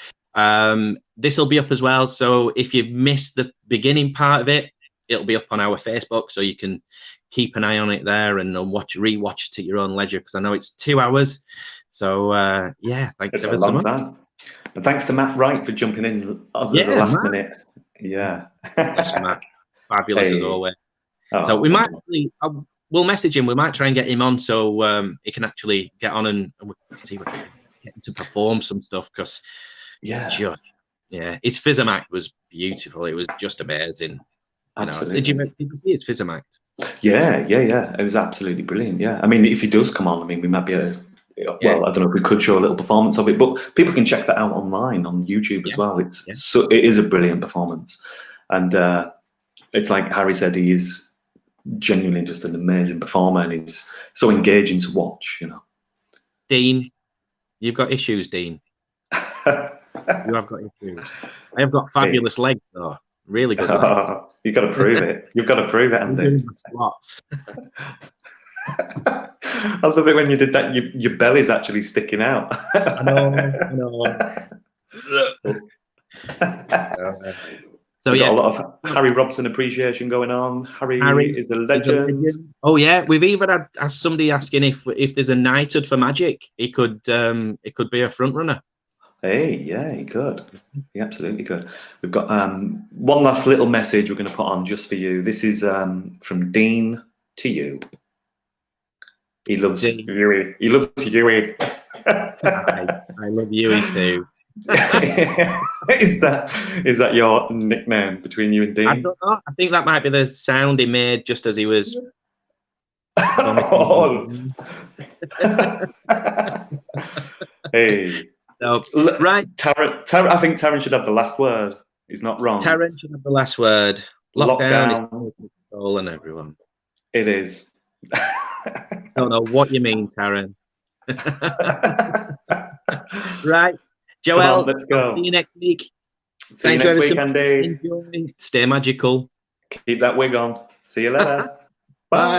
Speaker 3: This will be up as well. So if you've missed the beginning part of it, it'll be up on our Facebook, so you can keep an eye on it there and rewatch it at your own leisure, because I know it's 2 hours. So yeah, thanks
Speaker 4: It's
Speaker 3: ever
Speaker 4: a
Speaker 3: so
Speaker 4: long
Speaker 3: much.
Speaker 4: time. And thanks to Matt Wright for jumping in as a last minute. Yeah.
Speaker 3: Yes, Matt. Fabulous as always.
Speaker 4: Oh,
Speaker 3: So we might actually, we'll message him. We might try and get him on so he can actually get on and we can see what he can get him to perform some stuff, because his Fizzum act was beautiful. It was just amazing.
Speaker 4: Absolutely.
Speaker 3: Did you see his Fizzum act?
Speaker 4: Yeah. It was absolutely brilliant. Yeah. I mean, if he does come on, I mean, we might be able to, well, I don't know if we could show a little performance of it, but people can check that out online on YouTube as well. It is a brilliant performance. And it's like Harry said, he is genuinely just an amazing performer, and he's so engaging to watch,
Speaker 3: Dean, you've got issues, Dean. You have got issues. I have got fabulous legs, though. Really good legs.
Speaker 4: You've got to prove it. You've got to prove it, Andy.
Speaker 3: Squats.
Speaker 4: I love it when you did that. Your belly's actually sticking out.
Speaker 3: I know. So
Speaker 4: We've
Speaker 3: yeah,
Speaker 4: got a lot of Harry Robson appreciation going on. Harry is a legend.
Speaker 3: Oh yeah, we've even had somebody asking if there's a knighthood for Magic. It could be a front runner.
Speaker 4: Hey, yeah, he could. He absolutely could. We've got one last little message we're going to put on just for you. This is from Dean to you. He loves Yui. He loves Yui.
Speaker 3: I love Yui too.
Speaker 4: Is that your nickname between you and Dean?
Speaker 3: I don't know. I think that might be the sound he made just as he was.
Speaker 4: Hey.
Speaker 3: So, right.
Speaker 4: I think Taran should have the last word. He's not wrong.
Speaker 3: Taran should have the last word. Lockdown is controlling everyone.
Speaker 4: It is.
Speaker 3: I don't know what you mean, Taran. Right. Joel,
Speaker 4: let's go.
Speaker 3: See you next week.
Speaker 4: See you next week, Andy.
Speaker 3: Enjoy. Stay magical.
Speaker 4: Keep that wig on. See you later.
Speaker 3: Bye.